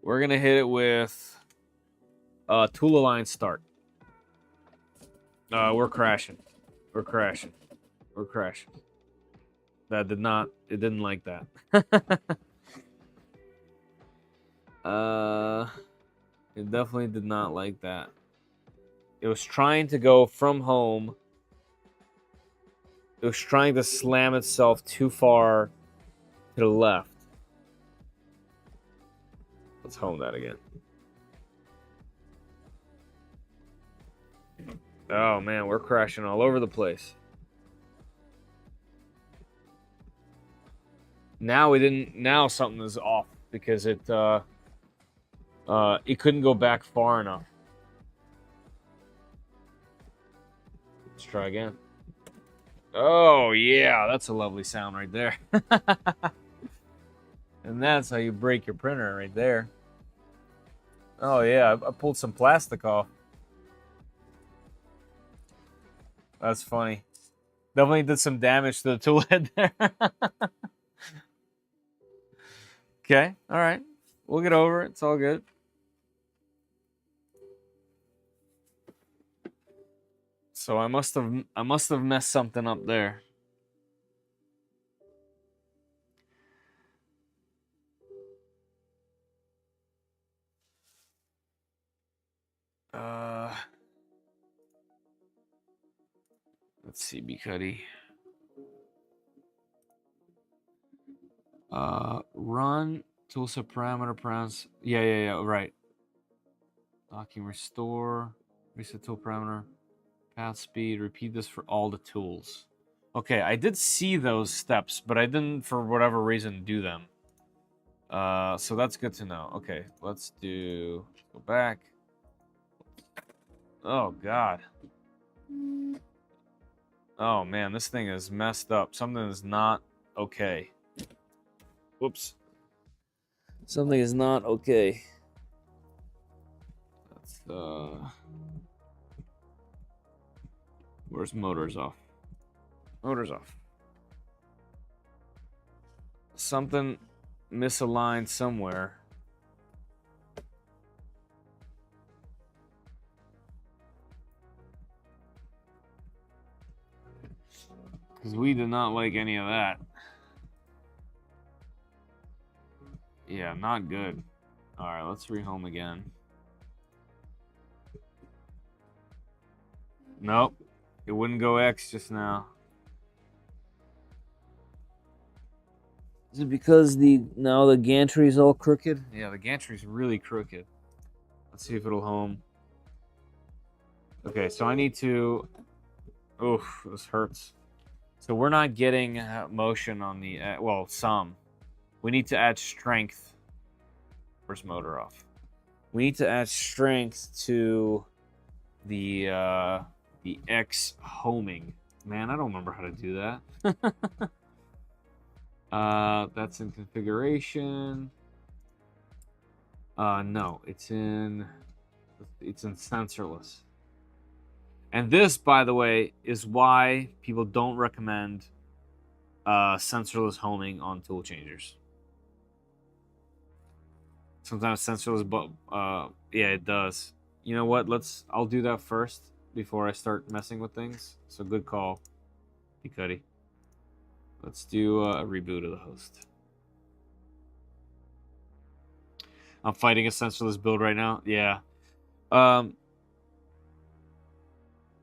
we're going to hit it with tool align start. We're crashing. We're crashing. We're crashing. That did not, it didn't like that. It definitely did not like that. It was trying to go from home. It was trying to slam itself too far to the left. Let's home that again. Oh man, we're crashing all over the place. Now we didn't. Now something is off because it couldn't go back far enough. Let's try again. Oh yeah, that's a lovely sound right there. And that's how you break your printer right there. Oh yeah, I pulled some plastic off. That's funny. Definitely did some damage to the tool head there. Okay, all right. We'll get over it. It's all good. So I must have messed something up there. Let's see, B Cuddy. Run toolset parameter params. Yeah, right. Locking restore, reset tool parameter, path speed. Repeat this for all the tools. Okay, I did see those steps, but I didn't, for whatever reason, do them. So that's good to know. Okay, let's go back. Oh, God. Oh, man, this thing is messed up. Something is not okay. Whoops. Something is not okay. That's, where's motors off? Motors off. Something misaligned somewhere. Because we did not like any of that. Yeah, not good. Alright, let's rehome again. Nope. It wouldn't go X just now. Is it because now the gantry's all crooked? Yeah, the gantry's really crooked. Let's see if it'll home. Okay, so I need to... Oof, this hurts. So we're not getting motion on the... well, some. We need to add strength. Where's motor off? We need to add strength to the X homing. Man, I don't remember how to do that. That's in configuration. No, it's in sensorless. And this, by the way, is why people don't recommend sensorless homing on tool changers. Sometimes sensorless, but yeah, it does. You know what? I'll do that first before I start messing with things. So good call, B Cuddy. Let's do a reboot of the host. I'm fighting a sensorless build right now. Yeah.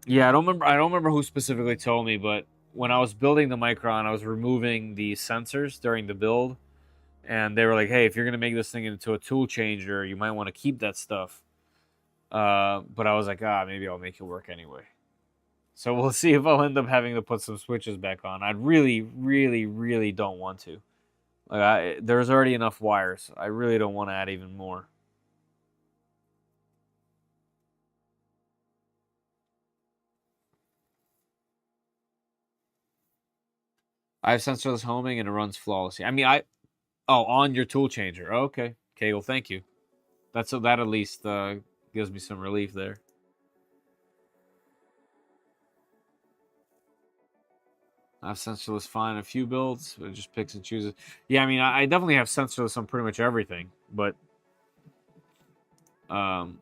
Yeah, I don't remember who specifically told me, but when I was building the Micron, I was removing the sensors during the build, and they were like, "Hey, if you're gonna make this thing into a tool changer, you might want to keep that stuff." But I was like, maybe I'll make it work anyway. So we'll see if I'll end up having to put some switches back on. I really, really, really don't want to. Like, there's already enough wires. I really don't want to add even more. I have sensorless homing and it runs flawlessly. I mean, on your tool changer. Okay. Okay, well, thank you. That at least gives me some relief there. I have sensorless fine a few builds, but it just picks and chooses. Yeah, I mean, I definitely have sensorless on pretty much everything, but I'm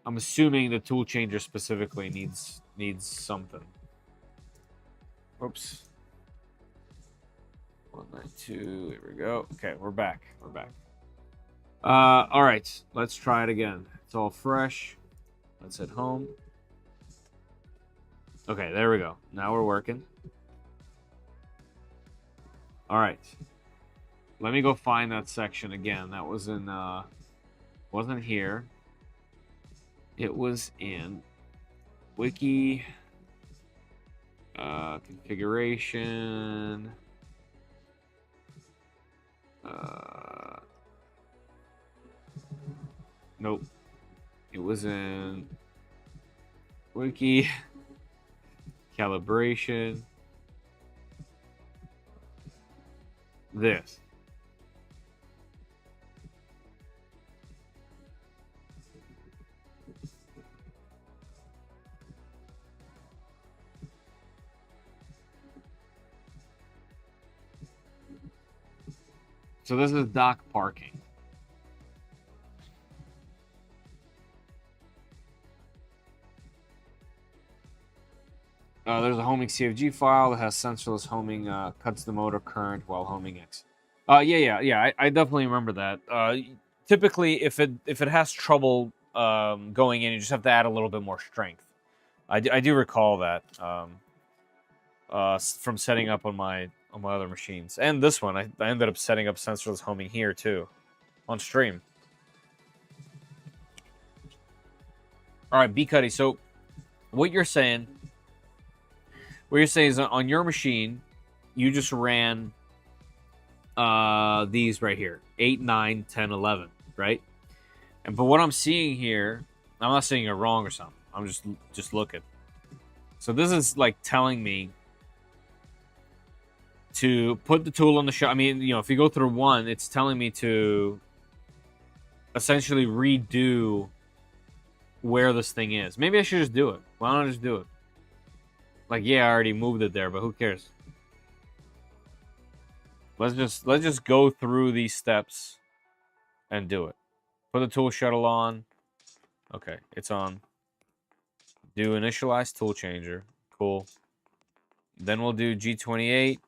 assuming the tool changer specifically needs something. Oops. 192. Here we go. Okay, we're back. We're back. All right, let's try it again. It's all fresh. Let's hit home. Okay, there we go. Now we're working. All right. Let me go find that section again. That was in, wasn't here. It was in wiki, configuration, nope. It was in wiki, calibration, this. So this is dock parking. There's a homing CFG file that has sensorless homing, cuts the motor current while homing X. Yeah. I definitely remember that. Typically, if it has trouble going in, you just have to add a little bit more strength. I do recall that from setting up on my other machines, and this one I ended up setting up sensorless homing here too, on stream. All right, B Cuddy. So what you're saying is on your machine, you just ran these right here, 8, 9, 10, 11, right? But what I'm seeing here, I'm not saying you're wrong or something. I'm just looking. So this is like telling me to put the tool on the shop. I mean, you know, if you go through one, it's telling me to essentially redo where this thing is. Maybe I should just do it. Why don't I just do it? Like, yeah, I already moved it there, but who cares? Let's just go through these steps and do it. Put the tool shuttle on. Okay, it's on. Do initialize Toolchanger. Cool. Then we'll do G28.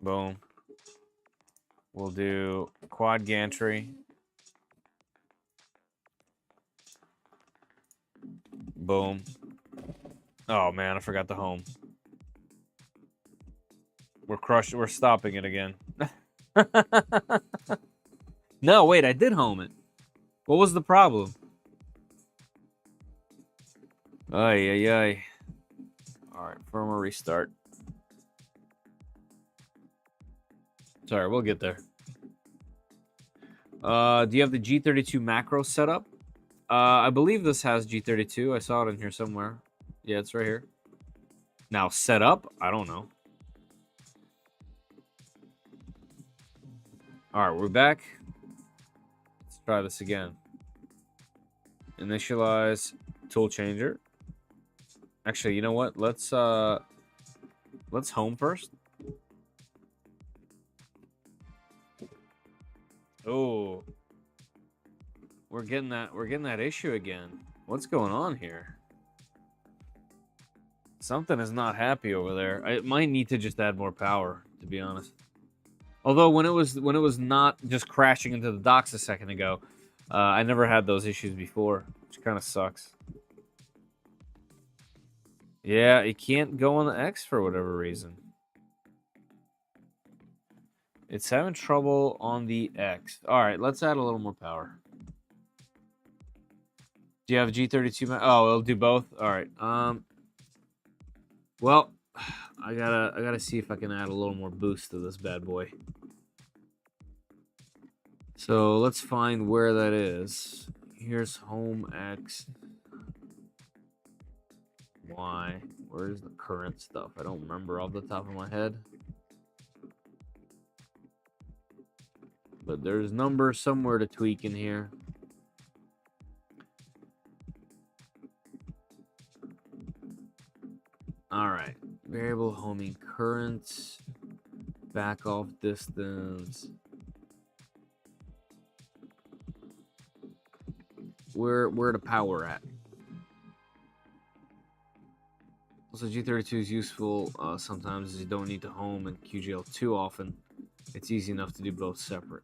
Boom. We'll do quad gantry. Boom. Oh man, I forgot the home. We're stopping it again. No, wait, I did home it. What was the problem? Ay. Alright, firmware restart. Sorry, we'll get there. Do you have the G32 macro set up? I believe this has G32. I saw it in here somewhere. Yeah, it's right here. Now, set up? I don't know. Alright, we're back. Let's try this again. Initialize Toolchanger. Actually, you know what? Let's home first. Oh. We're getting that issue again. What's going on here? Something is not happy over there. I might need to just add more power, to be honest. Although when it was not just crashing into the docks a second ago, I never had those issues before, which kind of sucks. Yeah, it can't go on the X for whatever reason. It's having trouble on the X. All right, let's add a little more power. Do you have a G32? Oh, it'll do both. All right. Well, I gotta see if I can add a little more boost to this bad boy. So let's find where that is. Here's home X. Y. Where's the current stuff? I don't remember off the top of my head. But there's numbers somewhere to tweak in here. All right. Variable homing current. Back off distance. Where the power at? Also, G32 is useful sometimes as you don't need to home and QGL too often. It's easy enough to do both separate.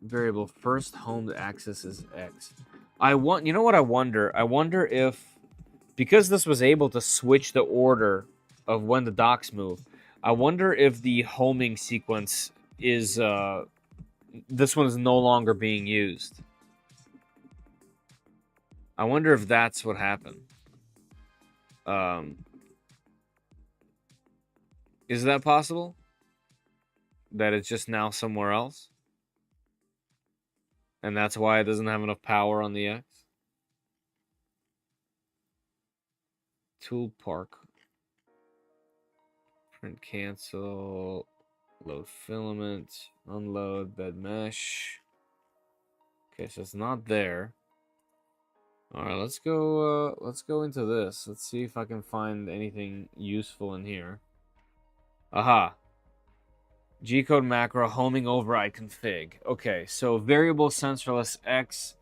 Variable first homed axis is X. You know what I wonder? I wonder if, because this was able to switch the order of when the docks move, I wonder if the homing sequence is, this one is no longer being used. I wonder if that's what happened. Is that possible? That it's just now somewhere else? And that's why it doesn't have enough power on the X? Tool park. Print cancel. Load filament. Unload bed mesh. Okay, so it's not there. All right, let's go. Let's go into this. Let's see if I can find anything useful in here. Aha. G-code macro homing override config. Okay, so variable sensorless X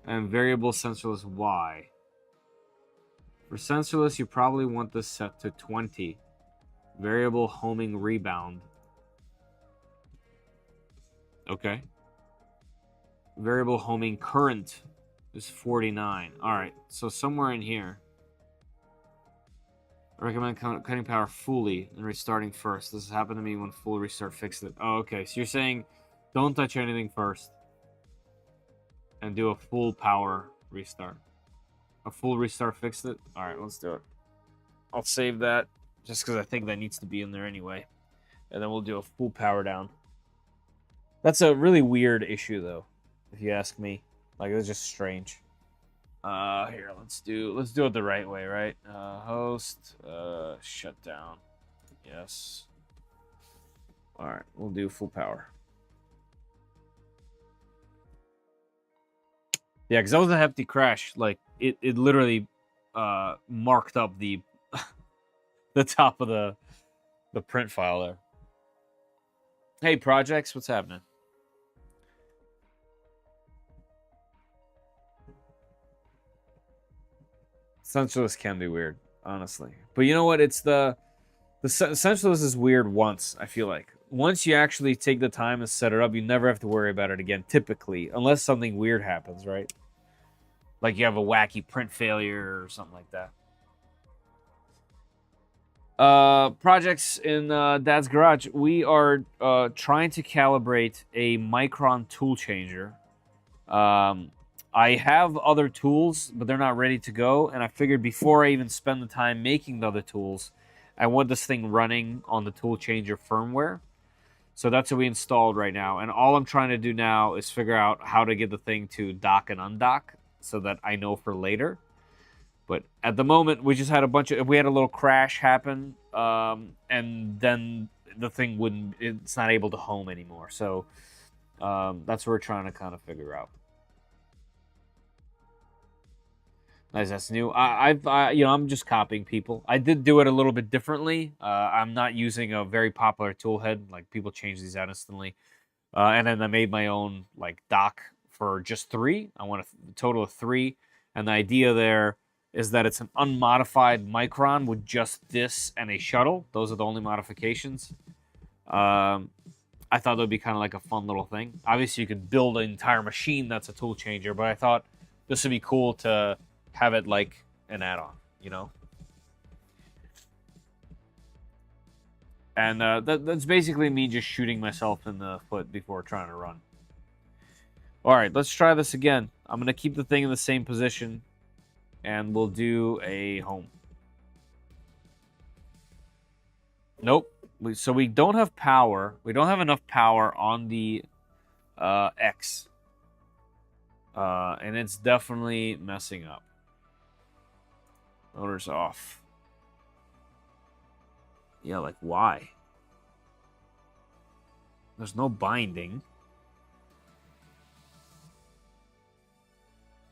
and variable sensorless Y. For sensorless, you probably want this set to 20. Variable homing rebound. Okay. Variable homing current is 49. All right, so somewhere in here. I recommend cutting power fully and restarting first. This has happened to me when full restart fixed it. Oh, okay. So you're saying don't touch anything first and do a full power restart. A full restart fixed it? All right, let's do it. I'll save that just because I think that needs to be in there anyway. And then we'll do a full power down. That's a really weird issue, though, if you ask me. Like, it's just strange. Here, let's do it the right way, right? Host, shut down. Yes. All right, we'll do full power. Yeah, because that was a hefty crash. Like, it literally marked up the the top of the print file there. Hey, projects, what's happening? Sensorless can be weird, honestly. But you know what? It's the sensorless is weird once, I feel like. Once you actually take the time and set it up, you never have to worry about it again, typically. Unless something weird happens, right? Like you have a wacky print failure or something like that. Projects in Dad's Garage. We are trying to calibrate a Micron Toolchanger. I have other tools, but they're not ready to go. And I figured before I even spend the time making the other tools, I want this thing running on the Toolchanger firmware. So that's what we installed right now. And all I'm trying to do now is figure out how to get the thing to dock and undock so that I know for later. But at the moment, we just had we had a little crash happen, and then the thing it's not able to home anymore. So that's what we're trying to kind of figure out. Nice, that's new. I'm just copying people. I did do it a little bit differently. I'm not using a very popular tool head. Like, people change these out instantly. And then I made my own, like, dock for just 3. I want a total of 3. And the idea there is that it's an unmodified Micron with just this and a shuttle. Those are the only modifications. I thought that would be kind of like a fun little thing. Obviously, you could build an entire machine that's a tool changer, but I thought this would be cool to have it like an add-on, you know? And that's basically me just shooting myself in the foot before trying to run. All right, let's try this again. I'm going to keep the thing in the same position, and we'll do a home. Nope. So we don't have power. We don't have enough power on the X. And it's definitely messing up. Motor's off. Yeah, like, why? There's no binding.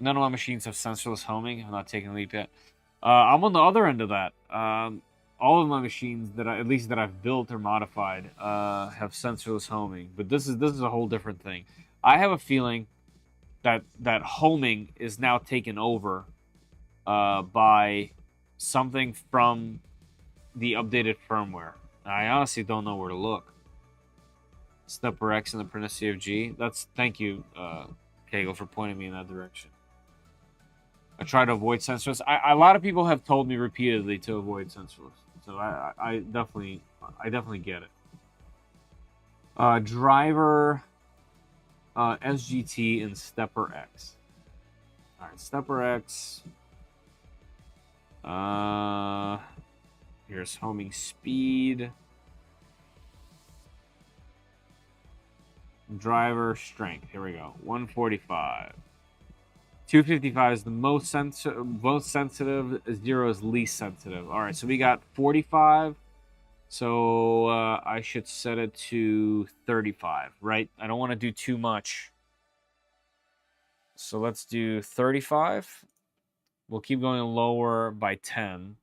None of my machines have sensorless homing. I'm not taking a leap yet. I'm on the other end of that. All of my machines that at least that I've built or modified have sensorless homing, but this is a whole different thing. I have a feeling that homing is now taken over by something from the updated firmware. I honestly don't know where to look. Stepper X in the print CFG. Thank you, Kegel, for pointing me in that direction. I try to avoid sensorless. A lot of people have told me repeatedly to avoid sensorless, so I definitely get it. Driver, SGT, and Stepper X. All right, Stepper X. Here's homing speed. Driver strength. Here we go. 145. 255 is the most sensitive. 0 is least sensitive. All right, so we got 45. So I should set it to 35, right? I don't want to do too much. So let's do 35. We'll keep going lower by 10.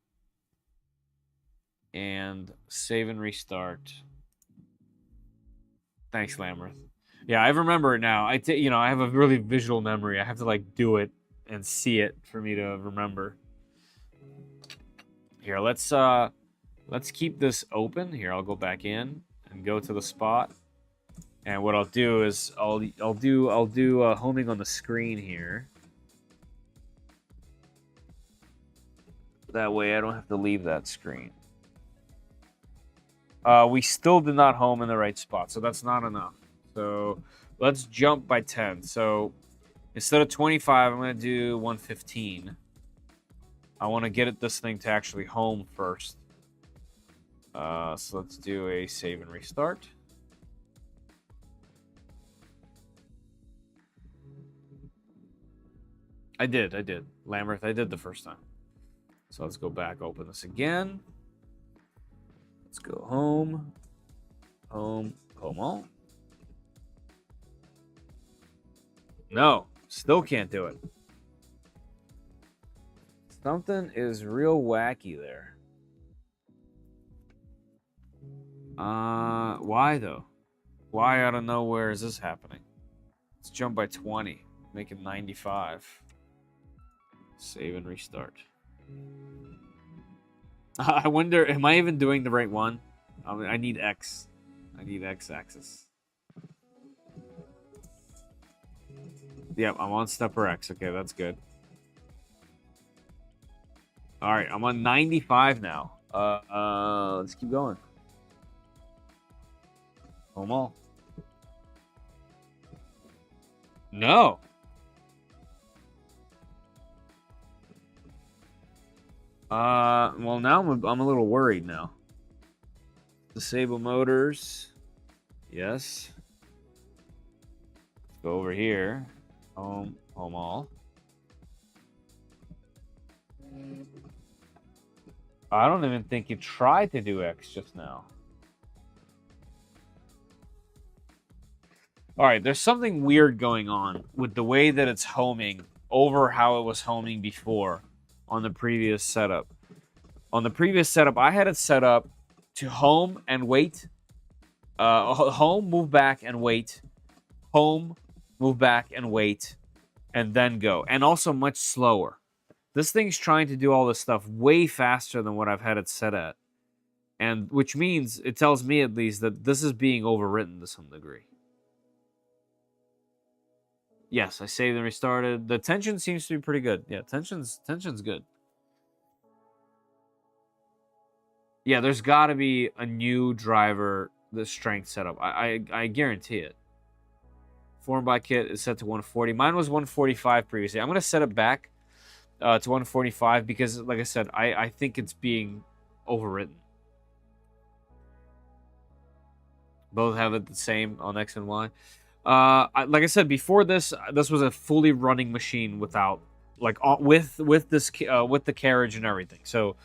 And save and restart. Thanks, Lamberth. Yeah, I remember it now. I have a really visual memory. I have to like do it and see it for me to remember. Here, let's keep this open. Here, I'll go back in and go to the spot. And what I'll do is I'll do homing on the screen here. That way I don't have to leave that screen. We still did not home in the right spot, so that's not enough. So let's jump by 10. So instead of 25, I'm going to do 115. I want to get this thing to actually home first. So let's do a save and restart. I did. Lamberth, I did the first time. So let's go back, open this again. Let's go home, home all. No, still can't do it. Something is real wacky there. Why though? Why out of nowhere is this happening? Let's jump by 20, make it 95. Save and restart. I wonder, am I even doing the right one? I need X. I need X axis. Yep, I'm on stepper X. Okay, that's good. All right, I'm on 95 now. Let's keep going. Home all. No. Well, now I'm a little worried now. Disable motors. Yes. Let's go over here. Home all. I don't even think you tried to do X just now. All right, there's something weird going on with the way that it's homing over how it was homing before on the previous setup. On the previous setup, I had it set up to home and wait. Home, move back and wait. Home, move back and wait. And then go. And also much slower. This thing's trying to do all this stuff way faster than what I've had it set at. And which means, it tells me at least, that this is being overwritten to some degree. Yes, I saved and restarted. The tension seems to be pretty good. Yeah, tension's good. Yeah, there's got to be a new driver, the strength setup. I guarantee it. Form by kit is set to 140. Mine was 145 previously. I'm going to set it back to 145 because, like I said, I think it's being overwritten. Both have it the same on X and Y. Like I said before, this was a fully running machine without, like, with the carriage and everything. So,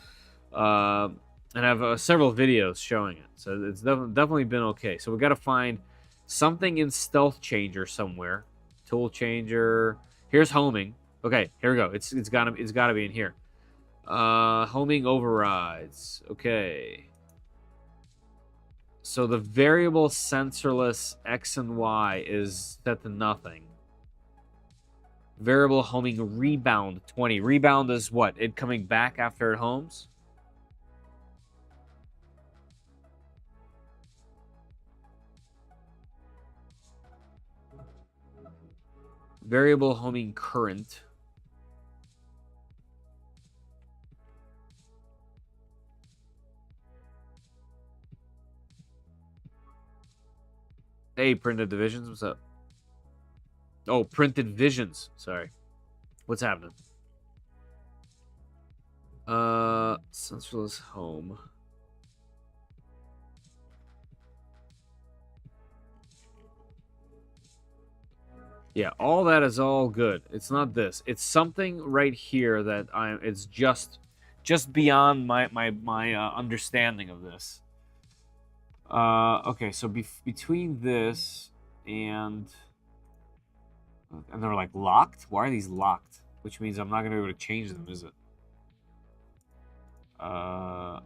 and I have several videos showing it. So it's definitely been okay. So we got to find something in Toolchanger somewhere. Toolchanger. Here's homing. Okay, here we go. It's gotta be in here. Homing overrides. Okay. So the variable sensorless X and Y is set to nothing. Variable homing rebound 20. Rebound is what? It coming back after it homes? Variable homing current. Hey, Printed Divisions, what's up? Oh, Printed Visions, sorry. What's happening? Sensorless home. Yeah, all that is all good. It's not this. It's something right here that it's just beyond my understanding of this. Okay, so between this and they're like locked. Why are these locked? which means I'm not going to be able to change them, is it? So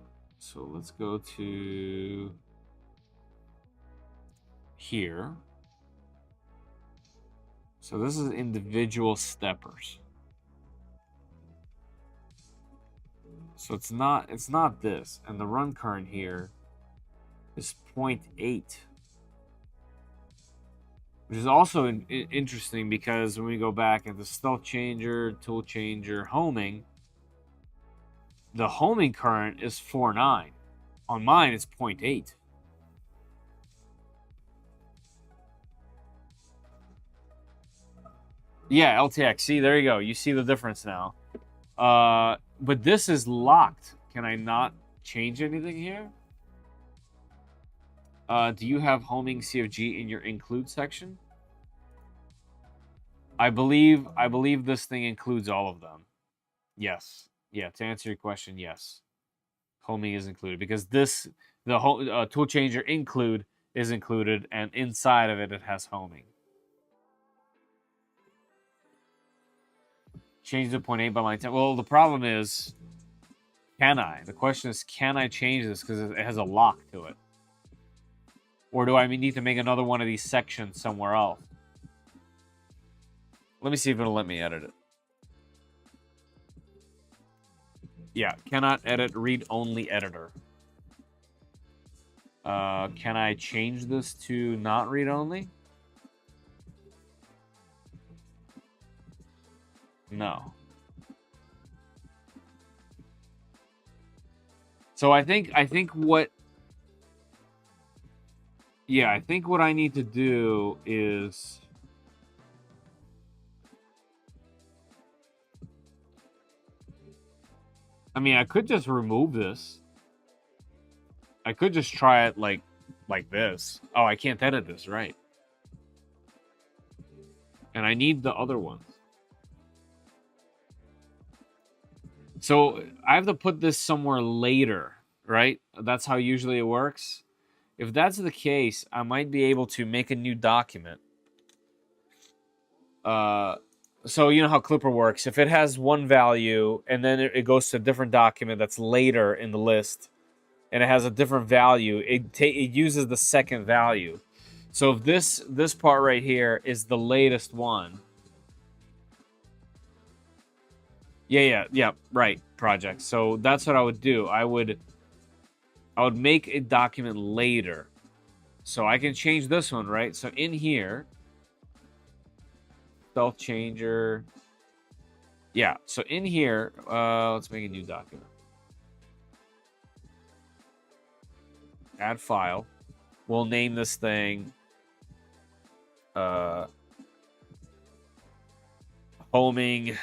let's go to here. So this is individual steppers. So it's not this, and the run current here is 0.8, which is also interesting because when we go back into Toolchanger, Toolchanger, homing, the homing current is 4.9. On mine, it's 0.8. Yeah, LTX. See, there you go. You see the difference now. But this is locked. Can I not change anything here? Do you have homing CFG in your include section? I believe this thing includes all of them. Yes. Yeah, to answer your question, yes. Homing is included because the Toolchanger include is included, and inside of it has homing. Change to 0.8 by line 10. Well, the problem is, can I? The question is, can I change this because it has a lock to it? Or do I need to make another one of these sections somewhere else? Let me see if it'll let me edit it. Yeah, cannot edit read-only editor. Can I change this to not read-only? No. So I think what I need to do is I could just remove this. I could just try it like this. Oh, I can't edit this, right? And I need the other ones. So I have to put this somewhere later, right? That's how usually it works. If that's the case, I might be able to make a new document. So you know how Clipper works. If it has one value and then it goes to a different document that's later in the list, and it has a different value, it uses the second value. So if this part right here is the latest one. Yeah, right, project. So that's what I would do. I would make a document later. So I can change this one, right? So in here, Toolchanger. Yeah, so in here, let's make a new document. Add file. We'll name this thing homing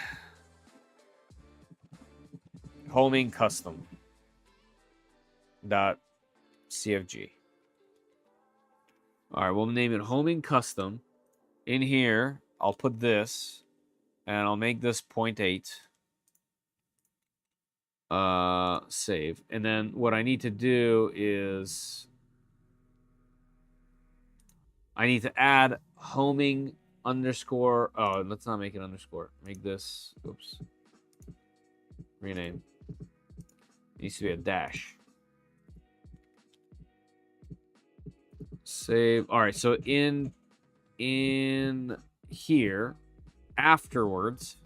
custom .cfg. All right, we'll name it homing custom. In here, I'll put this, and I'll make this 0.8. Save. And then what I need to do is I need to add homing underscore. Oh, let's not make it underscore. Make this. Oops. Rename. It needs to be a dash. Save. All right. So in here, afterwards.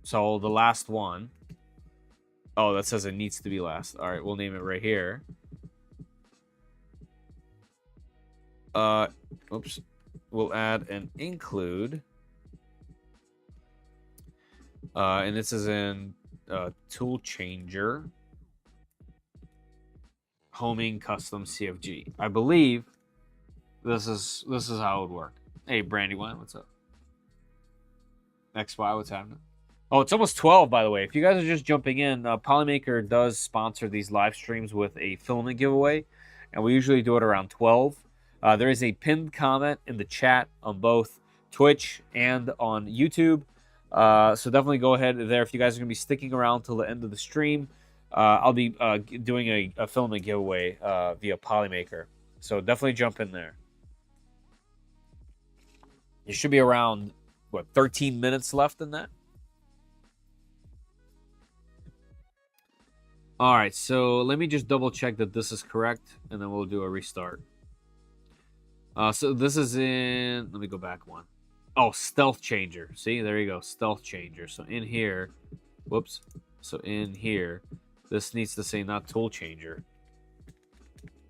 So the last one. Oh, that says it needs to be last. All right, we'll name it right here. Oops. We'll add an include. And this is in Toolchanger. Homing custom CFG. I believe this is how it would work. Hey, Brandywine, what's up? XY, what's happening? Oh, it's almost 12, by the way. If you guys are just jumping in, Polymaker does sponsor these live streams with a filament giveaway, and we usually do it around 12. There is a pinned comment in the chat on both Twitch and on YouTube. So definitely go ahead there. If you guys are going to be sticking around till the end of the stream, I'll be doing a filament giveaway via Polymaker. So definitely jump in there. You should be around, 13 minutes left in that? All right, so let me just double check that this is correct, and then we'll do a restart. So this is in, let me go back one. Oh, Stealth Changer. See, there you go, Stealth Changer. So in here, whoops. So in here, this needs to say not Toolchanger.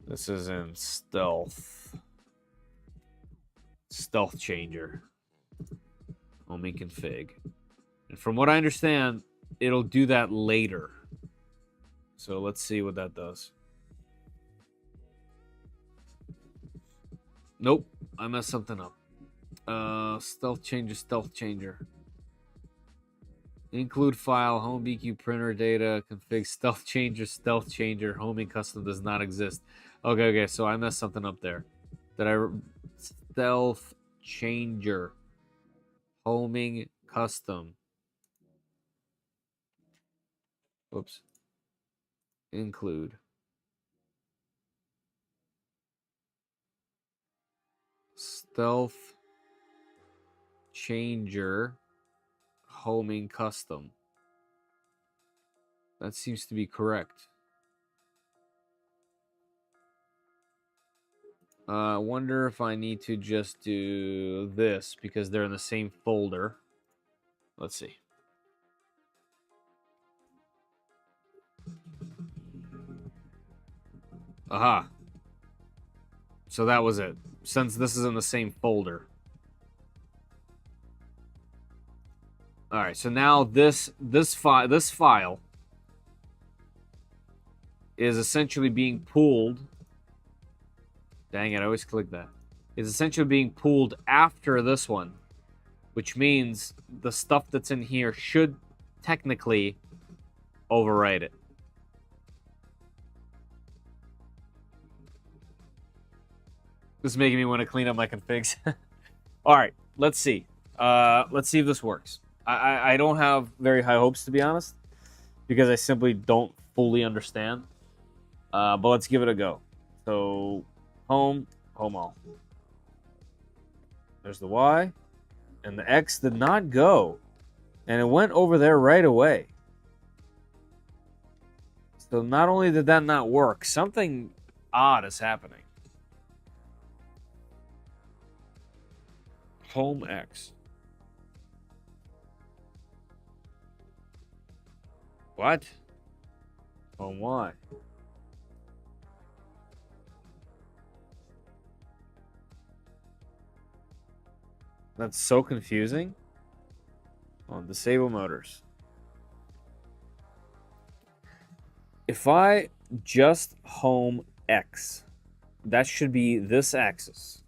This is in Stealth Changer. Homing config. And from what I understand, it'll do that later. So let's see what that does. Nope, I messed something up. Stealth Changer. Include file, home BQ printer data, config Stealth Changer, homing custom does not exist. Okay, so I messed something up there. Stealth Changer, homing custom. Whoops. Include. Stealth Changer, homing custom. That seems to be correct. I wonder if I need to just do this because they're in the same folder. Let's see. Aha. So that was it. Since this is in the same folder. All right, so now this file is essentially being pulled. Dang it, I always click that. Is essentially being pulled after this one, which means the stuff that's in here should technically overwrite it. This is making me want to clean up my configs. All right, let's see. Let's see if this works. I don't have very high hopes, to be honest, because I simply don't fully understand. But let's give it a go. So, home all. There's the Y, and the X did not go, and it went over there right away. So not only did that not work, something odd is happening. Home X. What? Home Y. That's so confusing. Disable motors. If I just home X, that should be this axis.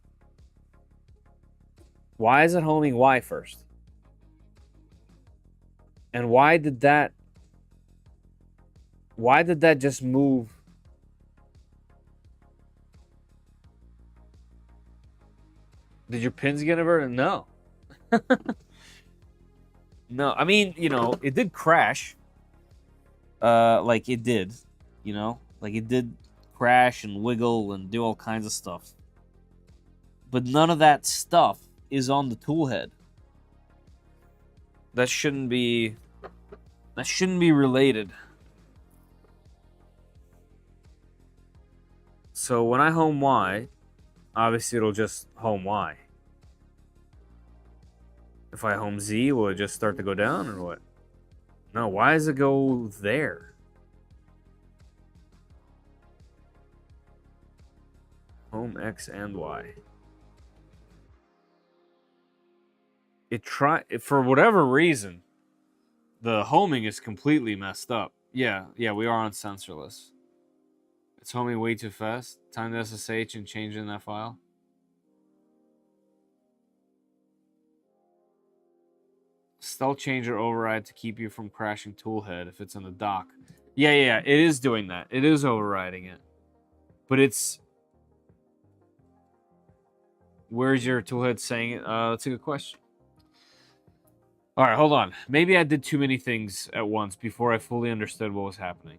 Why is it homing Y first? And why did that just move? Did your pins get inverted? No. No, I mean, you know, it did crash. Like it did, you know? Like it did crash and wiggle and do all kinds of stuff. But none of that stuff is on the tool head. That shouldn't be related. So when I home Y, obviously it'll just home Y. If I home Z, will it just start to go down or what? No, why does it go there? Home X and Y. For whatever reason, the homing is completely messed up. Yeah, we are on sensorless. It's homing way too fast. Time to SSH and change in that file. Stealth Changer override to keep you from crashing toolhead if it's in the dock. Yeah, it is doing that. It is overriding it. But it's... Where's your toolhead saying it? That's a good question. All right, hold on. Maybe I did too many things at once before I fully understood what was happening.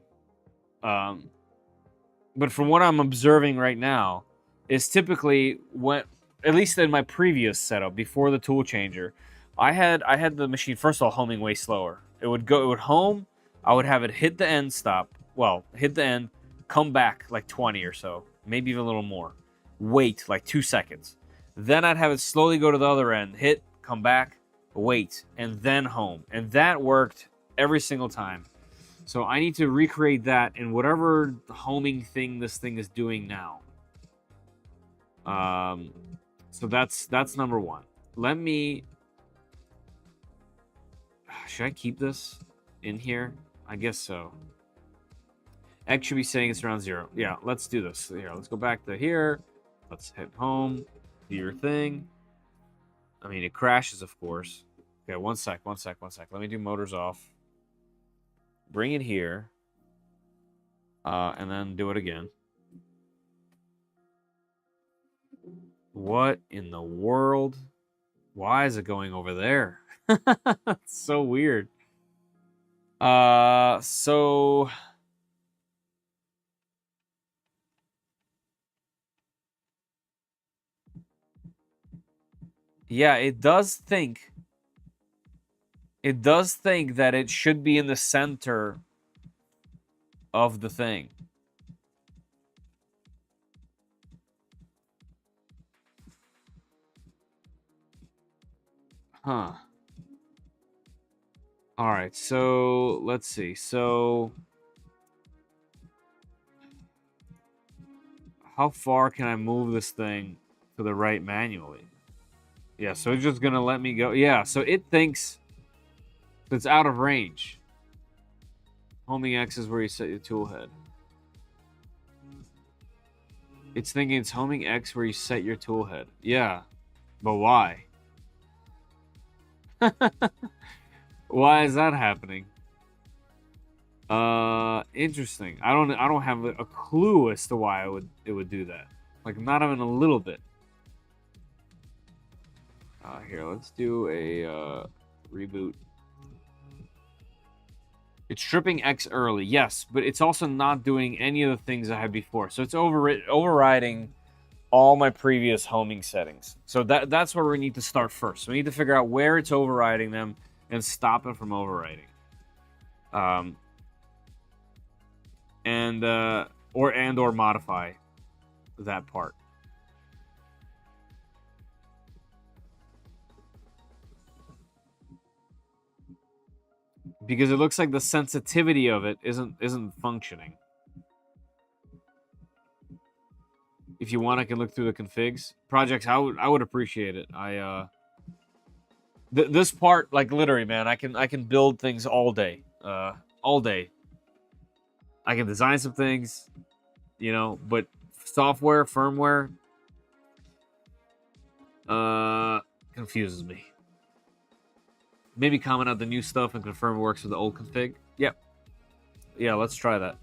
But from what I'm observing right now, is typically when, at least in my previous setup before the Toolchanger, I had the machine first of all homing way slower. It would home, I would have it hit the end stop, well, hit the end, come back like 20 or so, maybe even a little more. Wait like 2 seconds. Then I'd have it slowly go to the other end, hit, come back, wait, and then home. And that worked every single time. So I need to recreate that in whatever homing thing this thing is doing now. So that's number one. Let me... Should I keep this in here? I guess so. X should be saying it's around 0. Yeah, let's do this. Here, let's go back to here. Let's hit home. Do your thing. I mean, it crashes, of course. Okay, one sec. Let me do motors off. Bring it here. And then do it again. What in the world? Why is it going over there? It's so weird. So... Yeah, it does think that it should be in the center of the thing. Huh. All right, so let's see. So how far can I move this thing to the right manually? Yeah, so it's just going to let me go. Yeah, so it thinks it's out of range. Homing X is where you set your tool head. It's thinking it's homing X where you set your tool head. Yeah, but why? Why is that happening? Interesting. I don't have a clue as to why it would do that. Like, not even a little bit. Here, let's do a reboot. It's stripping X early, yes, but it's also not doing any of the things I had before. So it's overriding all my previous homing settings. So that's where we need to start first. So we need to figure out where it's overriding them and stop it from overriding. Or modify that part. Because it looks like the sensitivity of it isn't functioning. If you want, I can look through the configs. Projects, I would appreciate it. This part, like, literally, man, I can build things all day. All day. I can design some things, you know, but software, firmware, confuses me. Maybe comment out the new stuff and confirm it works with the old config. Yep. Yeah, let's try that.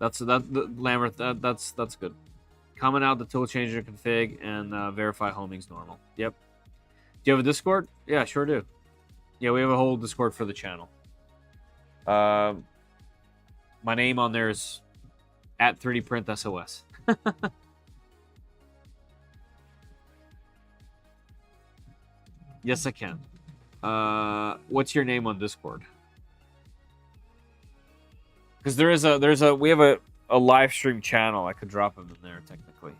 That's good. Comment out the Toolchanger config and verify homing's normal. Yep. Do you have a Discord? Yeah, sure do. Yeah, we have a whole Discord for the channel. My name on there is at 3dprintsos. Yes, I can. What's your name on Discord? Because we have a live stream channel. I could drop them in there technically.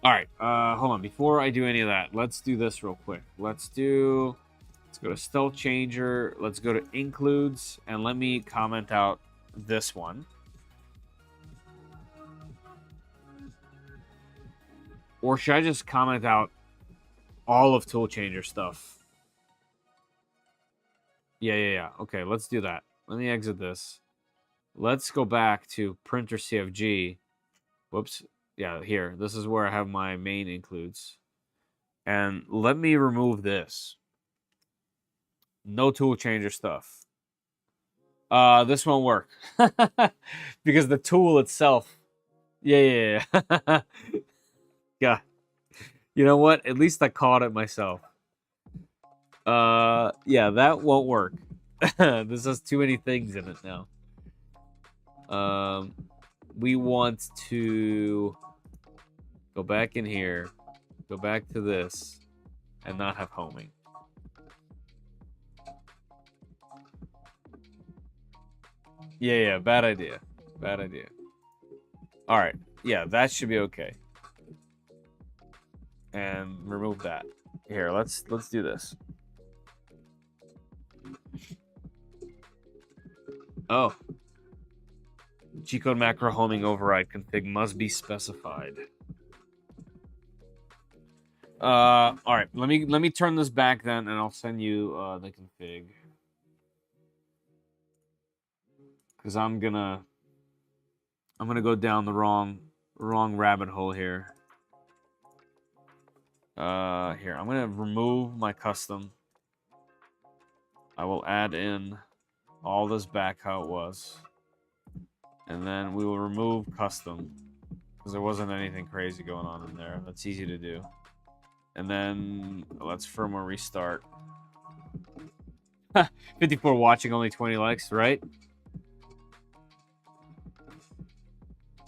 All right. Hold on. Before I do any of that, let's do this real quick. Let's go to Toolchanger. Let's go to includes, and let me comment out this one. Or should I just comment out all of Toolchanger stuff? Yeah. Okay, let's do that. Let me exit this. Let's go back to printer CFG. Whoops. Yeah, here. This is where I have my main includes. And let me remove this. No Toolchanger stuff. This won't work. Because the tool itself. Yeah. Yeah. You know what? At least I caught it myself. Yeah, that won't work. This has too many things in it now. We want to go back in here, go back to this, and not have homing. Yeah, bad idea. Bad idea. All right. Yeah, that should be okay. And remove that. Here, let's do this. Oh. G-code macro homing override config must be specified. All right. Let me turn this back then, and I'll send you the config. Because I'm gonna go down the wrong rabbit hole here. Here, I'm gonna remove my custom. I will add in all this back how it was. And then we will remove custom. Because there wasn't anything crazy going on in there. That's easy to do. And then let's firmware restart. 54 watching, only 20 likes, right?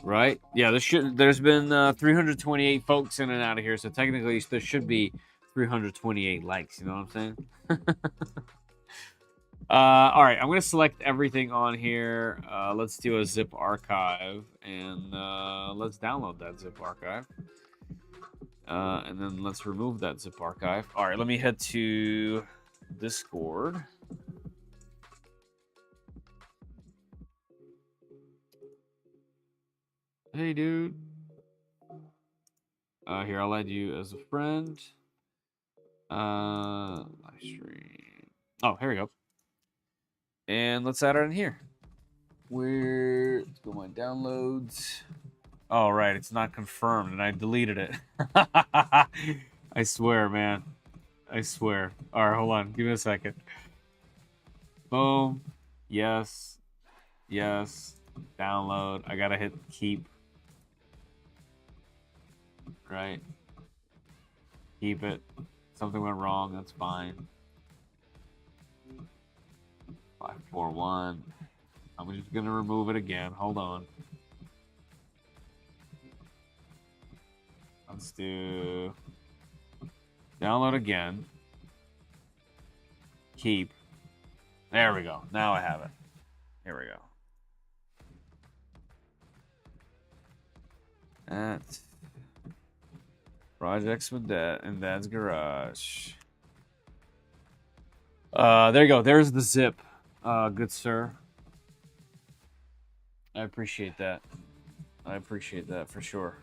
Right? Yeah, there's been 328 folks in and out of here, so technically there should be 328 likes, you know what I'm saying? All right, I'm going to select everything on here. Let's do a zip archive, and let's download that zip archive. And then let's remove that zip archive. All right, let me head to Discord. Hey, dude. Here, I'll add you as a friend. Live stream. Oh, here we go. And let's add it in here. Let's go my downloads. Oh, right, it's not confirmed, and I deleted it. I swear, man. I swear. All right, hold on. Give me a second. Boom. Yes. Yes. Download. I gotta hit keep. Right. Keep it. Something went wrong. That's fine. 541. I'm just gonna remove it again. Hold on. Let's do download again. Keep. There we go. Now I have it. Here we go. That's projects with that and Dad's garage. There you go. There's the zip. Good sir. I appreciate that. I appreciate that for sure.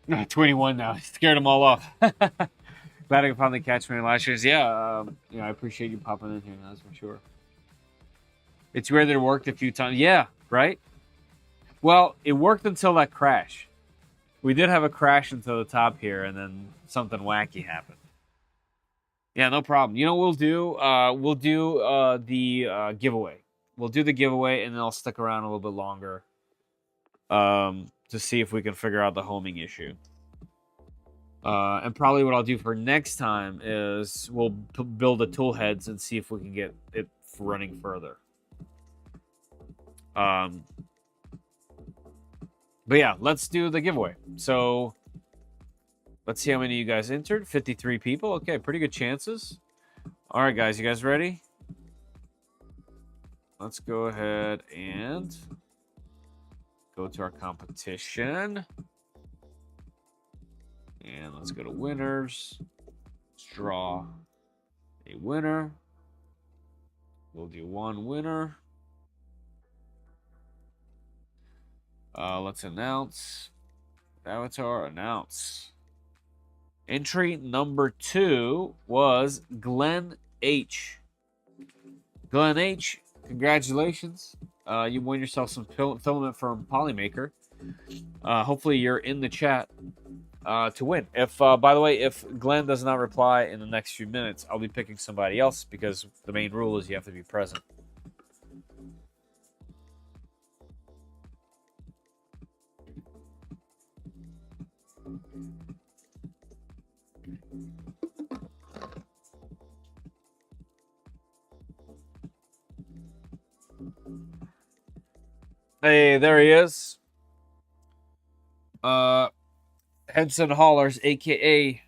No, 21 now. Scared them all off. Glad I could finally catch me last year's. Yeah, I appreciate you popping in here. That's for sure. It's weird that it worked a few times. Yeah, right? Well, it worked until that crash. We did have a crash until the top here, and then something wacky happened. Yeah, no problem. You know what we'll do? We'll do the giveaway. We'll do the giveaway, and then I'll stick around a little bit longer to see if we can figure out the homing issue. And probably what I'll do for next time is we'll build the tool heads and see if we can get it running further. But yeah, let's do the giveaway. So let's see how many of you guys entered. 53 people. Okay, pretty good chances. All right, guys, you guys ready? Let's go ahead and go to our competition. And let's go to winners. Let's draw a winner. We'll do one winner. Let's announce. Avatar, announce. Entry number 2 was Glenn H. Glenn H, congratulations. You won yourself some filament from Polymaker. Hopefully you're in the chat to win. If, by the way, if Glenn does not reply in the next few minutes, I'll be picking somebody else because the main rule is you have to be present. Hey, there he is. Henson Hollers, aka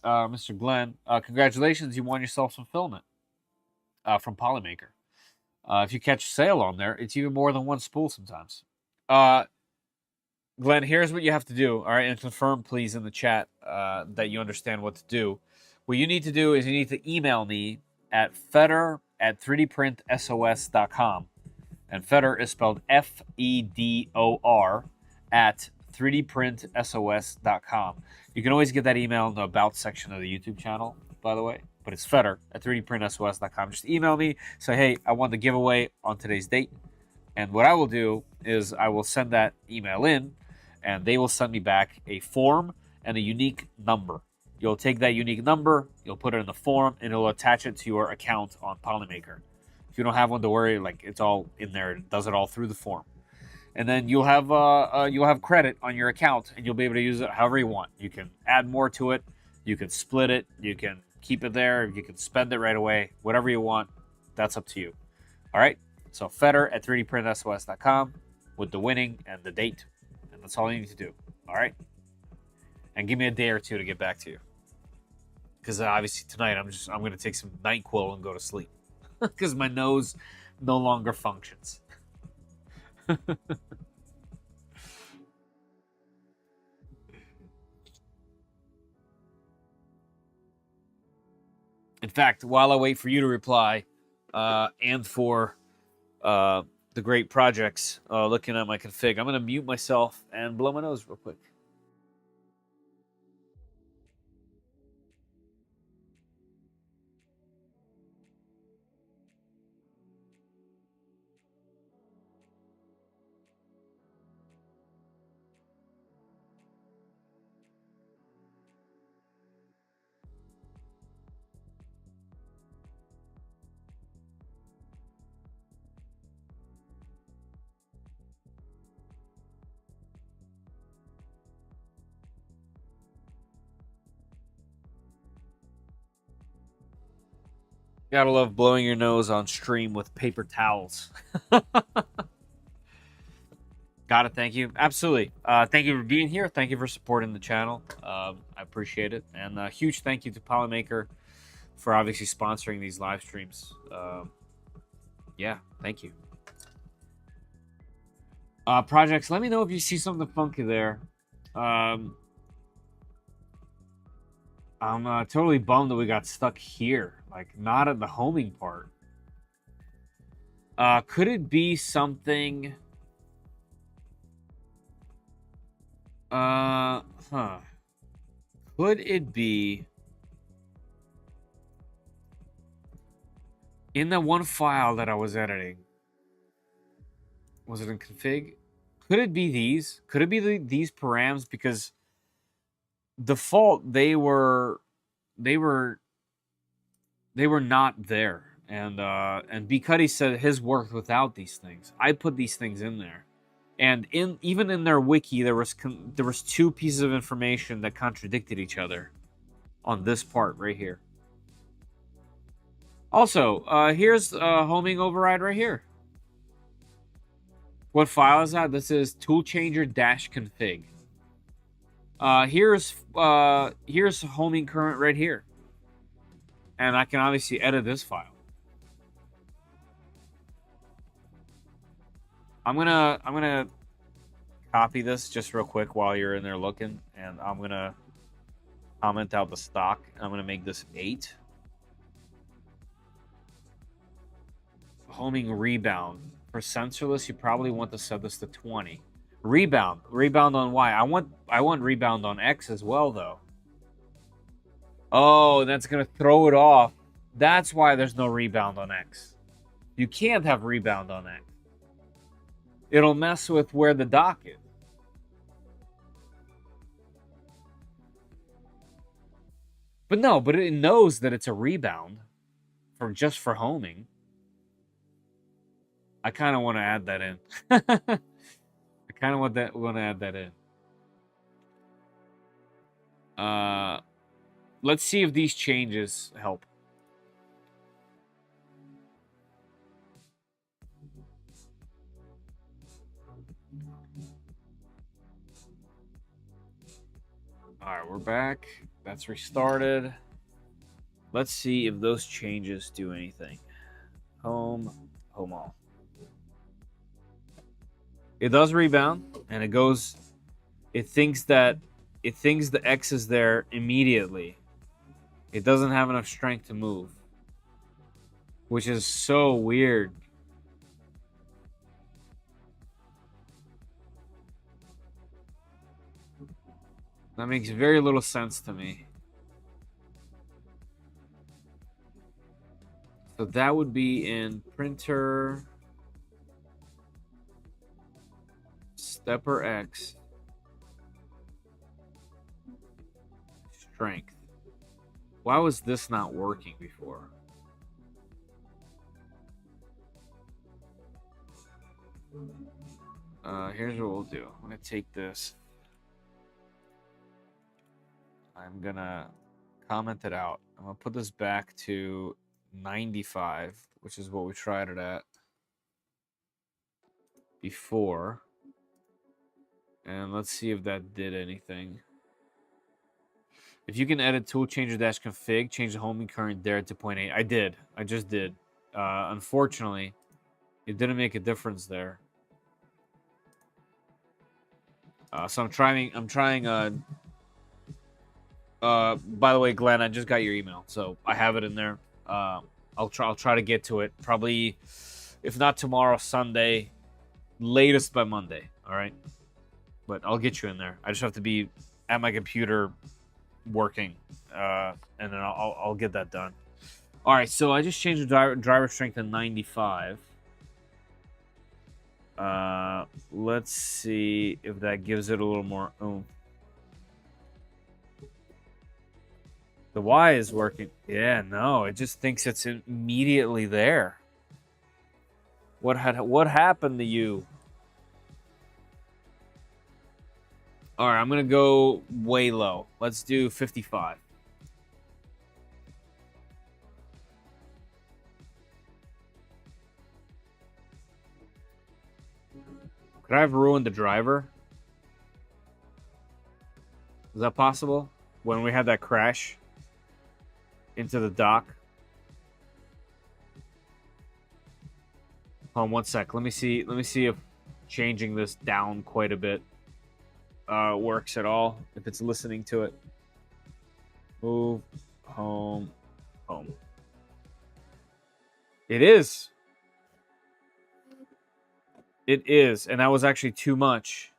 Mr. Glenn. Congratulations, you won yourself some filament from Polymaker. If you catch a sale on there, it's even more than one spool sometimes. Glenn, here's what you have to do. All right, and confirm, please, in the chat that you understand what to do. What you need to do is you need to email me at fedor@3dprintsos.com. And Fedor is spelled Fedor at 3dprintsos.com. You can always get that email in the About section of the YouTube channel, by the way. But it's Fedor at 3dprintsos.com. Just email me, say, hey, I want the giveaway on today's date. And what I will do is I will send that email in, and they will send me back a form and a unique number. You'll take that unique number, you'll put it in the form, and it'll attach it to your account on Polymaker. If you don't have one, to worry, like it's all in there. It does it all through the form. And then you'll have credit on your account, and you'll be able to use it however you want. You can add more to it, you can split it, you can keep it there, you can spend it right away, whatever you want. That's up to you. All right? So Fedor at 3dprintsos.com with the winning and the date. And that's all you need to do. All right? And give me a day or two to get back to you. Because obviously tonight I'm going to take some NyQuil and go to sleep. Because my nose no longer functions. In fact, while I wait for you to reply, and for the great projects, looking at my config, I'm going to mute myself and blow my nose real quick. Gotta love blowing your nose on stream with paper towels. Got it. Thank you. Absolutely. Thank you for being here. Thank you for supporting the channel. I appreciate it. And a huge thank you to Polymaker for obviously sponsoring these live streams. Yeah, thank you. Projects, let me know if you see something funky there. I'm totally bummed that we got stuck here. Like, not at the homing part. Could it be something... Could it be in that one file that I was editing? Was it in config? Could it be these? Could it be these params? Because default they were not there, and B Cuddy said his worked without these things. I put these things in there. And even in their wiki, there was two pieces of information that contradicted each other on this part right here. Also, here's a homing override right here. What file is that? This is Toolchanger-config. Here's homing current right here, and I can obviously edit this file. I'm gonna copy this just real quick while you're in there looking, and I'm gonna comment out the stock. I'm gonna make this 8. Homing rebound. For sensorless, you probably want to set this to 20. Rebound on Y. I want rebound on X as well, though. Oh, that's gonna throw it off. That's why there's no rebound on X. You can't have rebound on X. It'll mess with where the dock is. But no, but it knows that it's a rebound just for homing. I kind of want to add that in. I kind of want to add that in. Let's see if these changes help. All right, we're back. That's restarted. Let's see if those changes do anything. Home all. It does rebound, and it goes. It thinks the X is there immediately. It doesn't have enough strength to move, which is so weird. That makes very little sense to me. So that would be in printer, stepper X, strength. Why was this not working before? Here's what we'll do. I'm going to take this. I'm going to comment it out. I'm going to put this back to 95, which is what we tried it at before. And let's see if that did anything. If you can edit Toolchanger-config, change the homing current there to 0.8. I did. I just did. Unfortunately, it didn't make a difference there. So I'm trying. By the way, Glenn, I just got your email, so I have it in there. I'll try to get to it. Probably, if not tomorrow, Sunday, latest by Monday. All right, but I'll get you in there. I just have to be at my computer working, and then I'll get that done. All right, so I just changed the driver strength to 95. Let's see if that gives it a little more oomph. The Y is working. Yeah, no, it just thinks it's immediately there. What happened to you? All right, I'm gonna go way low. Let's do 55. Could I have ruined the driver? Is that possible? When we had that crash into the dock? Hold on one sec. Let me see if changing this down quite a bit works at all. If it's listening to it. Move, home. It is. It is, and that was actually too much.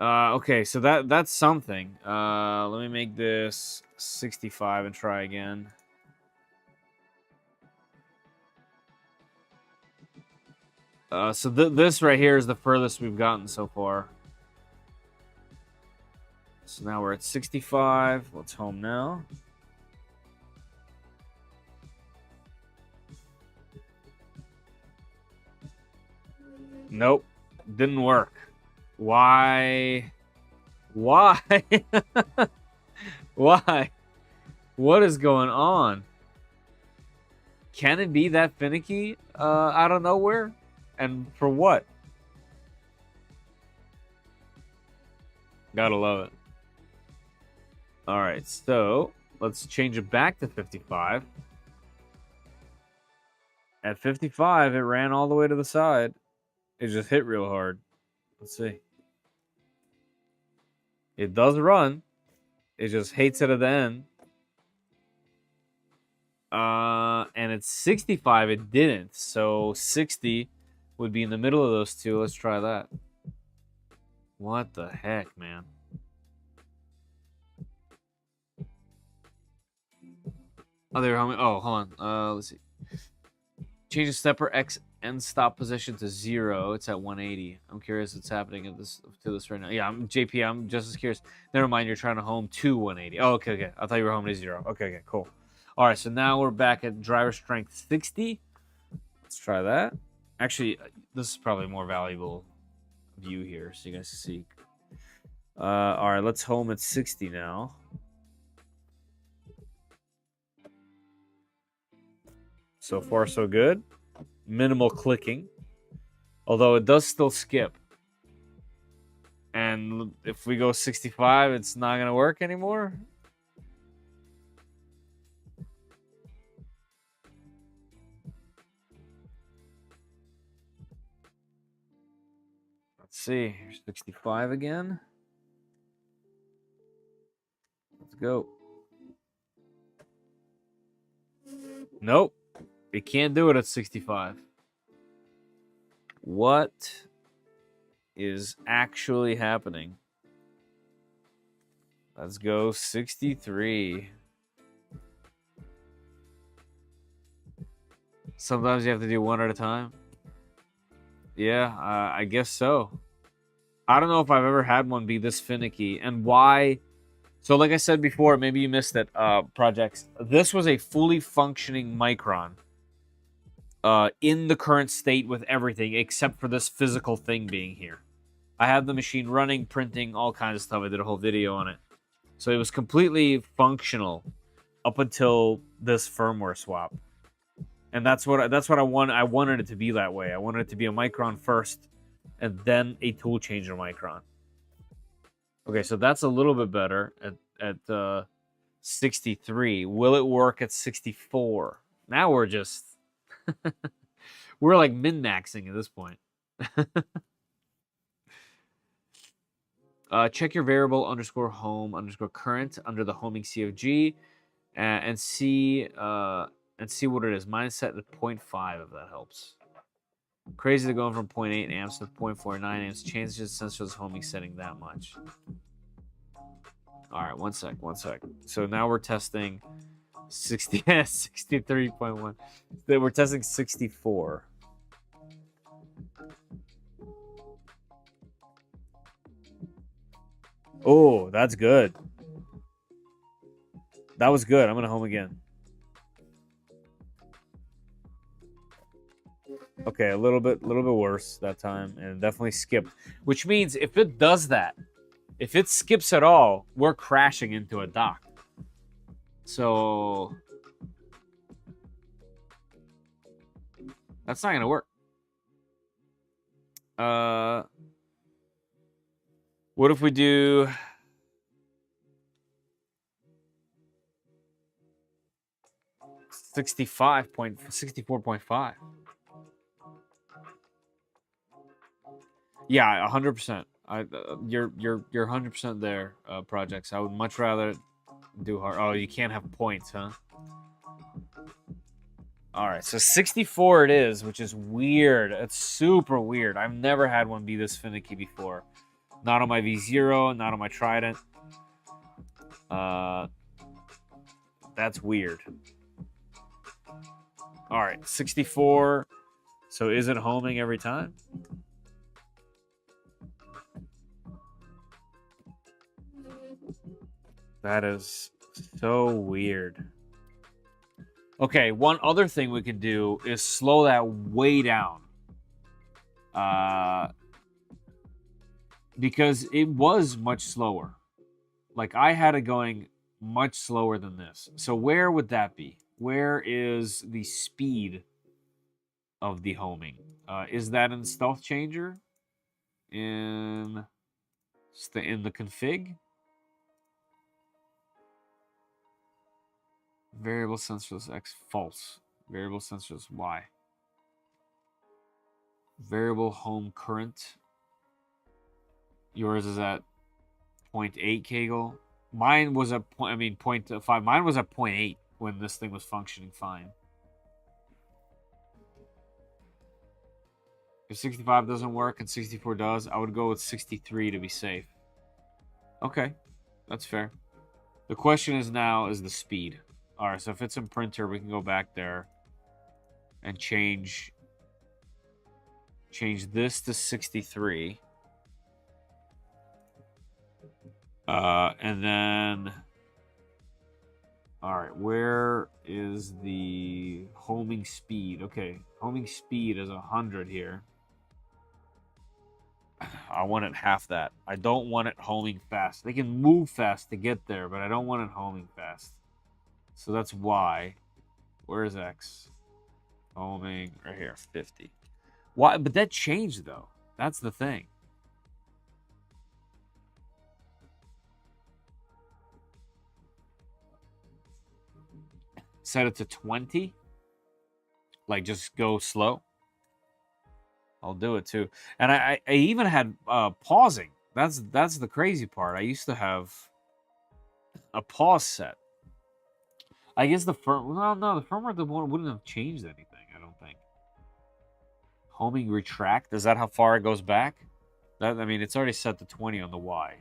Okay, so that's something. Let me make this 65 and try again. So this right here is the furthest we've gotten so far. So now we're at 65. Let's home now. Nope, didn't work. Why? Why? Why? What is going on? Can it be that finicky out of nowhere? And for what? Gotta love it. All right, so let's change it back to 55. At 55, it ran all the way to the side. It just hit real hard. Let's see. It does run. It just hates it at the end. And it's 65. It didn't. So 60 would be in the middle of those two. Let's try that. What the heck, man? Oh, they were homing. Oh, hold on. Let's see. Change the stepper X end stop position to 0. It's at 180. I'm curious what's happening to this right now. Yeah, I'm JP. I'm just as curious. Never mind. You're trying to home to 180. Oh, okay. I thought you were homing to 0. Okay, cool. All right, so now we're back at driver strength 60. Let's try that. Actually, this is probably a more valuable view here, so you guys can see. All right, let's home at 60 now. So far, so good. Minimal clicking. Although it does still skip. And if we go 65, it's not going to work anymore? Let's see. Here's 65 again. Let's go. Nope. It can't do it at 65. What is actually happening? Let's go 63. Sometimes you have to do one at a time. Yeah, I guess so. I don't know if I've ever had one be this finicky. And why? So like I said before, maybe you missed it, projects. This was a fully functioning Micron. In the current state with everything except for this physical thing being here. I had the machine running, printing, all kinds of stuff. I did a whole video on it. So it was completely functional up until this firmware swap. And that's what I want. I wanted it to be that way. I wanted it to be a Micron first and then a Toolchanger Micron. Okay, so that's a little bit better at 63. Will it work at 64? Now we're just we're like min-maxing at this point. Check your variable underscore home underscore current under the homing CFG and see what it is. Mine is set at 0.5 if that helps. Crazy to going from 0.8 amps to 0.49 amps. Changes the sensor's homing setting that much. All right, one sec. So now we're testing 63.1. We're testing 64. Oh, that's good. That was good. I'm gonna home again. Okay, a little bit worse that time, and definitely skipped. Which means if it does that, if it skips at all, we're crashing into a dock. So that's not gonna work. What if we do 64.5? Yeah, 100%. You're 100% there, projects. I would much rather do hard. Oh, you can't have points, huh? All right, so 64 it is, which is weird. It's super weird. I've never had one be this finicky before. Not on my V0, not on my Trident. That's weird. All right, 64. So is it homing every time? That is so weird. Okay, one other thing we could do is slow that way down. Because it was much slower. Like, I had it going much slower than this. So where would that be? Where is the speed of the homing? Is that in Toolchanger? In the config? Variable sensorless X false. Variable sensorless Y. Variable home current. Yours is at 0.8 kegel. Mine was at 0.5. Mine was at 0.8 when this thing was functioning fine. If 65 doesn't work and 64 does, I would go with 63 to be safe. Okay, that's fair. The question is now is the speed. All right, so if it's in printer, we can go back there and change this to 63. And then, all right, where is the homing speed? Okay, homing speed is 100 here. I want it half that. I don't want it homing fast. They can move fast to get there, but I don't want it homing fast. So that's Y. Where is X? Homing right here, 50. Why? But that changed though. That's the thing. set it to 20. Like, just go slow. I'll do it too. And I even had pausing. That's the crazy part. I used to have a pause set. I guess the firmware wouldn't have changed anything, I don't think. Homing retract, is that how far it goes back? That, I mean, it's already set to 20 on the Y.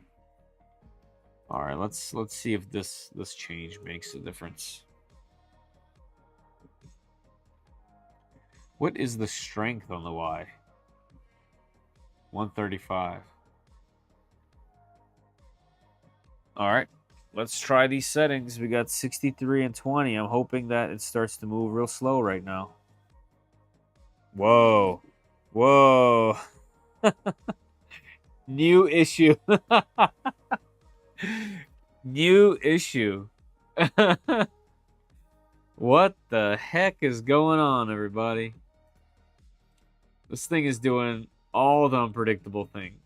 All right, let's see if this change makes a difference. What is the strength on the Y? 135. All right, let's try these settings. We got 63 and 20. I'm hoping that it starts to move real slow right now. Whoa. Whoa. New issue. New issue. What the heck is going on, everybody? This thing is doing all the unpredictable things.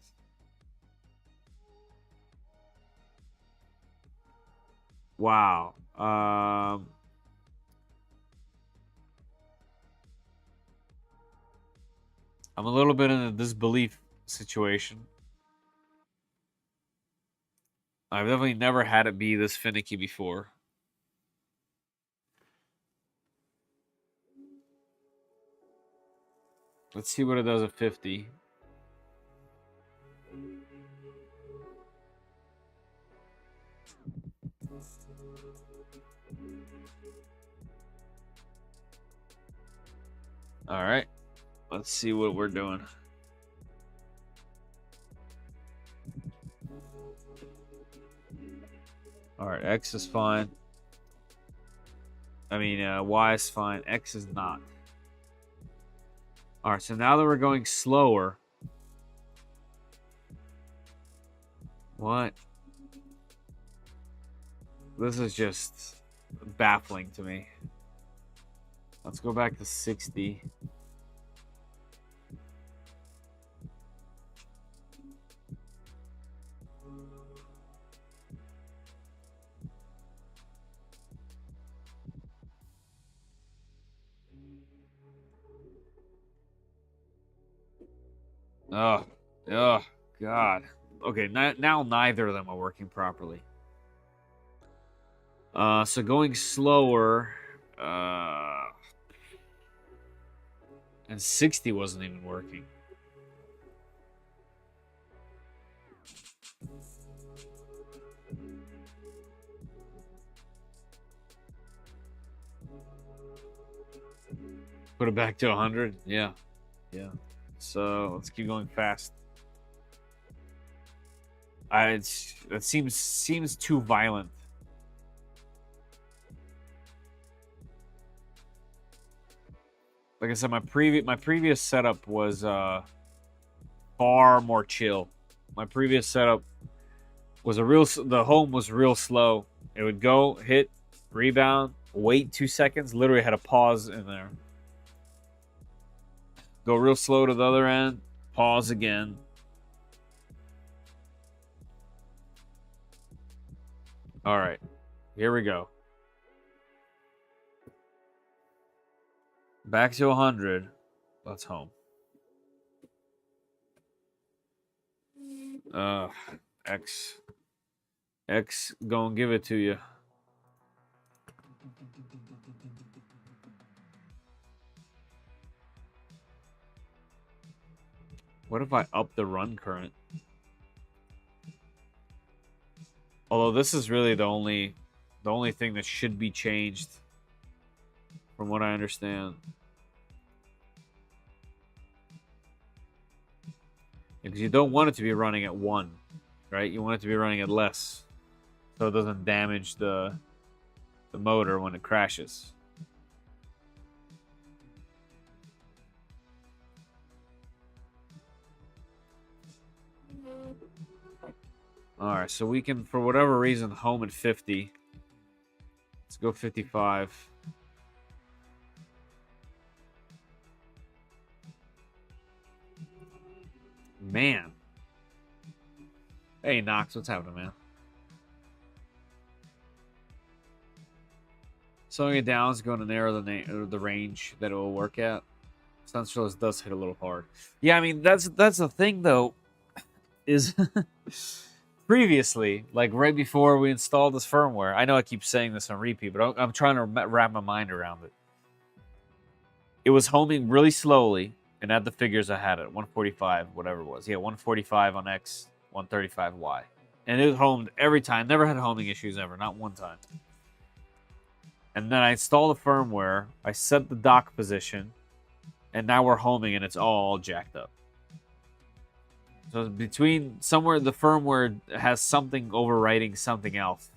Wow. I'm a little bit in a disbelief situation. I've definitely never had it be this finicky before. Let's see what it does at 50. All right. Let's see what we're doing. All right, X is fine. I mean, Y is fine. X is not. All right, so now that we're going slower. What? This is just baffling to me. Let's go back to 60. Oh, God. Okay, now neither of them are working properly. So going slower, and 60 wasn't even working. Put it back to 100? Yeah. Yeah. So let's keep going fast. It seems too violent. Like I said, my previous setup was far more chill. My previous setup was the home was real slow. It would go, hit, rebound, wait 2 seconds. Literally had a pause in there. Go real slow to the other end, pause again. All right, here we go. Back to 100. Let's home. X, go and give it to you. What if I up the run current? Although this is really the only thing that should be changed, from what I understand. Because you don't want it to be running at 1, right? You want it to be running at less, so it doesn't damage the motor when it crashes. All right, so we can, for whatever reason, home at 50. Let's go 55. Man. Hey, Knox, what's happening, man? Slowing it down is going to narrow the range that it will work at. Sensorless does hit a little hard. Yeah, I mean that's the thing though, is previously, like right before we installed this firmware, I know I keep saying this on repeat, but I'm trying to wrap my mind around it. It was homing really slowly, and at the figures I had it, 145, whatever it was. Yeah, 145 on X, 135 Y. And it homed every time. Never had homing issues ever, not one time. And then I installed the firmware, I set the dock position, and now we're homing and it's all jacked up. So between somewhere the firmware has something overwriting something else,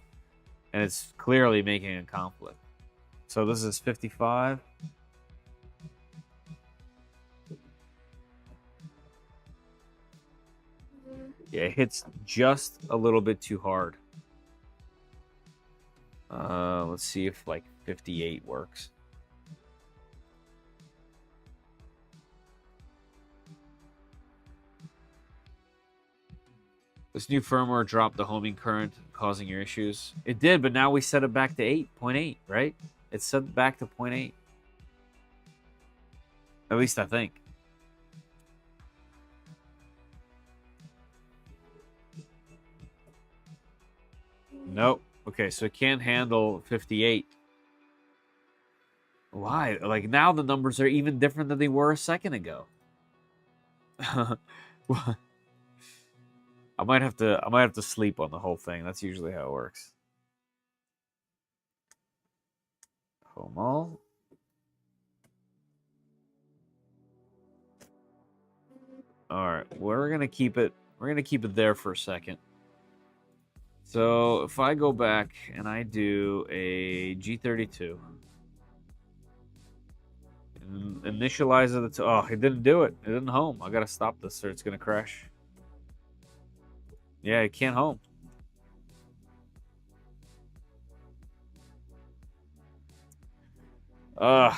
and it's clearly making a conflict. So this is 55. Yeah, it hits just a little bit too hard. Let's see if like 58 works. This new firmware dropped the homing current, causing your issues. It did, but now we set it back to 8.8, right? It's set back to 0.8. At least I think. Nope. Okay, so it can't handle 58. Why? Like now the numbers are even different than they were a second ago. I might have to sleep on the whole thing. That's usually how it works. Home all. All right, we're gonna keep it. We're gonna keep it there for a second. So if I go back and I do a G32, and initialize it. Oh, it didn't do it. It didn't home. I gotta stop this, or it's gonna crash. Yeah, it can't home. Ugh.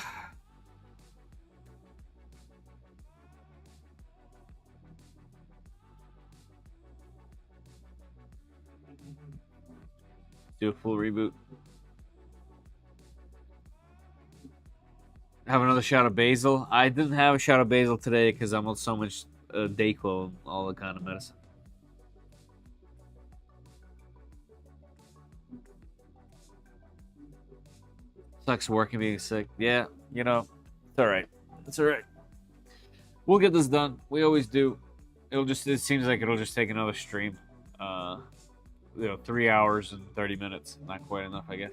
Do a full reboot. Have another shot of basil. I didn't have a shot of basil today because I'm on so much Dayquil and all the kind of medicine. Sucks working being sick. Yeah, you know, it's all right. It's all right. We'll get this done. We always do. It seems like it'll just take another stream. 3 hours and 30 minutes. Not quite enough, I guess.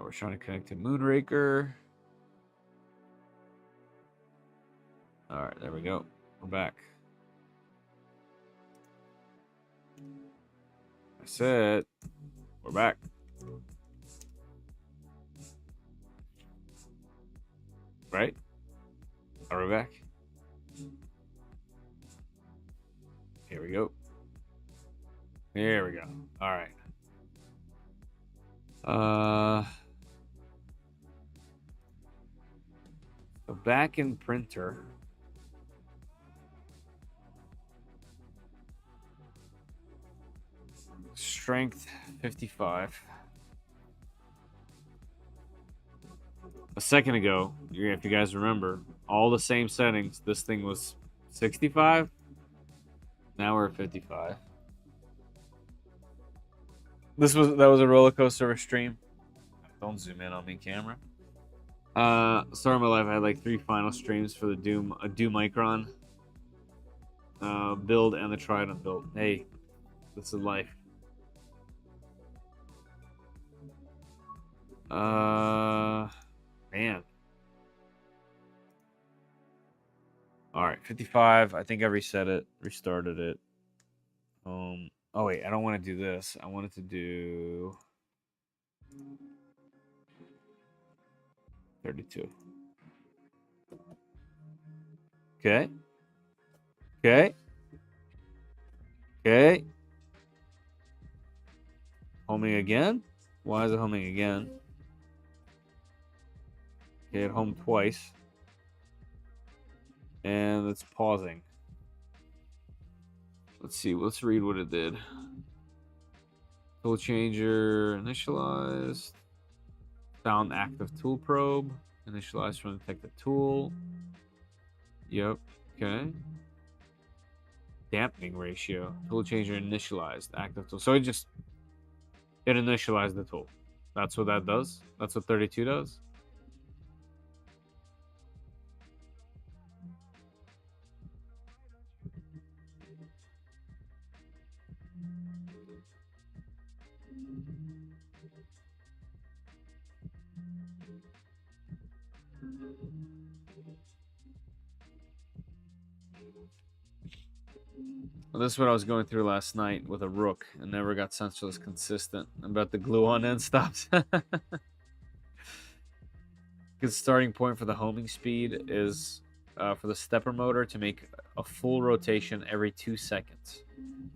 We're trying to connect to Moonraker. All right, there we go. We're back. I said we're back. Right? Are we back? Here we go. Here we go. All right. The back-end printer. Strength 55. A second ago, if you guys remember, all the same settings. This thing was 65. Now we're at 55. That was a roller coaster of a stream. Don't zoom in on me, camera. Start of my life, I had like 3 final streams for the Doom Micron build and the Trident build. Hey, this is life. Man. All right, 55. I think I reset it, restarted it. Oh wait, I don't want to do this. I wanted to do 32. Okay. Okay. Okay. Homing again? Why is it homing again? Okay, it homed twice. And it's pausing. Let's see. Let's read what it did. Toolchanger initialized. Found active tool probe. Initialized from detected tool. Yep. Okay. Dampening ratio. Toolchanger initialized. Active tool. So it initialized the tool. That's what that does. That's what 32 does. Well, this is what I was going through last night with a rook and never got sensorless consistent. I'm about the glue on end stops. Good starting point for the homing speed is for the stepper motor to make a full rotation every 2 seconds.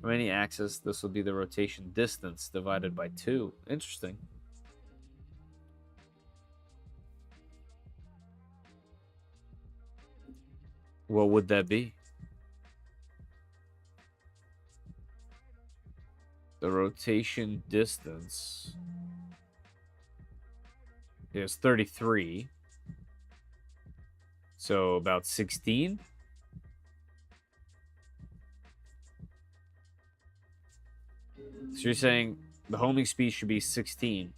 From any axis, this will be the rotation distance divided by 2. Interesting. What would that be? The rotation distance is 33. So about 16. So you're saying the homing speed should be 16.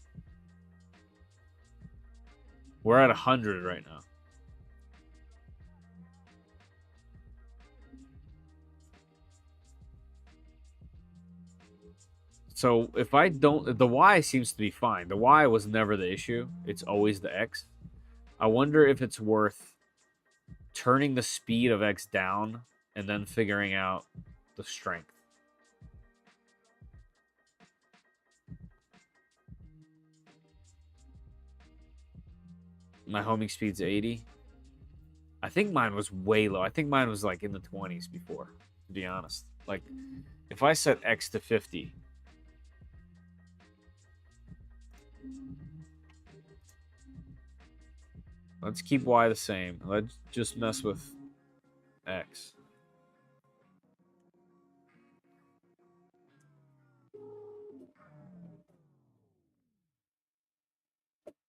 We're at 100 right now. So if I don't, the Y seems to be fine. The Y was never the issue. It's always the X. I wonder if it's worth turning the speed of X down and then figuring out the strength. My homing speed's 80. I think mine was way low. I think mine was like in the 20s before, to be honest. Like, if I set X to 50, let's keep Y the same. Let's just mess with X.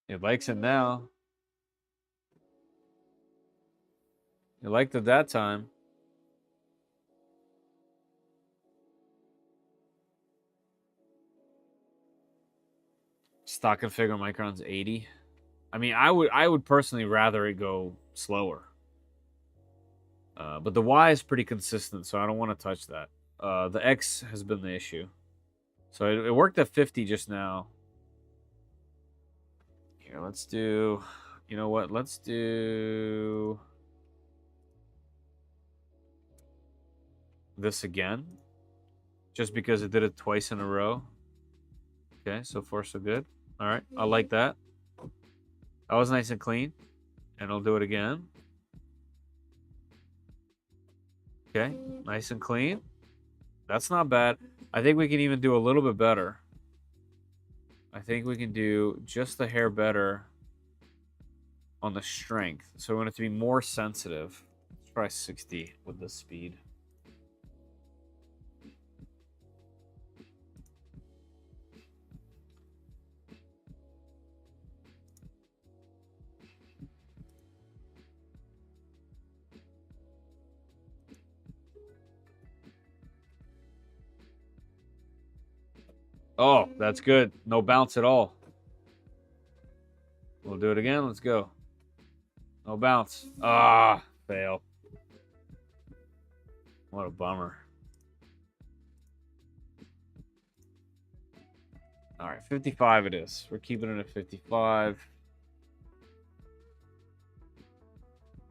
It likes it now. It liked it that time. Stock configure Micron's 80. I mean, I would personally rather it go slower. But the Y is pretty consistent, so I don't want to touch that. The X has been the issue. So it worked at 50 just now. Here, let's do... You know what? Let's do... this again. Just because it did it twice in a row. Okay, so far so good. All right, I like that. That was nice and clean. And I'll do it again. Okay, nice and clean. That's not bad. I think we can even do a little bit better. I think we can do just a hair better on the strength. So we want it to be more sensitive. Let's try 60 with the speed. Oh, that's good. No bounce at all. We'll do it again. Let's go. No bounce. Ah, fail. What a bummer. All right, 55 it is. We're keeping it at 55.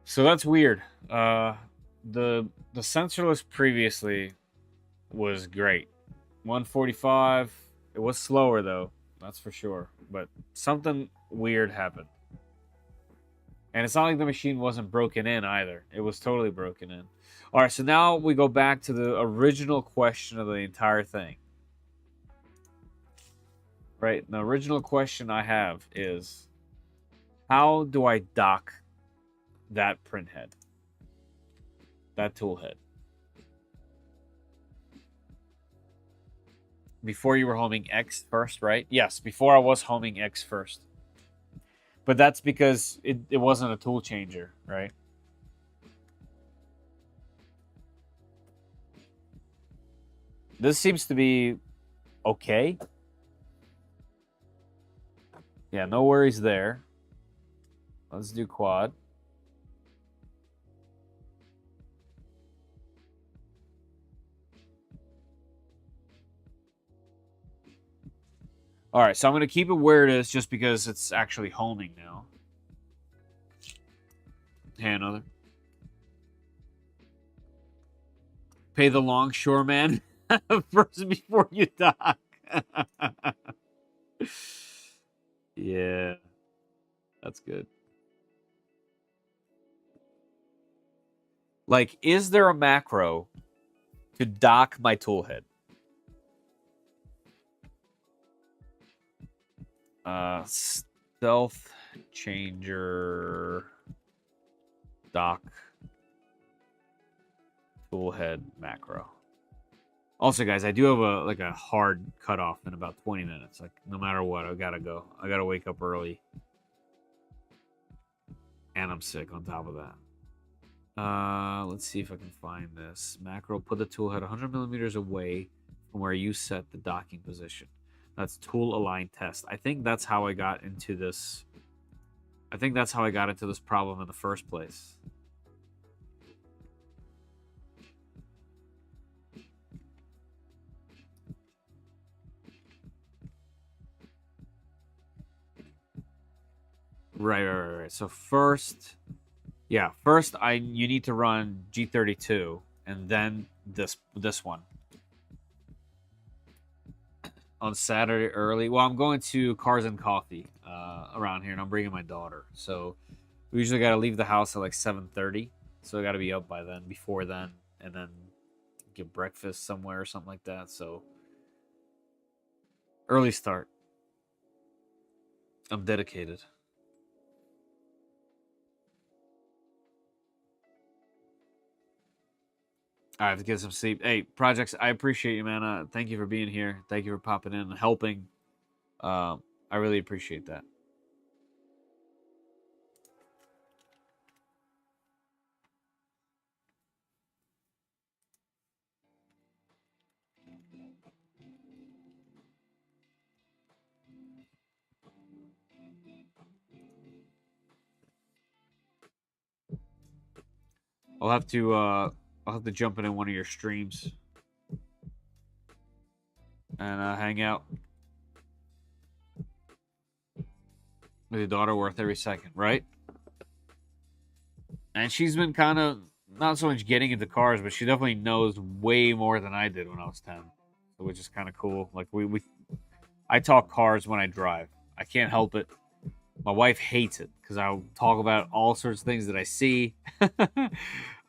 So that's weird. The sensorless previously was great. 145. It was slower though, that's for sure. But something weird happened. And it's not like the machine wasn't broken in either. It was totally broken in. All right, so now we go back to the original question of the entire thing. Right, the original question I have is, how do I dock that printhead? that tool head. Before you were homing X first, right? Yes, before I was homing X first. But that's because it wasn't a tool changer, right? This seems to be okay. Yeah, no worries there. Let's do quad. All right, so I'm going to keep it where it is just because it's actually homing now. Hey, another. Pay the longshoreman first before you dock. Yeah, that's good. Like, is there a macro to dock my toolhead? Stealth changer dock toolhead macro. Also, guys, I do have a hard cutoff in about 20 minutes. Like, no matter what, I gotta go. I gotta wake up early, and I'm sick on top of that. Let's see if I can find this macro. Put the toolhead 100 millimeters away from where you set the docking position. That's tool align test. I think that's how I got into this. I think that's how I got into this problem in the first place. Right. So first, yeah, first you need to run G32 and then this one. On Saturday early. Well, I'm going to Cars and Coffee around here, and I'm bringing my daughter. So we usually got to leave the house at like 7:30. So I got to be up by then, before then, and then get breakfast somewhere or something like that. So early start. I'm dedicated. I have to get some sleep. Hey, Projects, I appreciate you, man. Thank you for being here. Thank you for popping in and helping. I really appreciate that. I'll have to jump in one of your streams and hang out with your daughter. Worth every second, right? And she's been kind of not so much getting into cars, but she definitely knows way more than I did when I was 10, which is kind of cool. Like I talk cars when I drive. I can't help it. My wife hates it because I'll talk about all sorts of things that I see.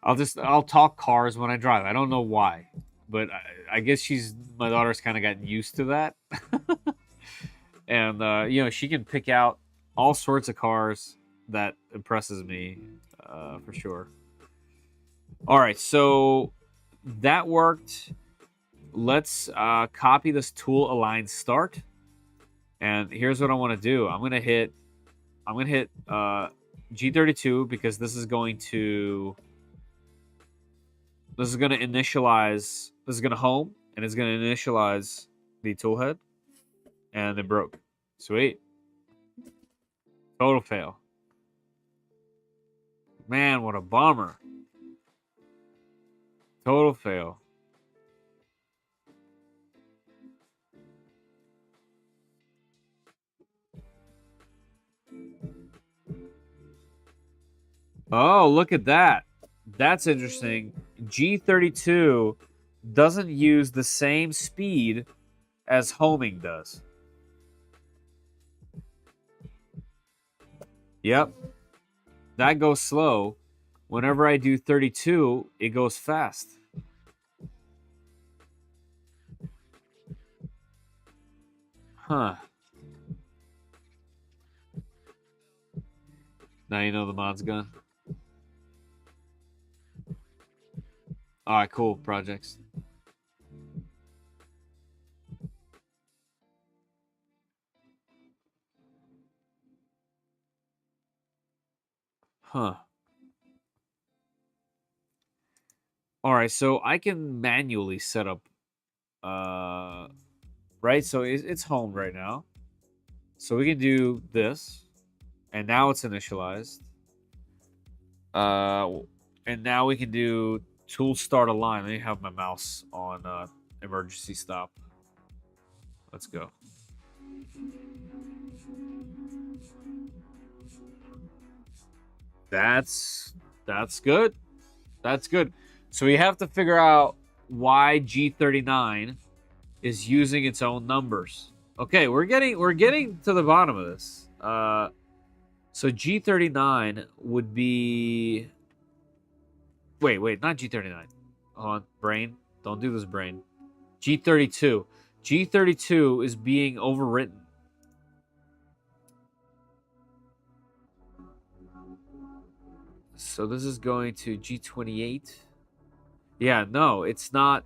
I'll talk cars when I drive. I don't know why, but I guess my daughter's kind of gotten used to that. And she can pick out all sorts of cars that impresses me, for sure. All right, so that worked. Let's copy this tool align start, and here's what I want to do. I'm gonna hit G32 because this is going to initialize. This is gonna home, and it's gonna initialize the tool head, and it broke. Sweet. Total fail. Man, what a bummer. Total fail. Oh, look at that. That's interesting. G32 doesn't use the same speed as homing does. Yep. That goes slow. Whenever I do 32, it goes fast. Huh. Now you know the mod's gone. All right, cool. Projects. Huh. All right, so I can manually set up, right? So it's home right now. So we can do this, and now it's initialized. And now we can do tool start align. Let me have my mouse on emergency stop. Let's go. That's good. That's good. So we have to figure out why G39 is using its own numbers. Okay, we're getting to the bottom of this. So G39 would be wait, not G39. Hold on, brain. Don't do this, brain. G32. G32 is being overwritten. So this is going to G28. Yeah, no, it's not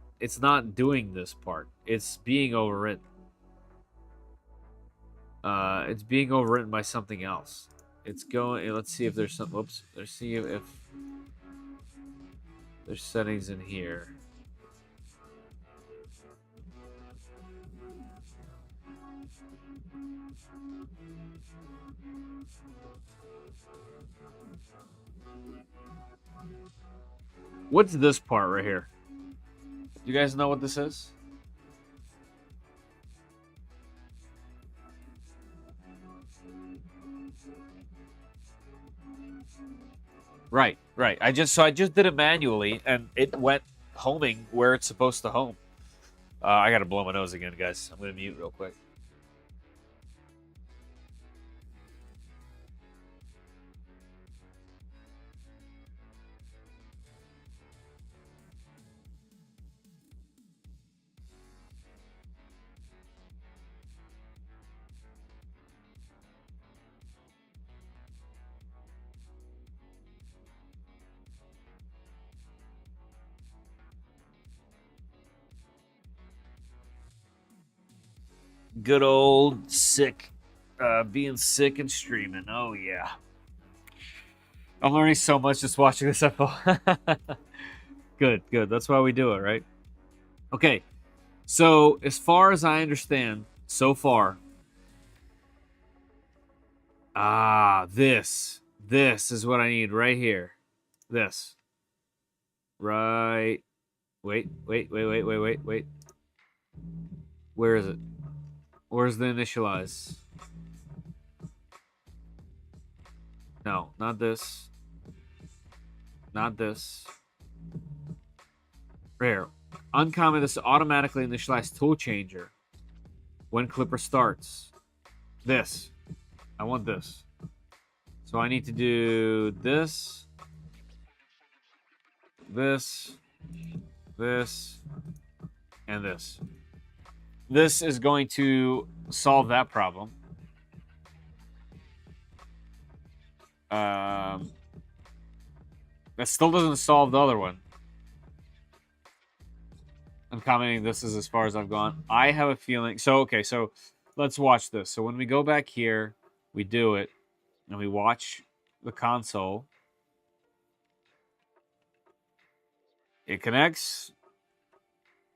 doing this part. It's being overwritten. It's being overwritten by something else. It's going. Let's see if there's some. Whoops. Let's see if there's settings in here. What's this part right here? You guys know what this is? Right. I just did it manually, and it went homing where it's supposed to home. I gotta blow my nose again, guys. I'm gonna mute real quick. Good old sick, being sick and streaming. Oh yeah, I'm learning so much just watching this episode. Good. That's why we do it, right? Okay. So as far as I understand, so far, this is what I need right here. This, right? Wait. Where is it? Where's the initialize? No, not this. Not this. Rare. Uncommon, this automatically initialize Toolchanger when Clipper starts. This. I want this. So I need to do this, this, and this. This is going to solve that problem. That still doesn't solve the other one. I'm commenting this is as far as I've gone. I have a feeling. So, okay, so let's watch this. So when we go back here, we do it, and we watch the console. It connects,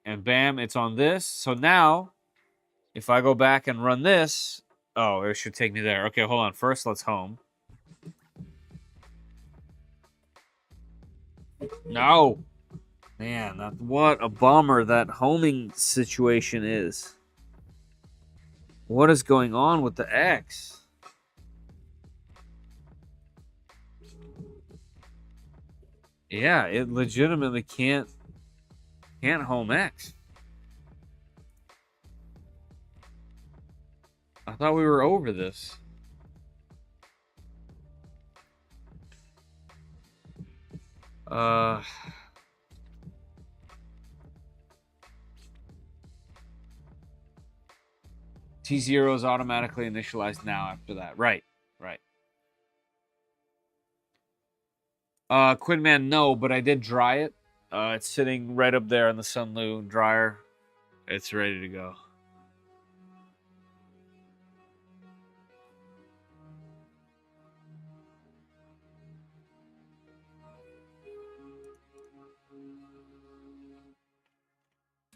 and bam, it's on this. So now, if I go back and run this, oh, it should take me there. Okay, hold on. First, let's home. No. Man, what a bummer that homing situation is. What is going on with the X? Yeah, it legitimately can't home X. I thought we were over this. T0 is automatically initialized now after that. Right. Quidman, no, but I did dry it. It's sitting right up there in the Sunloo dryer. It's ready to go.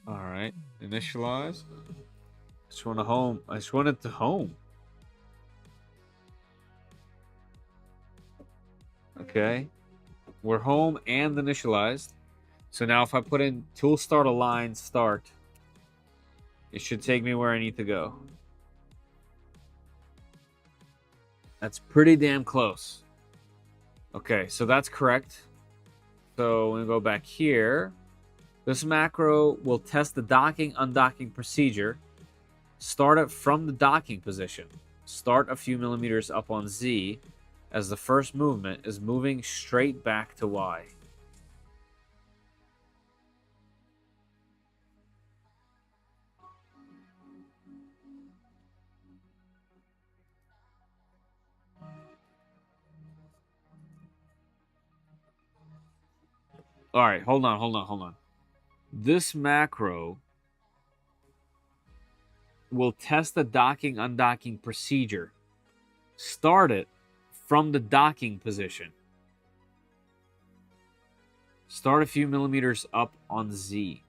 All right, initialize. I just want to home. I just want it to home. Okay, we're home and initialized. So now if I put in tool start align start, it should take me where I need to go. That's pretty damn close. Okay, so that's correct. So when we go back here, this macro will test the docking, undocking procedure. Start it from the docking position. Start a few millimeters up on Z as the first movement is moving straight back to Y. All right, hold on. This macro will test the docking, undocking procedure. Start it from the docking position. Start a few millimeters up on Z.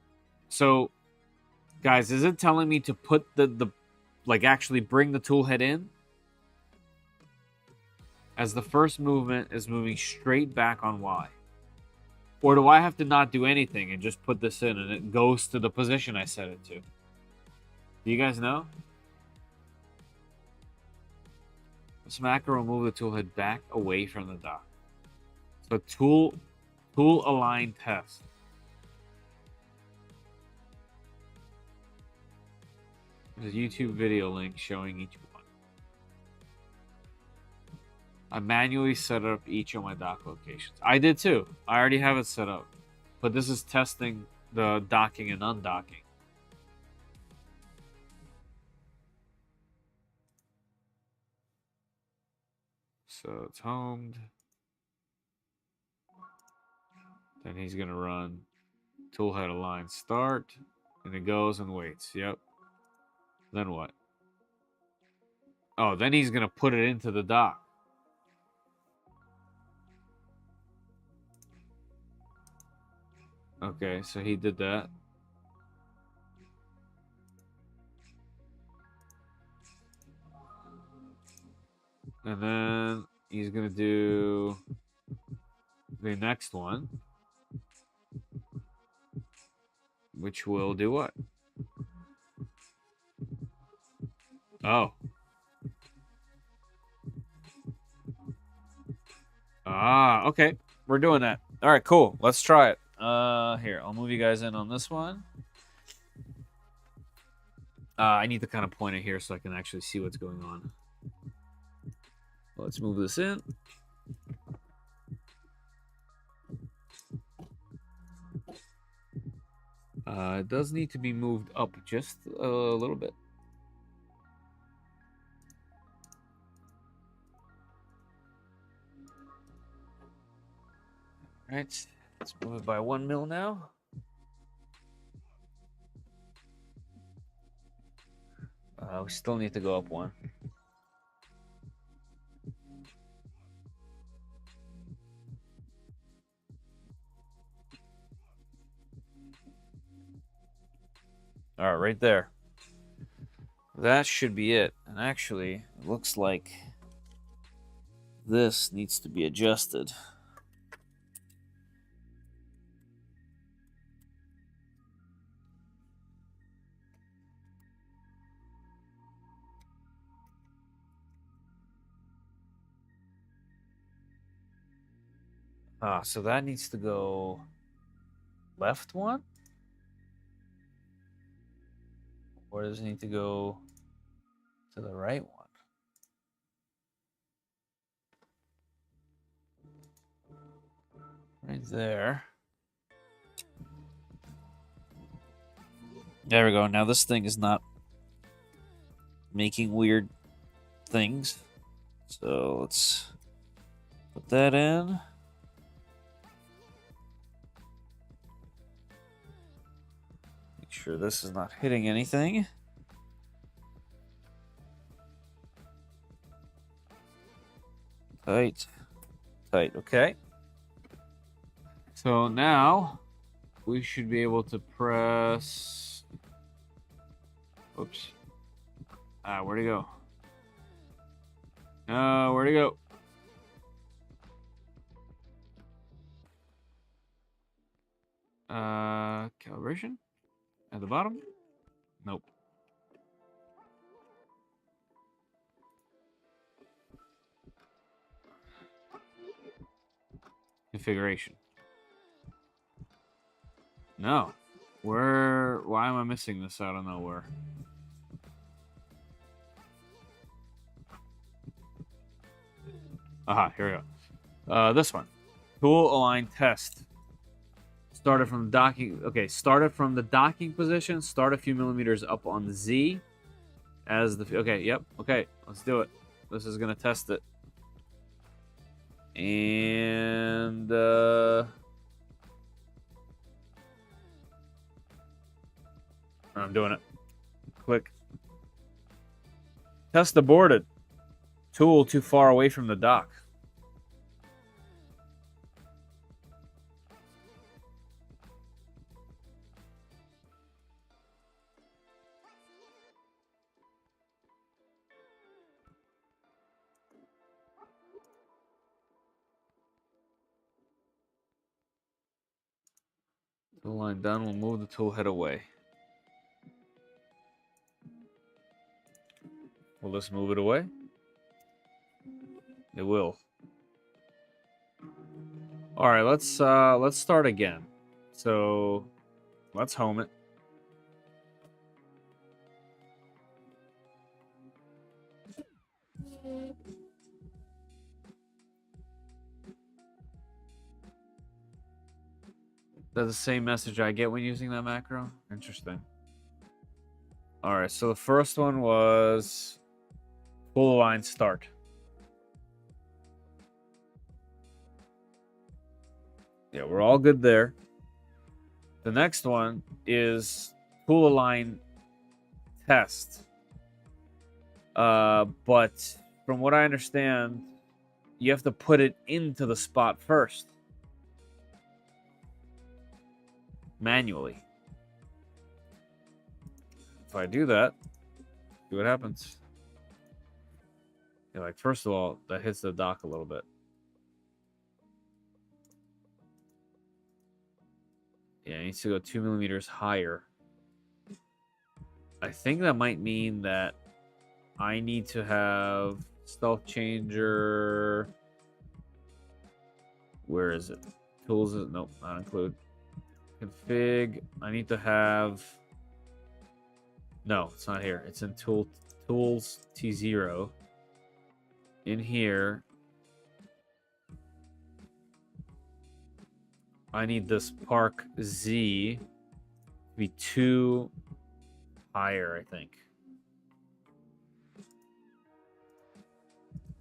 So, guys, is it telling me to put the like actually bring the tool head in? As the first movement is moving straight back on Y. Or do I have to not do anything and just put this in and it goes to the position I set it to? Do you guys know? This macro will move the tool head back away from the dock. So tool align test. There's a YouTube video link showing each one. I manually set up each of my dock locations. I did too. I already have it set up. But this is testing the docking and undocking. So it's homed. Then he's going to run toolhead align start. And it goes and waits. Yep. Then what? Oh, then he's going to put it into the dock. Okay, so he did that. And then he's going to do the next one. Which will do what? Oh. Ah, okay. We're doing that. All right, cool. Let's try it. Here, I'll move you guys in on this one. I need to kind of point it here so I can actually see what's going on. Let's move this in. It does need to be moved up just a little bit. All right, let's move it by 1 mil now. We still need to go up one. All right, right there. That should be it. And actually, it looks like this needs to be adjusted. So that needs to go left one? Or does it need to go to the right one? Right there. There we go. Now this thing is not making weird things. So let's put that in. Make sure this is not hitting anything. Tight. Tight. Okay. So now we should be able to press. Oops. Where'd it go? Where'd it go? Calibration? At the bottom? Nope. Configuration. No. Why am I missing this out of nowhere? Aha, here we go. This one. Tool align test. Started from the docking. Okay, started from the docking position. Start a few millimeters up on the Z. As the okay, yep. Okay, let's do it. This is gonna test it. And I'm doing it. Click. Test aborted. Tool too far away from the dock. Tool line done. We'll move the tool head away. Will this move it away? It will. All right, let's start again. So let's home it. That's the same message I get when using that macro. Interesting. All right, so the first one was full line start. Yeah, we're all good there. The next one is tool align test. But from what I understand, you have to put it into the spot first. Manually. If I do that, see what happens. Yeah, like first of all, that hits the dock a little bit. Yeah, it needs to go 2 millimeters higher. I think that might mean that I need to have Toolchanger. Where is it? Tools is nope, not include. Config. I need to have. No, it's not here. It's in tools T0. In here, I need this Park Z to be 2 higher, I think.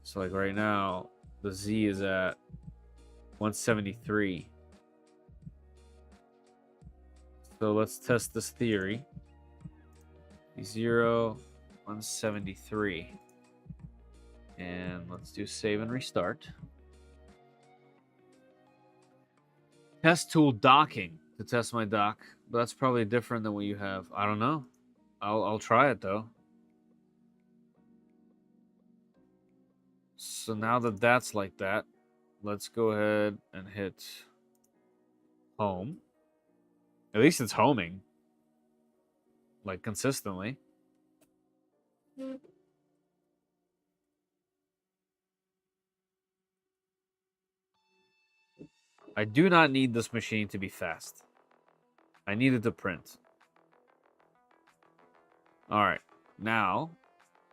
So like right now, the Z is at 173. So let's test this theory. 0, 173. And let's do save and restart. Test tool docking to test my dock. But that's probably different than what you have. I don't know. I'll try it though. So now that that's like that, let's go ahead and hit home. At least it's homing. Like consistently. I do not need this machine to be fast. I need it to print. All right. Now,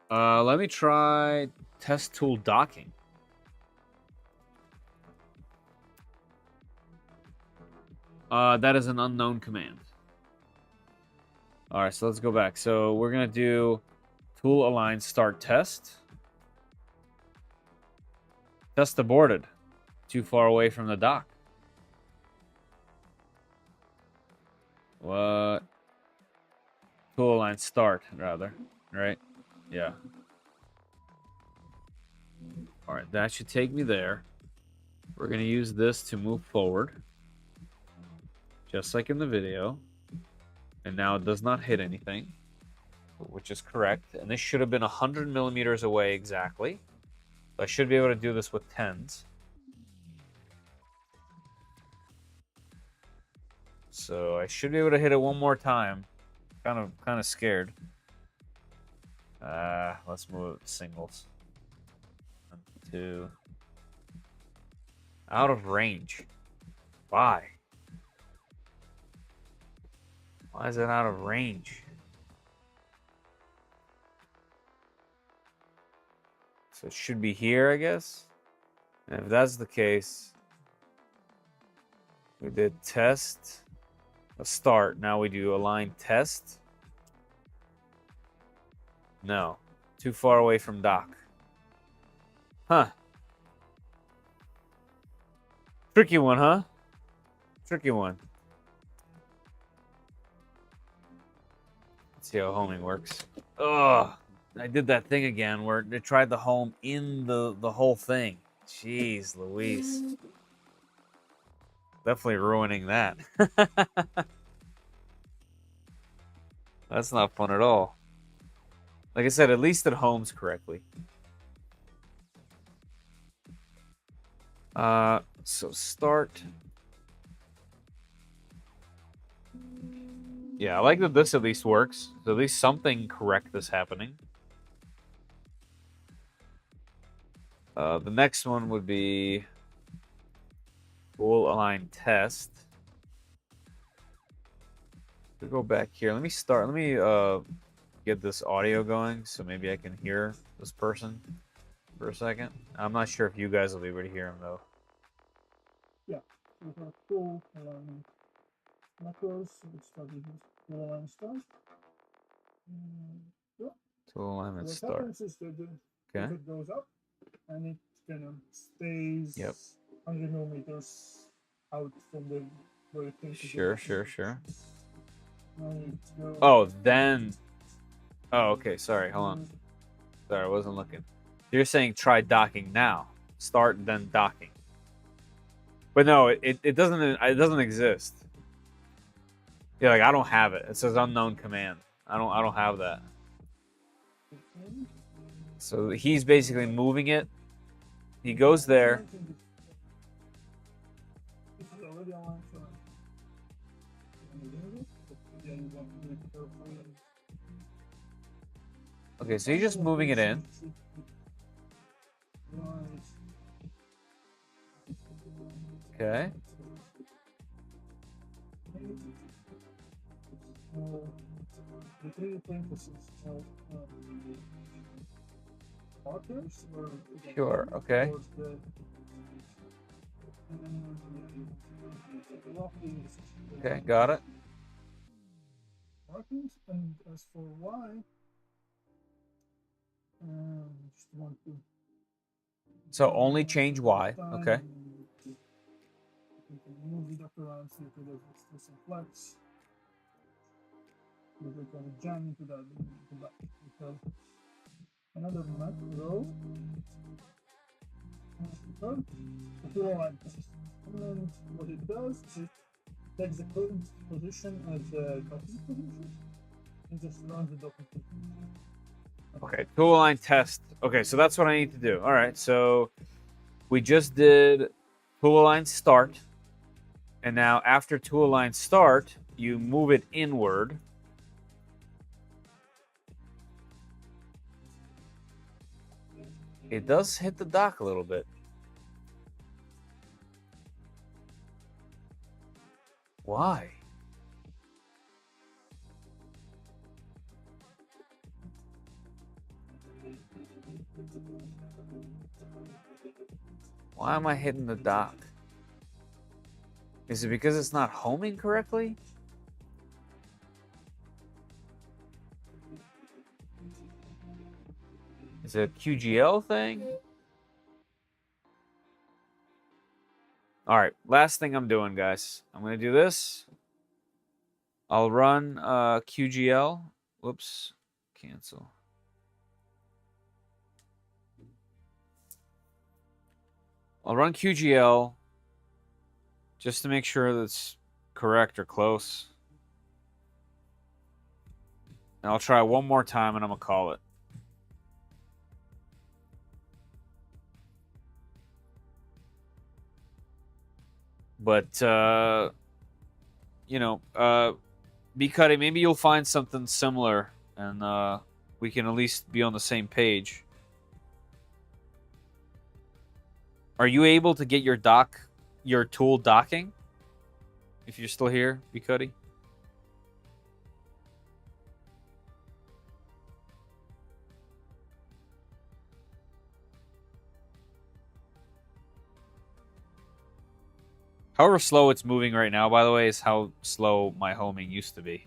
let me try test tool docking. That is an unknown command. All right, so let's go back. So we're going to do tool align start test. Test aborted. Too far away from the dock. What? align start, rather. Right? Yeah. All right, that should take me there. We're going to use this to move forward. Just like in the video. And now it does not hit anything, which is correct. And this should have been 100 millimeters away exactly. So I should be able to do this with tens. So I should be able to hit it one more time. Kind of scared. Let's move it to singles. 1, 2. Out of range. Why? Why is it out of range? So it should be here, I guess. And if that's the case, we did test, a start. Now we do align test. No, too far away from dock. Huh. Tricky one, huh? Tricky one. Let's see how homing works. Ugh. I did that thing again where they tried the home in the whole thing. Jeez Louise. Definitely ruining that. That's not fun at all. Like I said, at least it homes correctly. So start. Yeah, I like that this at least works. So at least something correct is happening. The next one would be full align test. We go back here. Let me start. Let me get this audio going so maybe I can hear this person for a second. I'm not sure if you guys will be able to hear him though. Yeah, we have full align macros. Let's start with full align start. Yeah. Tool alignment What start. happens is that if it goes up and it kind of stays 100 millimeters out from the where it thinks Sure. Oh, then. Oh, okay. Sorry. Hold on. Sorry, I wasn't looking. You're saying try docking now. Start and then docking. But no, it doesn't exist. Yeah, like I don't have it. It says unknown command. I don't have that. So he's basically moving it. He goes there. Okay, so he's just moving it in. Okay. Sure, okay. Okay, got it. Markings, and as for Y, just want to. So only change Y. Okay. Move the duck around so you can do some flex. We're going to jam into that. Okay. Another macro. And what it does is it takes the current position as a docking position and just runs the docking position. Okay, tool align test. Okay, so that's what I need to do. All right, so we just did tool align start. And now after tool align start, you move it inward. It does hit the dock a little bit. Why? Why am I hitting the dock? Is it because it's not homing correctly? Is it a QGL thing? All right, last thing I'm doing, guys. I'm going to do this. I'll run QGL Whoops. Cancel. I'll run QGL just to make sure that's correct or close. And I'll try one more time and I'm going to call it. But, you know, B-Cutty, maybe you'll find something similar and we can at least be on the same page. Are you able to get your tool docking? If you're still here, B-Cutty? However slow it's moving right now, by the way, is how slow my homing used to be.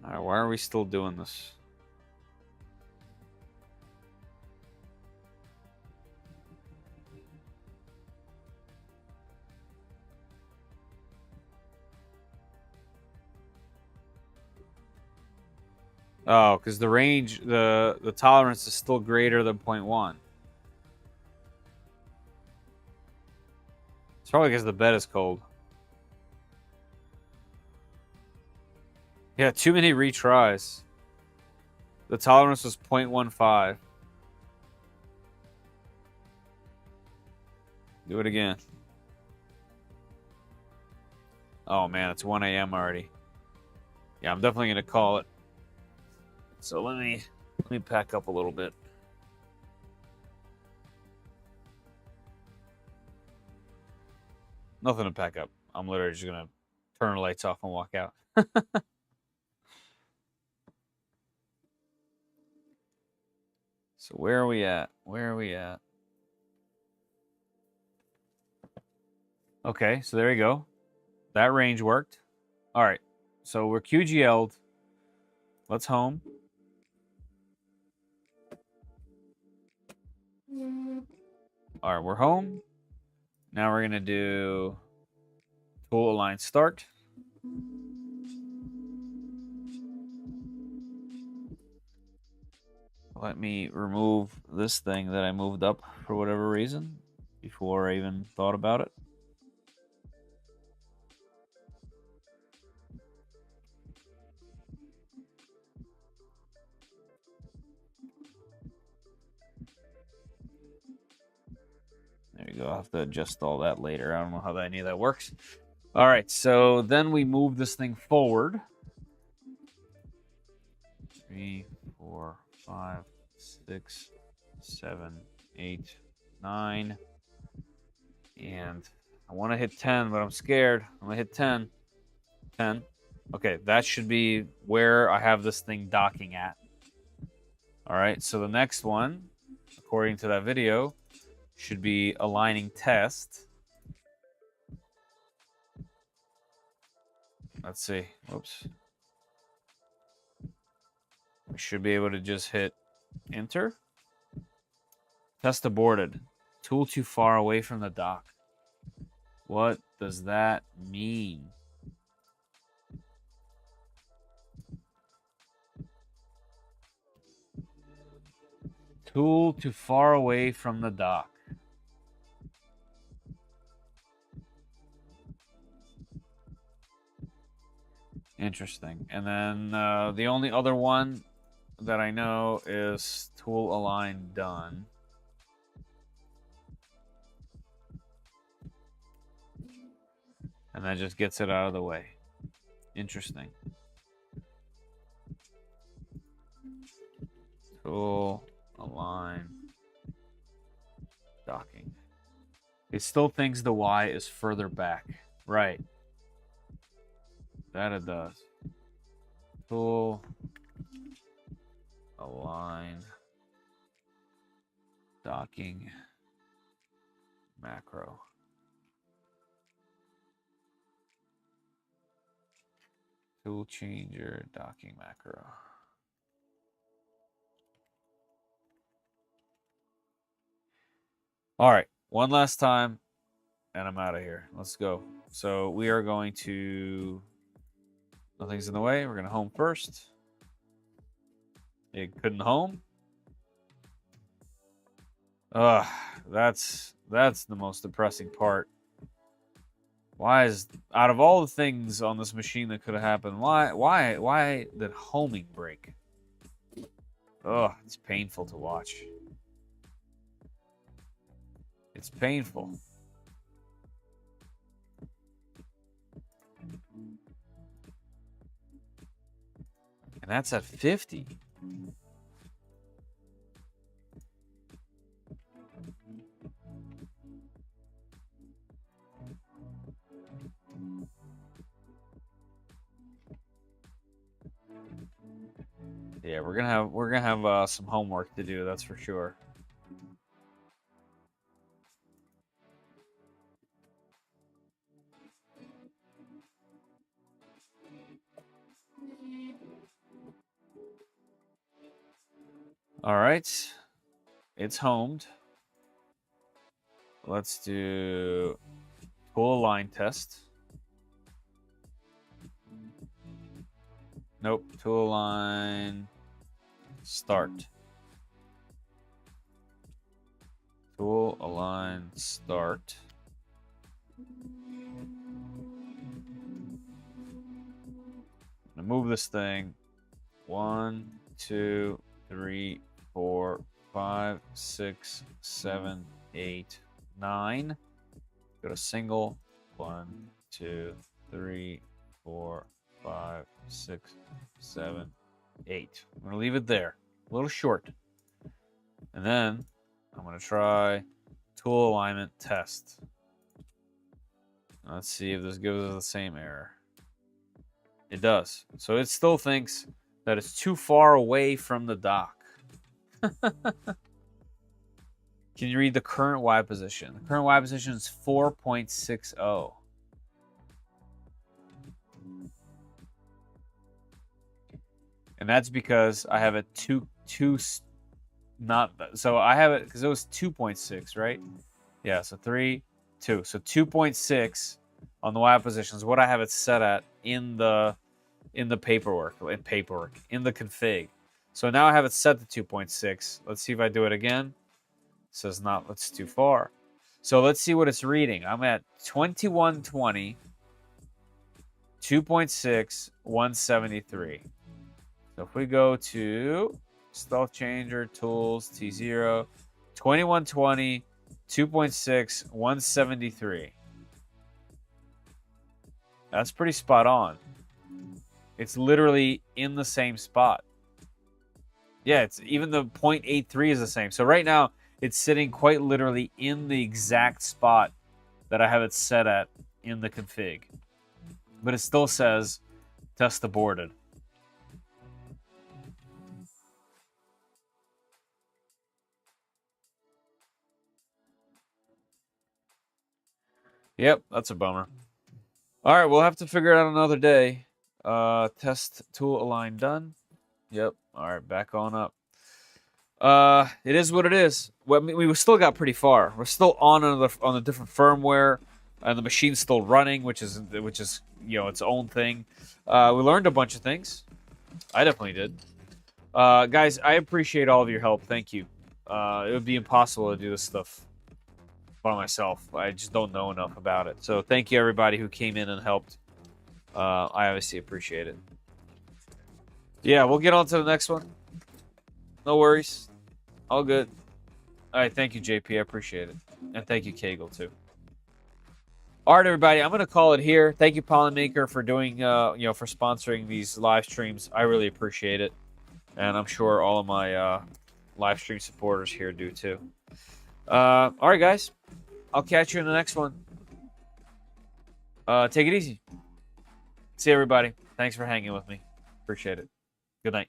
All right, why are we still doing this? Oh, because the range, the tolerance is still greater than 0.1. It's probably because the bed is cold. Yeah, too many retries. The tolerance was 0.15. Do it again. Oh man, it's 1 a.m. already. Yeah, I'm definitely gonna call it. So let me pack up a little bit. Nothing to pack up. I'm literally just gonna turn the lights off and walk out. So where are we at? Where are we at? Okay, so there you go. That range worked. All right, so we're QGL'd. Let's home. All right, we're home. Now we're gonna do tool align start. Let me remove this thing that I moved up for whatever reason before I even thought about it. There you go. I'll have to adjust all that later. I don't know how any of that works. All right, so then we move this thing forward. 3, 4, 5, 6, 7, 8, 9. And I want to hit 10, but I'm scared. I'm going to hit 10. 10. Okay, that should be where I have this thing docking at. All right, so the next one, according to that video, should be aligning test. Let's see. Whoops. We should be able to just hit enter. Test aborted. Tool too far away from the dock. What does that mean? Tool too far away from the dock. Interesting. And then the only other one that I know is tool align done. And that just gets it out of the way. Interesting. Tool, align, docking. It still thinks the Y is further back. Right. That it does. Tool, align, docking, macro. Toolchanger, docking macro. All right, one last time, and I'm out of here. Let's go. So we are going to, nothing's in the way. We're going to home first. It couldn't home. Ugh, that's the most depressing part. Why is, out of all the things on this machine that could have happened, why did homing break? Ugh, it's painful to watch. It's painful. And that's at 50. Yeah, we're gonna have some homework to do, that's for sure. All right, it's homed. Let's do tool align test. Nope, tool align start. Tool align start. I'm gonna move this thing 1, 2, 3, 4, 5, 6, 7, 8, 9. Go to single. 1, 2, 3, 4, 5, 6, 7, 8. I'm gonna leave it there. A little short. And then I'm gonna try tool alignment test. Let's see if this gives us the same error. It does. So it still thinks that it's too far away from the dock. Can you read the current Y position? The current Y position is 4.60. And that's because I have a so I have it because it was 2.6, right? Yeah, so 3, 2. So 2.6 on the Y position is what I have it set at in the paperwork, in the config. So now I have it set to 2.6. Let's see if I do it again. It says not, that's too far. So let's see what it's reading. I'm at 2120, 2.6, 173. So if we go to Toolchanger, Tools, T0, 2120, 2.6, 173. That's pretty spot on. It's literally in the same spot. Yeah, it's even the 0.83 is the same. So right now, it's sitting quite literally in the exact spot that I have it set at in the config. But it still says test aborted. Yep, that's a bummer. All right, we'll have to figure it out another day. Test tool align done. Yep. All right, back on up. It is what it is. Well, I mean, we still got pretty far. We're still on a different firmware, and the machine's still running, which is its own thing. We learned a bunch of things. I definitely did. Guys, I appreciate all of your help. Thank you. It would be impossible to do this stuff by myself. I just don't know enough about it. So thank you everybody who came in and helped. I obviously appreciate it. Yeah, we'll get on to the next one. No worries. All good. All right, thank you, JP. I appreciate it. And thank you, Kegel, too. All right, everybody, I'm going to call it here. Thank you, Pollen Maker, for doing, for sponsoring these live streams. I really appreciate it. And I'm sure all of my live stream supporters here do too. All right, guys. I'll catch you in the next one. Take it easy. See everybody. Thanks for hanging with me. Appreciate it. Good night.